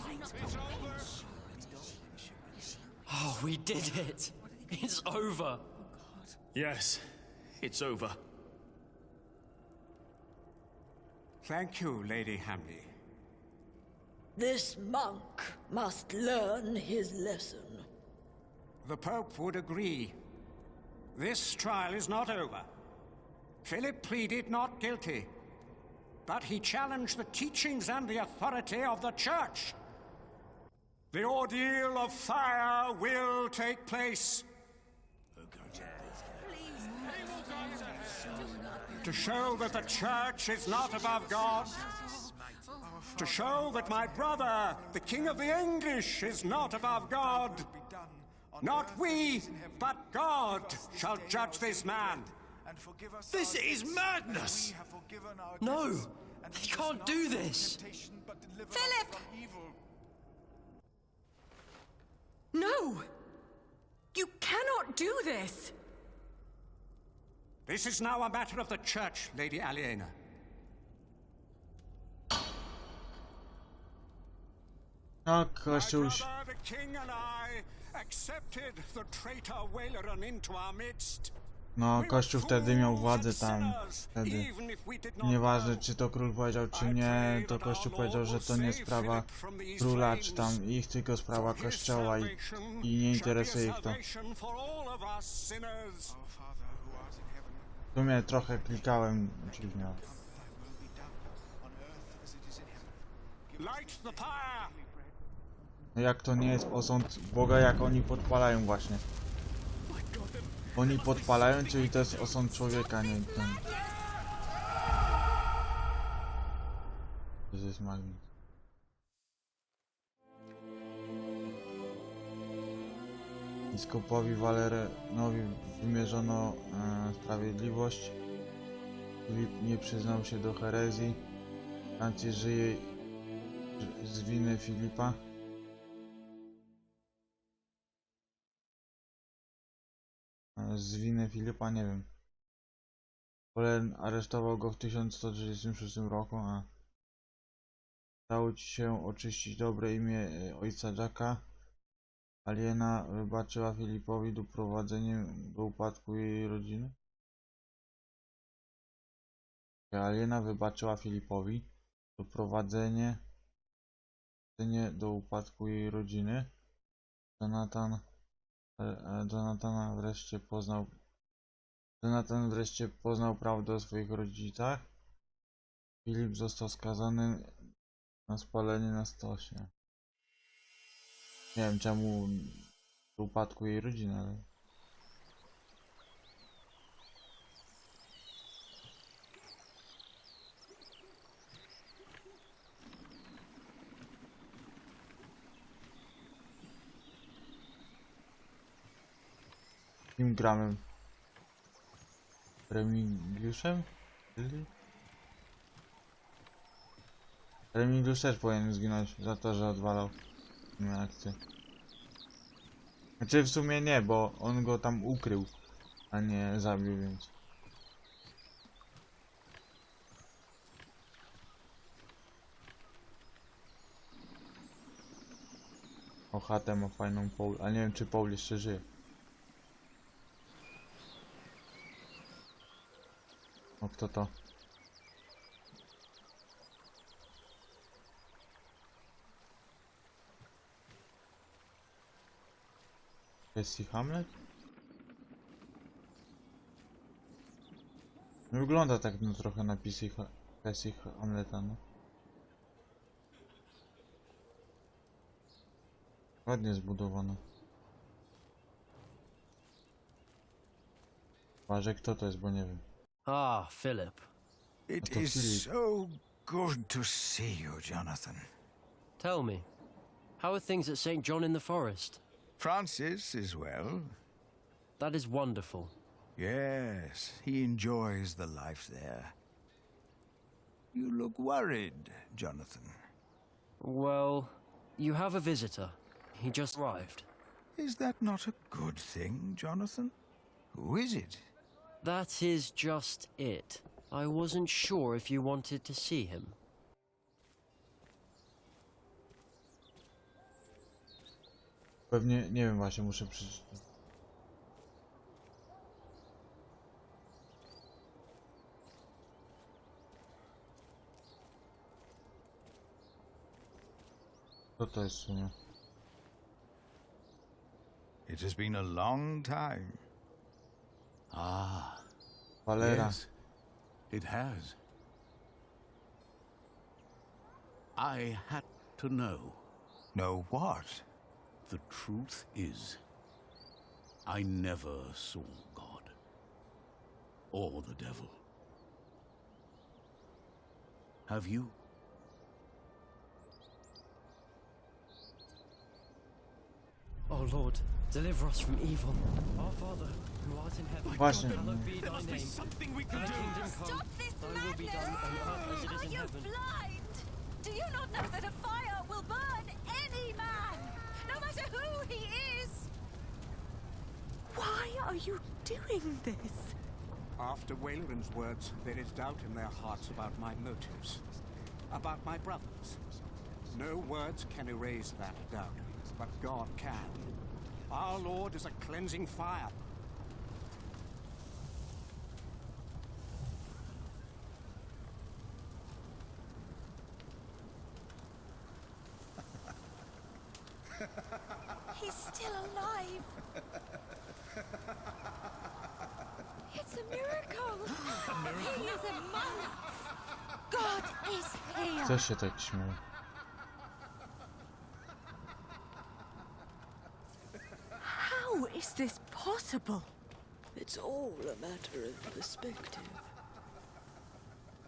Oh, we did it! It's over! Yes, it's over. Thank you, Lady Hamley. This monk must learn his lesson. The Pope would agree. This trial is not over. Philip pleaded not guilty, but he challenged the teachings and the authority of the Church. The ordeal of fire will take place. To show that the Church is not above God. To show that my brother, the King of the English, is not above God. Not we, but God shall judge this man. This is madness! No! He can't do this! Philip! No! You cannot do this! This is now a matter of the Church, Lady Aliena. A Kościół... My brother, the King and I accepted the traitor Waileron into our midst. No, Kościół wtedy miał władzę tam, wtedy. Nieważne, czy to król powiedział, czy nie, to Kościół powiedział, że to nie sprawa króla, czy tam ich, tylko sprawa Kościoła i nie interesuje ich to. W sumie trochę klikałem dziwnie. No jak to nie jest osąd Boga, jak oni podpalają właśnie. Oni podpalają, czyli to jest osąd człowieka, nie ten. To jest magnet. Biskupowi Walerenowi wymierzono sprawiedliwość. Filip nie przyznał się do herezji. Francji żyje z winy Filipa. Z winy Filipa nie wiem. Follett aresztował go w 1136 roku, a udało ci się oczyścić dobre imię ojca Jacka. Aliena wybaczyła Filipowi doprowadzenie do upadku jej rodziny. Aliena wybaczyła Filipowi doprowadzenie do upadku jej rodziny. Jonathan wreszcie poznał prawdę o swoich rodzicach. Filip został skazany na spalenie na stosie. Nie wiem czemu do upadku jej rodziny, ale... Kim gramy? Remigiuszem? Remigiusz też powinien zginąć za to, że odwalał akcję. Znaczy w sumie nie, bo on go tam ukrył, a nie zabił, więc... O, chatę ma fajną Paul, a nie wiem czy Paul jeszcze żyje. O, kto to? Jest i Hamlet? Wygląda tak no trochę na Pesji Hamleta, no. Ładnie zbudowane. Uważaj, kto to jest, bo nie wiem. Ah, Philip. It is so good to see you, Jonathan. Tell me, how are things at St. John in the Forest? Francis is well. That is wonderful. Yes, he enjoys the life there. You look worried, Jonathan. Well, you have a visitor. He just arrived. Is that not a good thing, Jonathan? Who is it? That is just it. I wasn't sure if you wanted to see him. Pewnie, nie wiem właśnie, muszę przeczytać. Co to jest, nie? It has been a long time. Ah. Valera. Yes, it has. I had to know. Know what? The truth is, I never saw God. Or the devil. Have you? Oh Lord, deliver us from evil. Our Father, who art in heaven, Właśnie. hallowed be There thy must be name. something we can Thy do. kingdom come, Stop this thy will be done on earth as it is Are in you heaven. blind? Do you not know that a fire will burn any man, no matter who he is? Why are you doing this? After Wayland's words, there is doubt in their hearts about my motives, about my brothers. No words can erase that doubt, but God can. Our Lord is a cleansing fire. He's still alive. It's a miracle. He is among us. God is here. Co się tak śmieje? How is this possible? It's all a matter of perspective.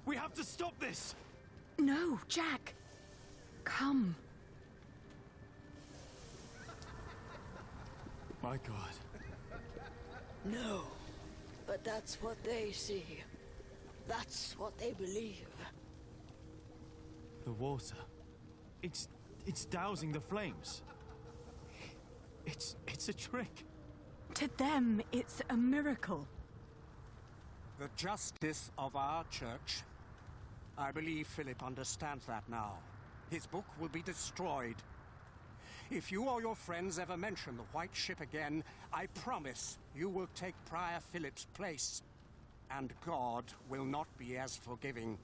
We have to stop this! No, Jack. Come. My God. No, but that's what they see. That's what they believe. The water. It's dousing the flames. It's a trick. To them, it's a miracle. The justice of our church. I believe Philip understands that now. His book will be destroyed. If you or your friends ever mention the White Ship again, I promise you will take Prior Philip's place. And God will not be as forgiving.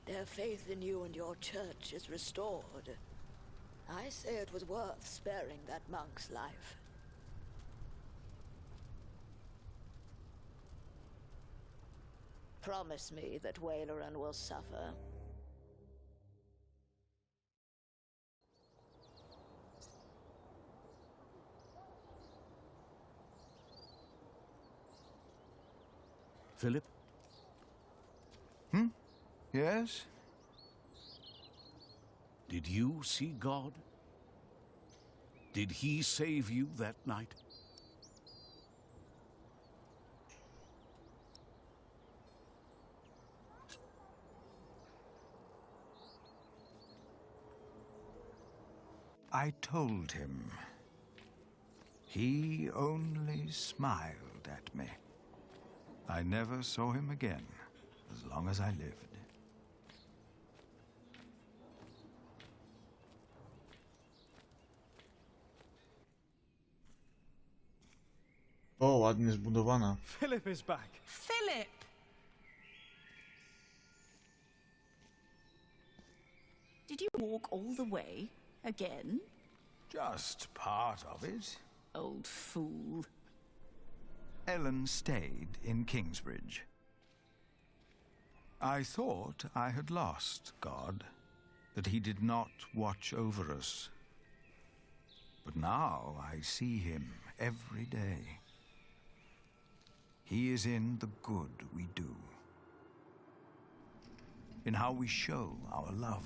Their faith in you and your church is restored. I say it was worth sparing that monk's life. Promise me that Wayland will suffer. Philip? Yes? Did you see God? Did he save you that night? I told him. He only smiled at me. I never saw him again, as long as I lived. O, ładnie zbudowana. Philip is back. Philip! Did you walk all the way again? Just part of it. Old fool. Ellen stayed in Kingsbridge. I thought I had lost God, that he did not watch over us. But now I see him every day. He is in the good we do, in how we show our love.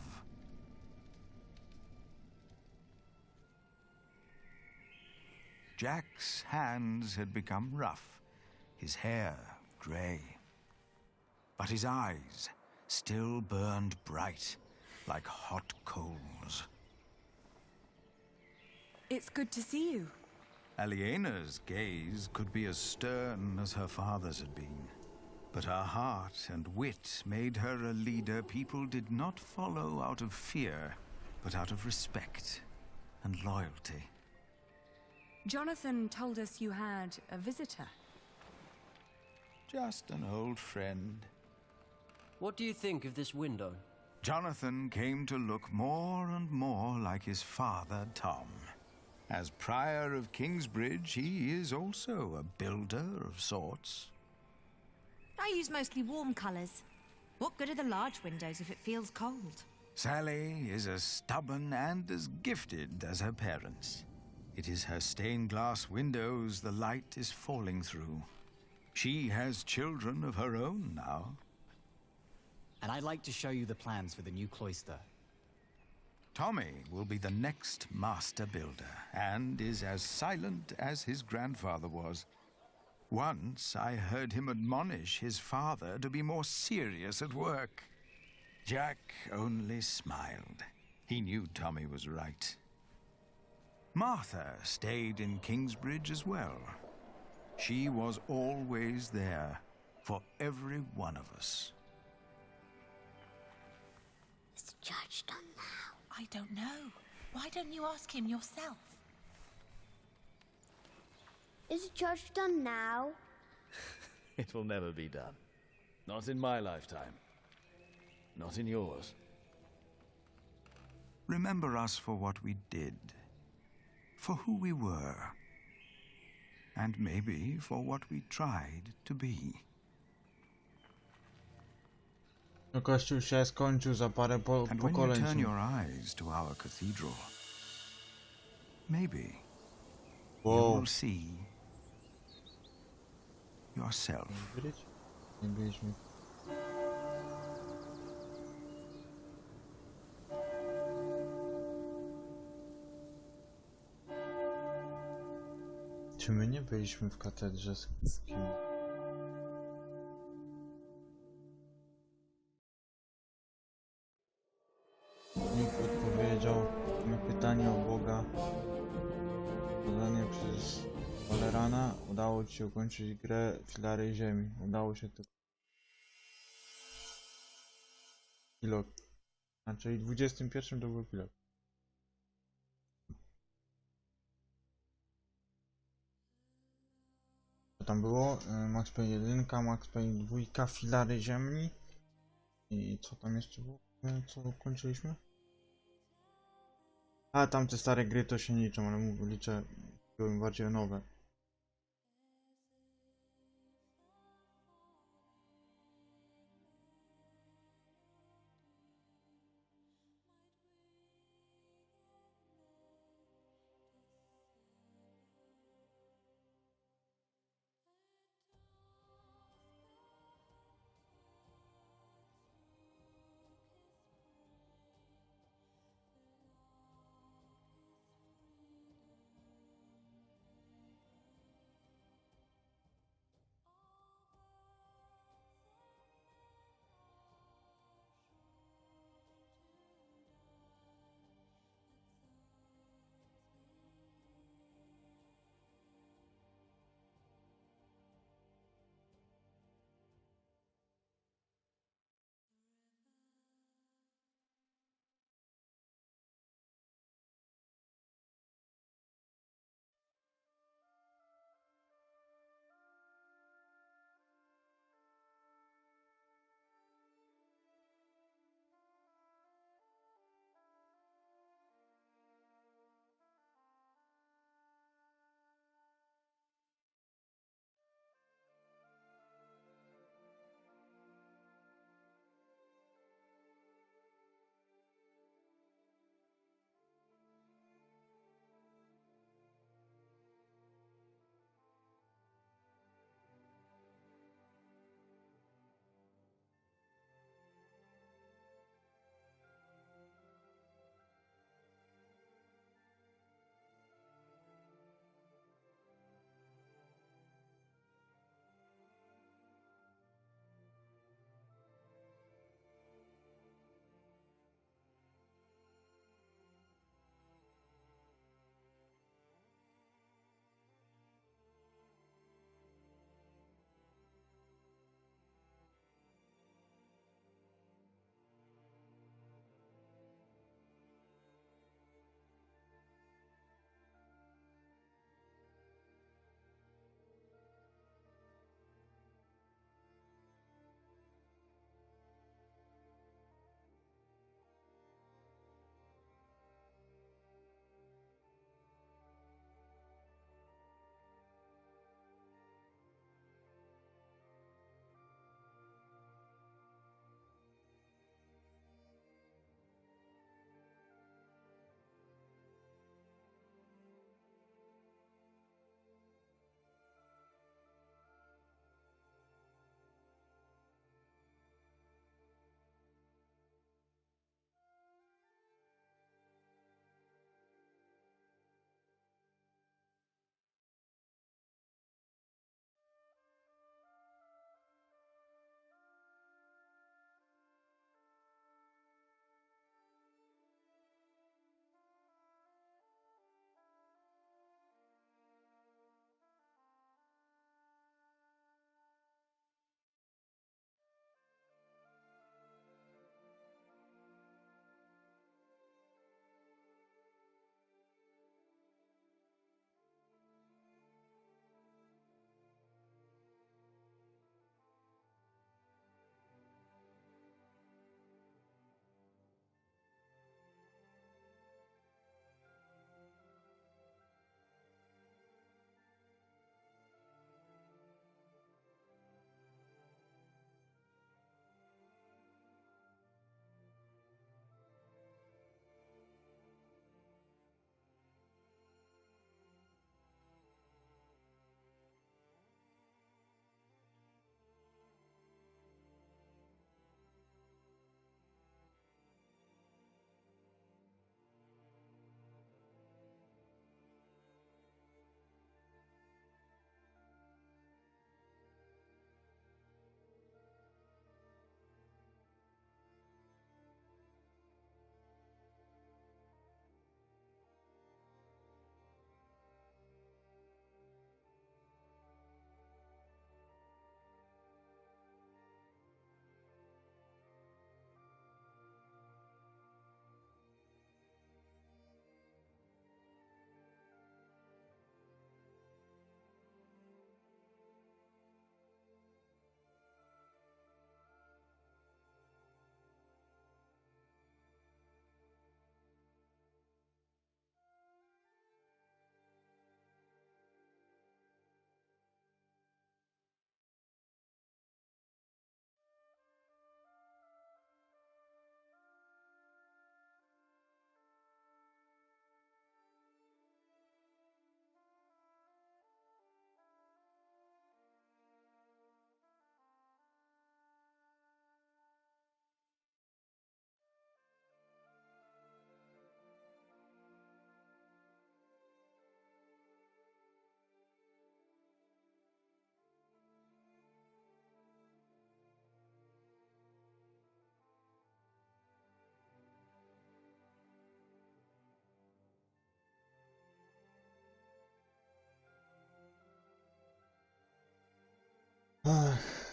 Jack's hands had become rough, his hair grey. But his eyes still burned bright, like hot coals. It's good to see you. Aliena's gaze could be as stern as her father's had been. But her heart and wit made her a leader people did not follow out of fear, but out of respect and loyalty. Jonathan told us you had a visitor. Just an old friend. What do you think of this window? Jonathan came to look more and more like his father, Tom. As Prior of Kingsbridge, he is also a builder of sorts. I use mostly warm colours. What good are the large windows if it feels cold? Sally is as stubborn and as gifted as her parents. It is her stained glass windows the light is falling through. She has children of her own now. And I'd like to show you the plans for the new cloister. Tommy will be the next master builder, and is as silent as his grandfather was. Once I heard him admonish his father to be more serious at work. Jack only smiled. He knew Tommy was right. Martha stayed in Kingsbridge as well. She was always there for every one of us. Is the judge done now? I don't know. Why don't you ask him yourself? Is the judge done now? It will never be done. Not in my lifetime. Not in yours. Remember us for what we did, for who we were, and maybe for what we tried to be. Kościół się skończył za parę And when you pokoleń. turn your eyes to our cathedral, maybe you will see yourself. Nie byliśmy. Czy my nie byliśmy w katedrze z kim? Nikt odpowiedział na pytanie o Boga. Zadanie przez Follerana. Udało ci się ukończyć grę Filary Ziemi. Udało się to. Pilot. A czyli 21 to był pilot. Co tam było? Max Payne 1, Max Payne 2, Filary Ziemi. I co tam jeszcze było? Co kończyliśmy? A tamte stare gry to się nie liczą, ale liczę bardziej nowe.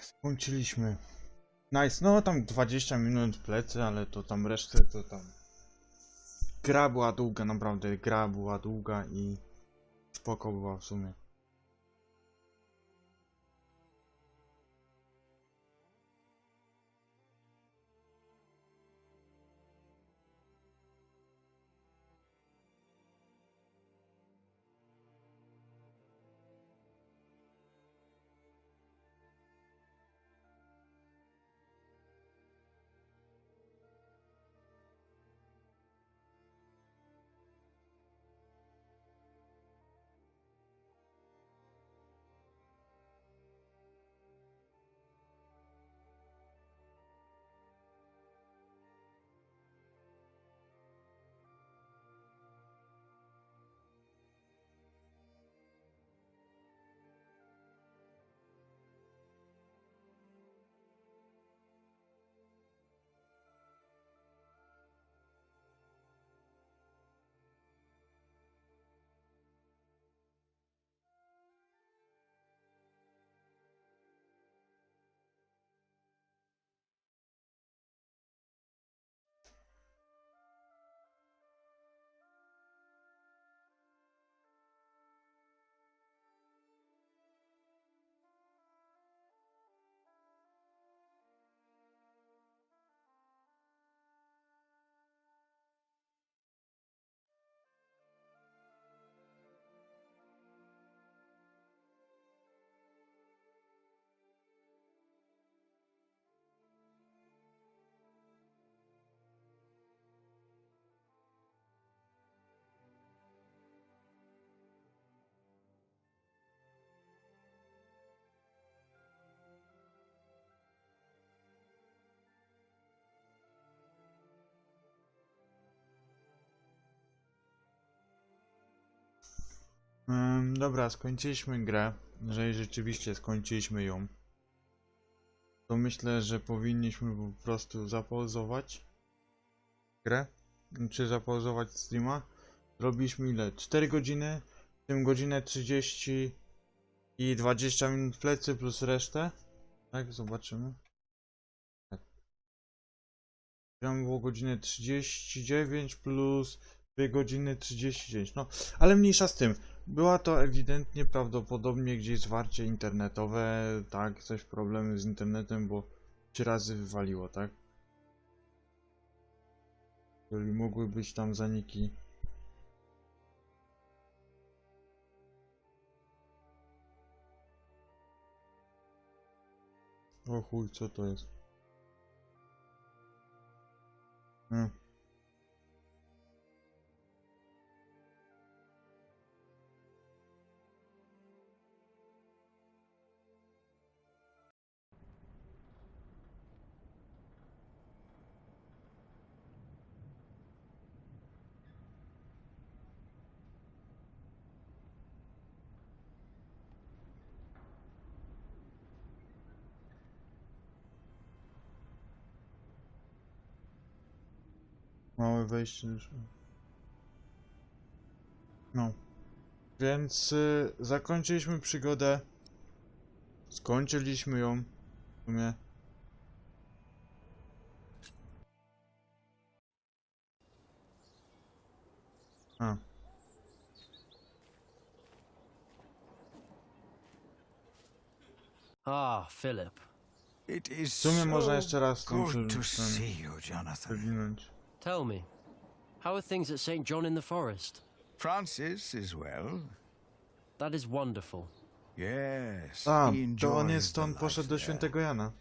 Skończyliśmy. Nice, no tam 20 minut plecy, ale to tam resztę to tam... Gra była długa, naprawdę, gra była długa i spoko była w sumie. Dobra, skończyliśmy grę. Jeżeli rzeczywiście skończyliśmy ją, to myślę, że powinniśmy po prostu zapauzować grę, czy zapauzować streama. Robiliśmy ile? 4 godziny, w tym godzinę 30 i 20 minut plecy plus resztę. Tak, zobaczymy. Tak. Tam było godzinę 39 plus 2 godziny 39. No, ale mniejsza z tym. Była to ewidentnie prawdopodobnie gdzieś zwarcie internetowe, tak, coś problemy z internetem, bo 3 razy wywaliło, tak? Czyli mogły być tam zaniki. O chuj, co to jest? Małe wejście już. No. Więc zakończyliśmy przygodę. Skończyliśmy ją. W sumie. Ah, Philip. It is W sumie można so jeszcze raz good to see you, Jonathan. Tell me, how are things at St. John in the Forest? Francis is well. That is wonderful. Yes, A, he to on enjoys jest the stąd life poszedł do there. Świętego Jana.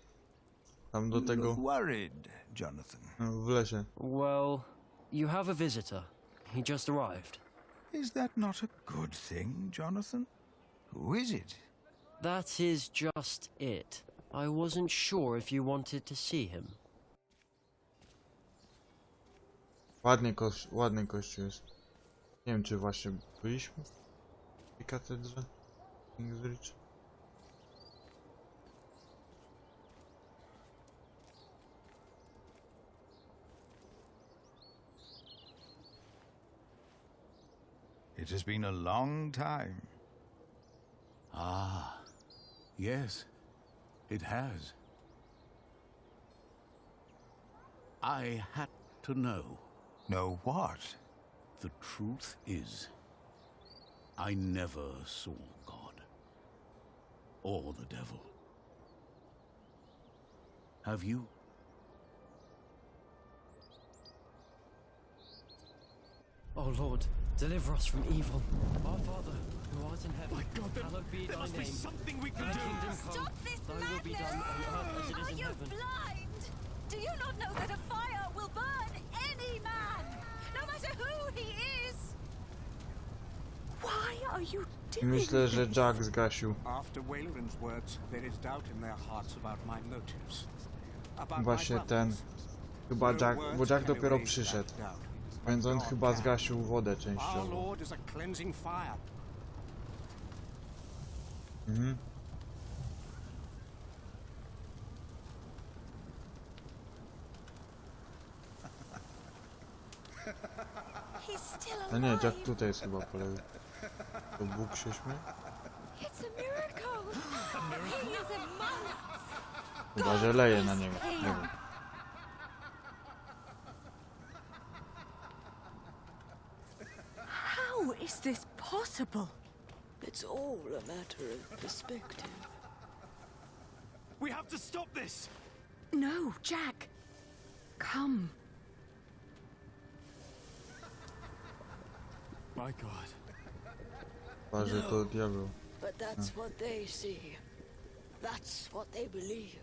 Tam do You tego. look worried, Jonathan. W lesie. Well, you have a visitor. He just arrived. Is that not a good thing, Jonathan? Who is it? That is just it. I wasn't sure if you wanted to see him. Ładny kościół jest. Nie wiem, czy właśnie byliśmy w tej katedrze Kingsbridge. It has been a long time. Ah, yes. It has. I had to know. Know what? The truth is, I never saw God. Or the devil. Have you? Oh Lord, deliver us from evil. Our Father, who art in heaven, hallowed be thy name. Something we can Thy do. kingdom come, Stop this thy will be madness! done on earth as it is Are in you heaven. blind? Do you not know that a fire will burn any man, no matter who he is? Why are you doing Myślę, że this? Jack zgasił. After Wayland's words, there is doubt in their hearts about my motives. About Właśnie my ten... brothers. Chyba No Jack... words Bo Jack can dopiero erase przyszedł. that doubt. Więc on God chyba can. zgasił wodę Our częściowo. Lord is a cleansing fire. Mhm. He's still A nie, alive. Jack tutaj jest chyba po lewej. To Bóg się śmieje? It's a miracle. He is among us. Chyba, że leje na niego. Nie wiem. How is this possible? It's all a matter of perspective. We have to stop this! No, Jack. Come. My God. Chyba, że to diabeł. But that's what they see. That's what they believe.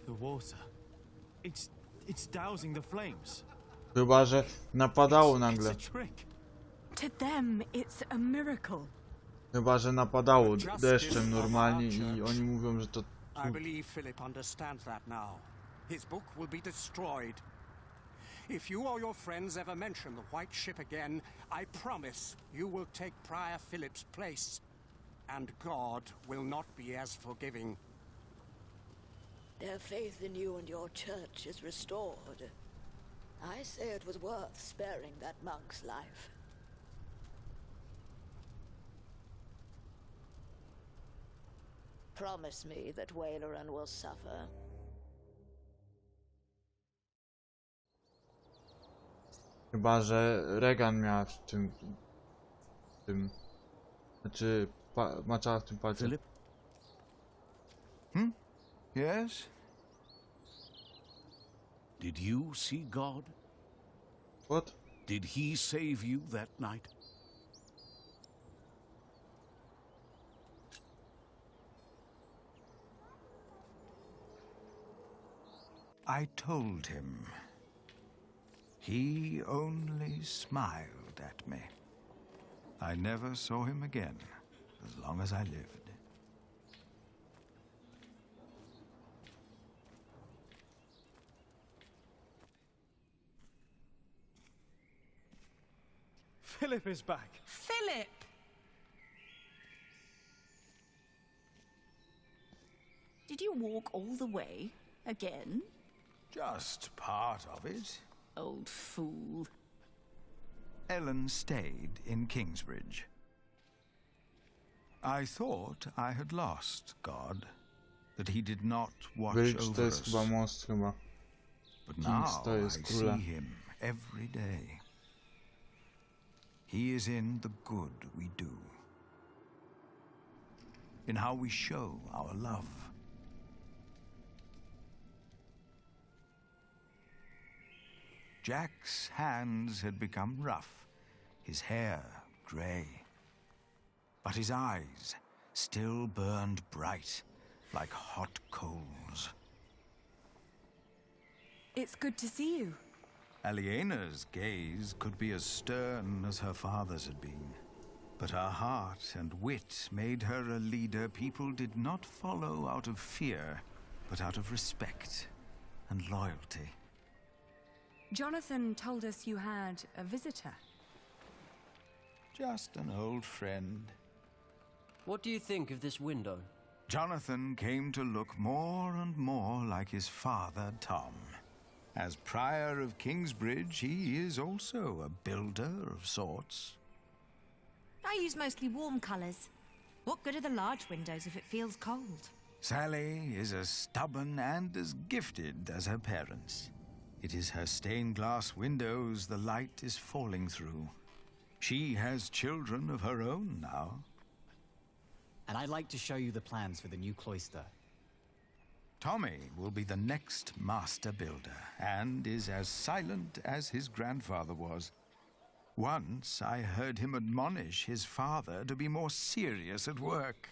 The water. It's dousing the flames. Chyba, że napadało nagle. It's a trick. To them, it's a miracle. Chyba, że napadało deszczem normalnie i oni mówią, że to... I believe Philip understands that now. His book will be destroyed. If you or your friends ever mention the White Ship again, I promise you will take Prior Philip's place. And God will not be as forgiving. Their faith in you and your church is restored. I say it was worth sparing that monk's life. Promise me that Wayland will suffer. Chyba, że Regan miała w tym... Znaczy... maczała w tym palcu. Philip? Yes? Did you see God? What? Did he save you that night? I told him. He only smiled at me. I never saw him again, as long as I lived. Philip is back. Philip! Did you walk all the way again? Just part of it. Old fool. Ellen stayed in Kingsbridge. I thought I had lost God, that he did not watch Bridge over to jest us. chyba most chyba. But Kings now to I jest see króla. him every day. He is in the good we do, in how we show our love. Jack's hands had become rough, his hair grey, but his eyes still burned bright like hot coals. It's good to see you. Aliena's gaze could be as stern as her father's had been, but her heart and wit made her a leader people did not follow out of fear, but out of respect and loyalty. Jonathan told us you had a visitor. Just an old friend. What do you think of this window? Jonathan came to look more and more like his father, Tom. As Prior of Kingsbridge, he is also a builder of sorts. I use mostly warm colours. What good are the large windows if it feels cold? Sally is as stubborn and as gifted as her parents. It is her stained glass windows the light is falling through. She has children of her own now. And I'd like to show you the plans for the new cloister. Tommy will be the next master builder, and is as silent as his grandfather was. Once I heard him admonish his father to be more serious at work.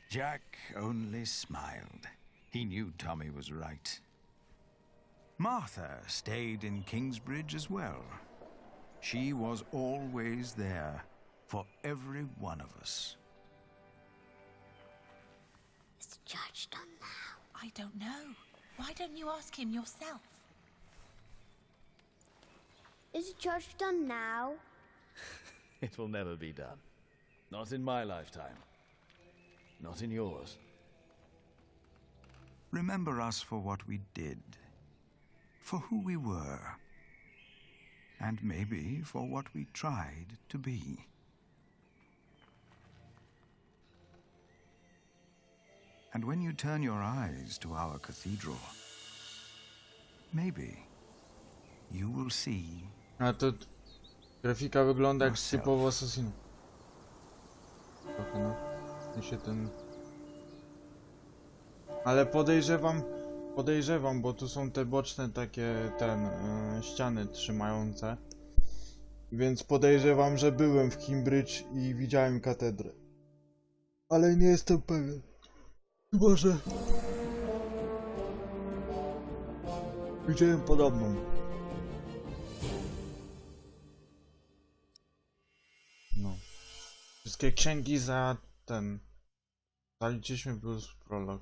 Jack only smiled. He knew Tommy was right. Martha stayed in Kingsbridge as well. She was always there for every one of us. Is the judge done now? I don't know. Why don't you ask him yourself? Is the judge done now? It will never be done. Not in my lifetime. Not in yours. Remember us for what we did, for who we were, and maybe for what we tried to be. And when you turn your eyes to our cathedral, maybe you will see. A to grafika wygląda jak z typowo Assassinów. Trochę, no. W sensie ten... Ale podejrzewam, bo tu są te boczne takie, ściany trzymające. Więc podejrzewam, że byłem w Cambridge i widziałem katedrę. Ale nie jestem pewien. Może... Widziałem podobną. No. Wszystkie księgi za zaliczyliśmy plus prolog.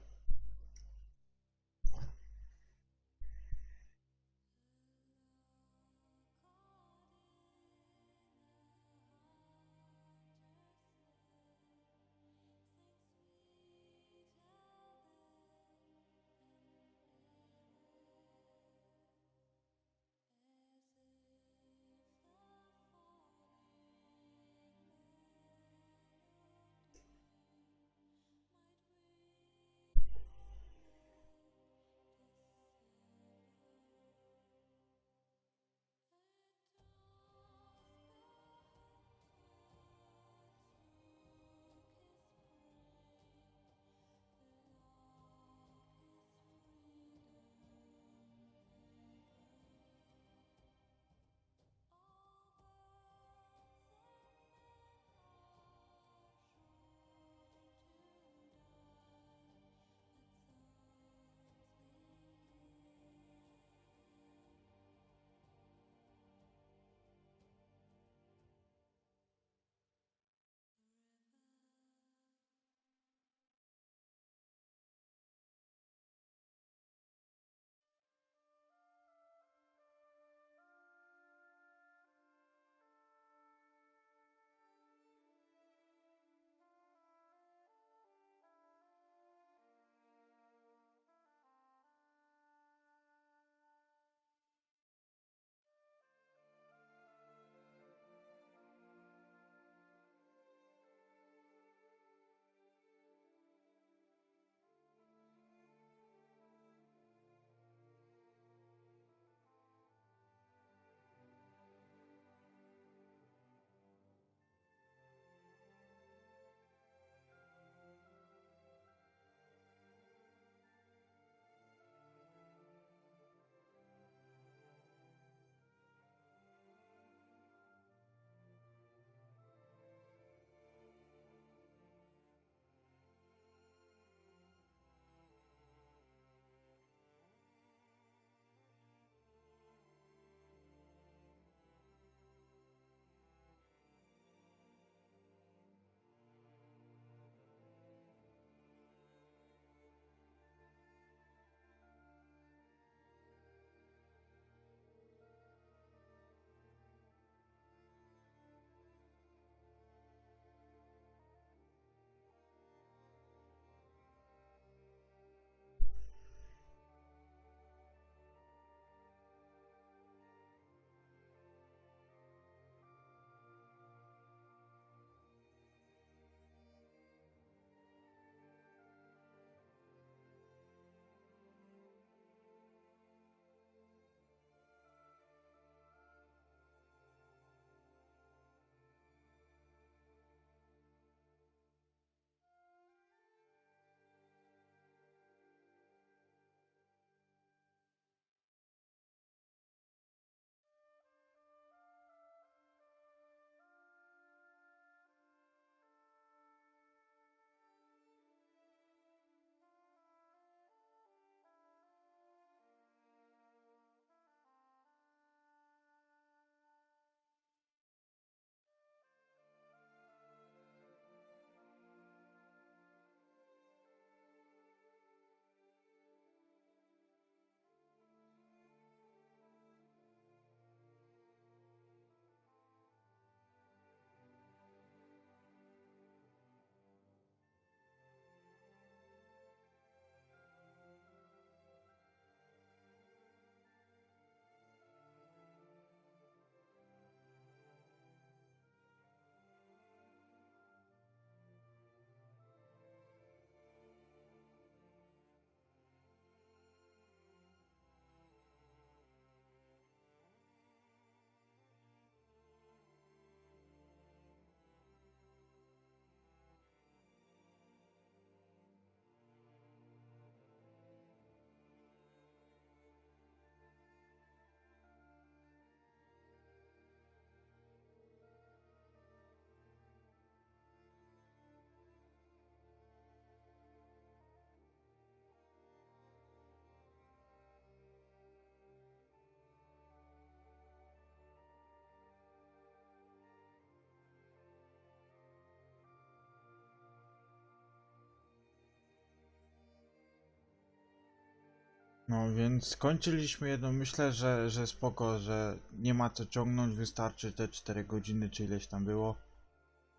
No więc skończyliśmy jedno, myślę, że spoko, że nie ma co ciągnąć, wystarczy te 4 godziny, czy ileś tam było.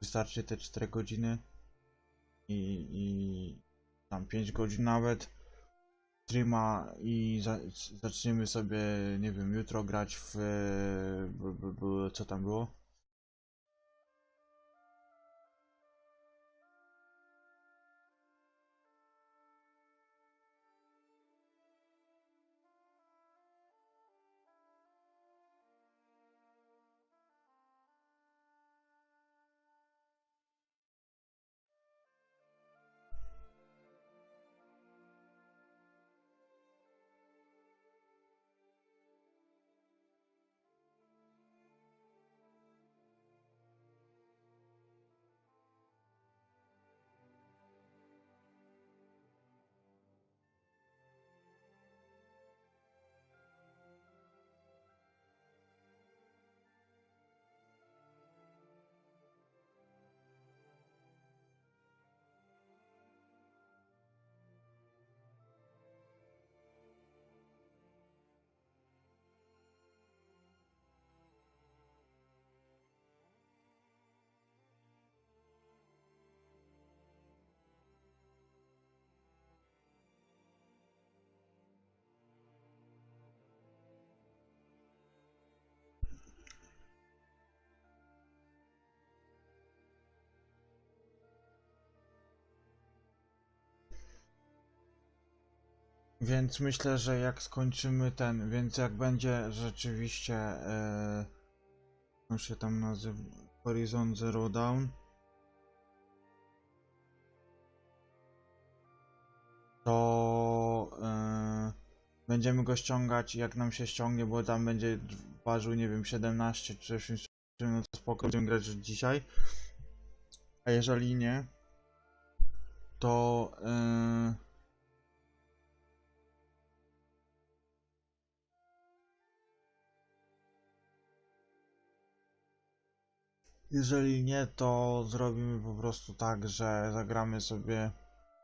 Wystarczy te 4 godziny i tam 5 godzin nawet streama i zaczniemy sobie, nie wiem, jutro grać w... co tam było? Więc myślę, że jak skończymy ten, więc jak będzie rzeczywiście, jak się tam nazywa, Horizon Zero Dawn, to będziemy go ściągać, jak nam się ściągnie, bo tam będzie ważył, nie wiem, 17 czy 18, no to spoko, będziemy grać już dzisiaj. A jeżeli nie, to jeżeli nie, to zrobimy po prostu tak, że zagramy sobie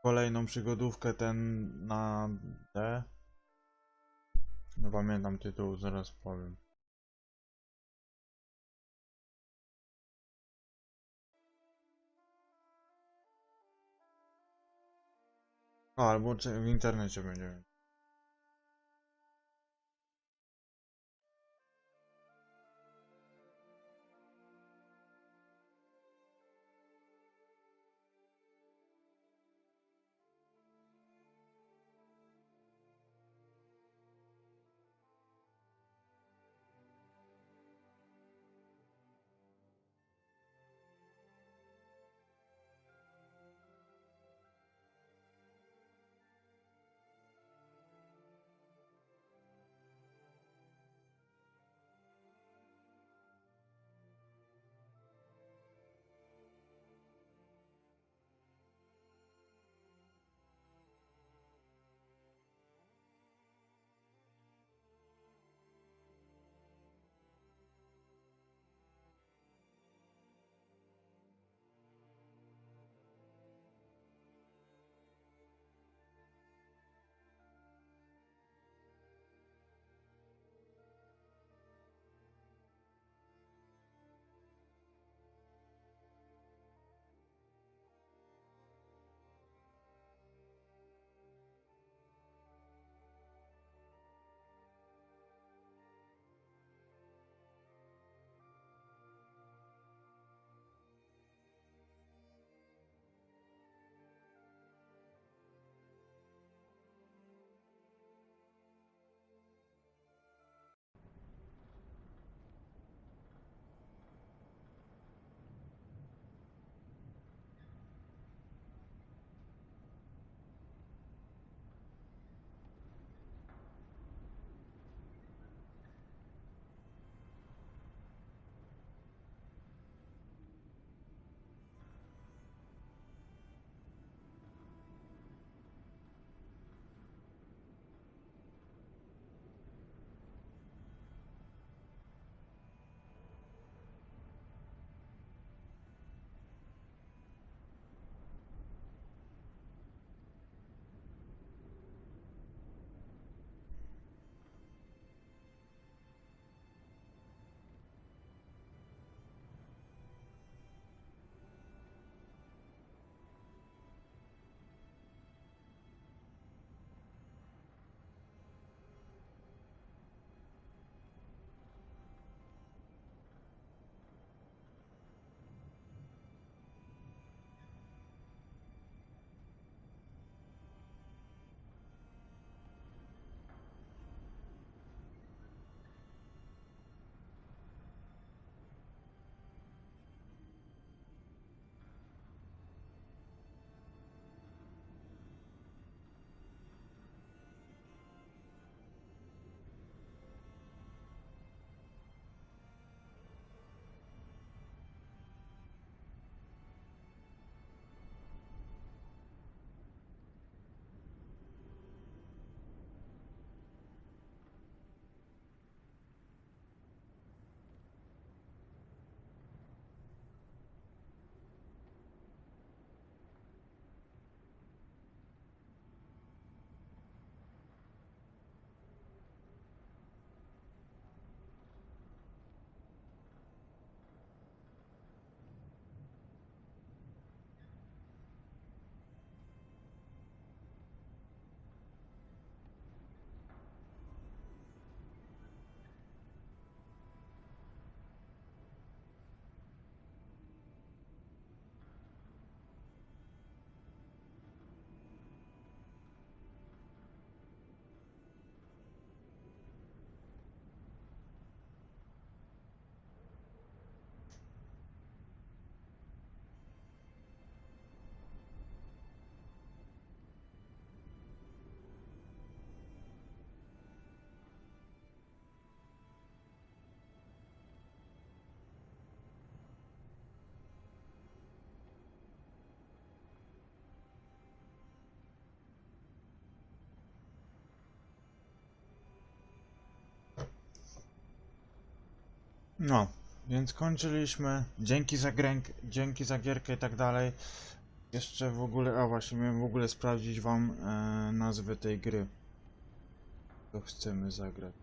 kolejną przygodówkę ten na D. Nie pamiętam tytułu, zaraz powiem. O, albo w internecie będzie. No, więc kończyliśmy. Dzięki za gierkę i tak dalej. Jeszcze w ogóle, a właśnie miałem w ogóle sprawdzić wam nazwę tej gry. To chcemy zagrać.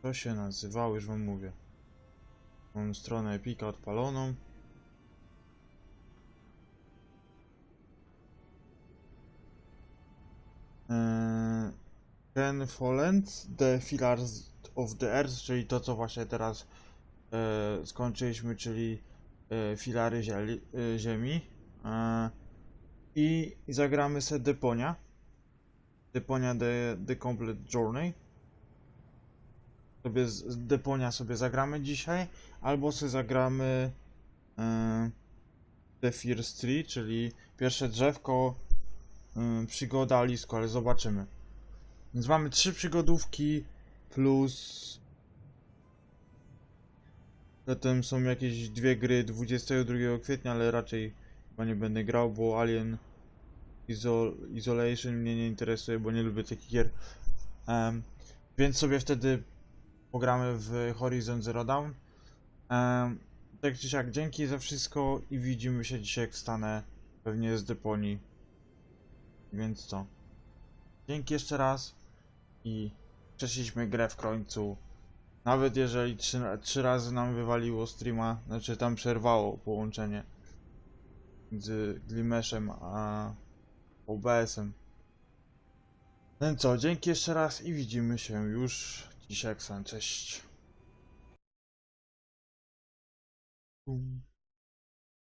To się nazywało, już wam mówię. Mam stronę Epika odpaloną. Ten Follett, The Filary of the Earth, czyli to co właśnie teraz skończyliśmy, czyli filary Ziemi. I zagramy sobie Deponia. Deponia The Complete Journey. Sobie z Deponia sobie zagramy dzisiaj, albo sobie zagramy The First Tree, czyli pierwsze drzewko, przygoda, lisko, ale zobaczymy. Więc mamy 3 przygodówki plus zatem są jakieś 2 gry 22 kwietnia, ale raczej chyba nie będę grał, bo Alien Isolation mnie nie interesuje, bo nie lubię takich gier. Więc sobie wtedy pogramy w Horizon Zero Dawn. Tak czy siak, dzięki za wszystko i widzimy się dzisiaj, jak wstanę pewnie z deponii. Więc co? Dzięki jeszcze raz i przeszliśmy grę w końcu. Nawet jeżeli 3 razy nam wywaliło streama, znaczy tam przerwało połączenie między Glimeshem a OBS-em. No co, dzięki jeszcze raz i widzimy się już dzisiaj, jak sam, cześć.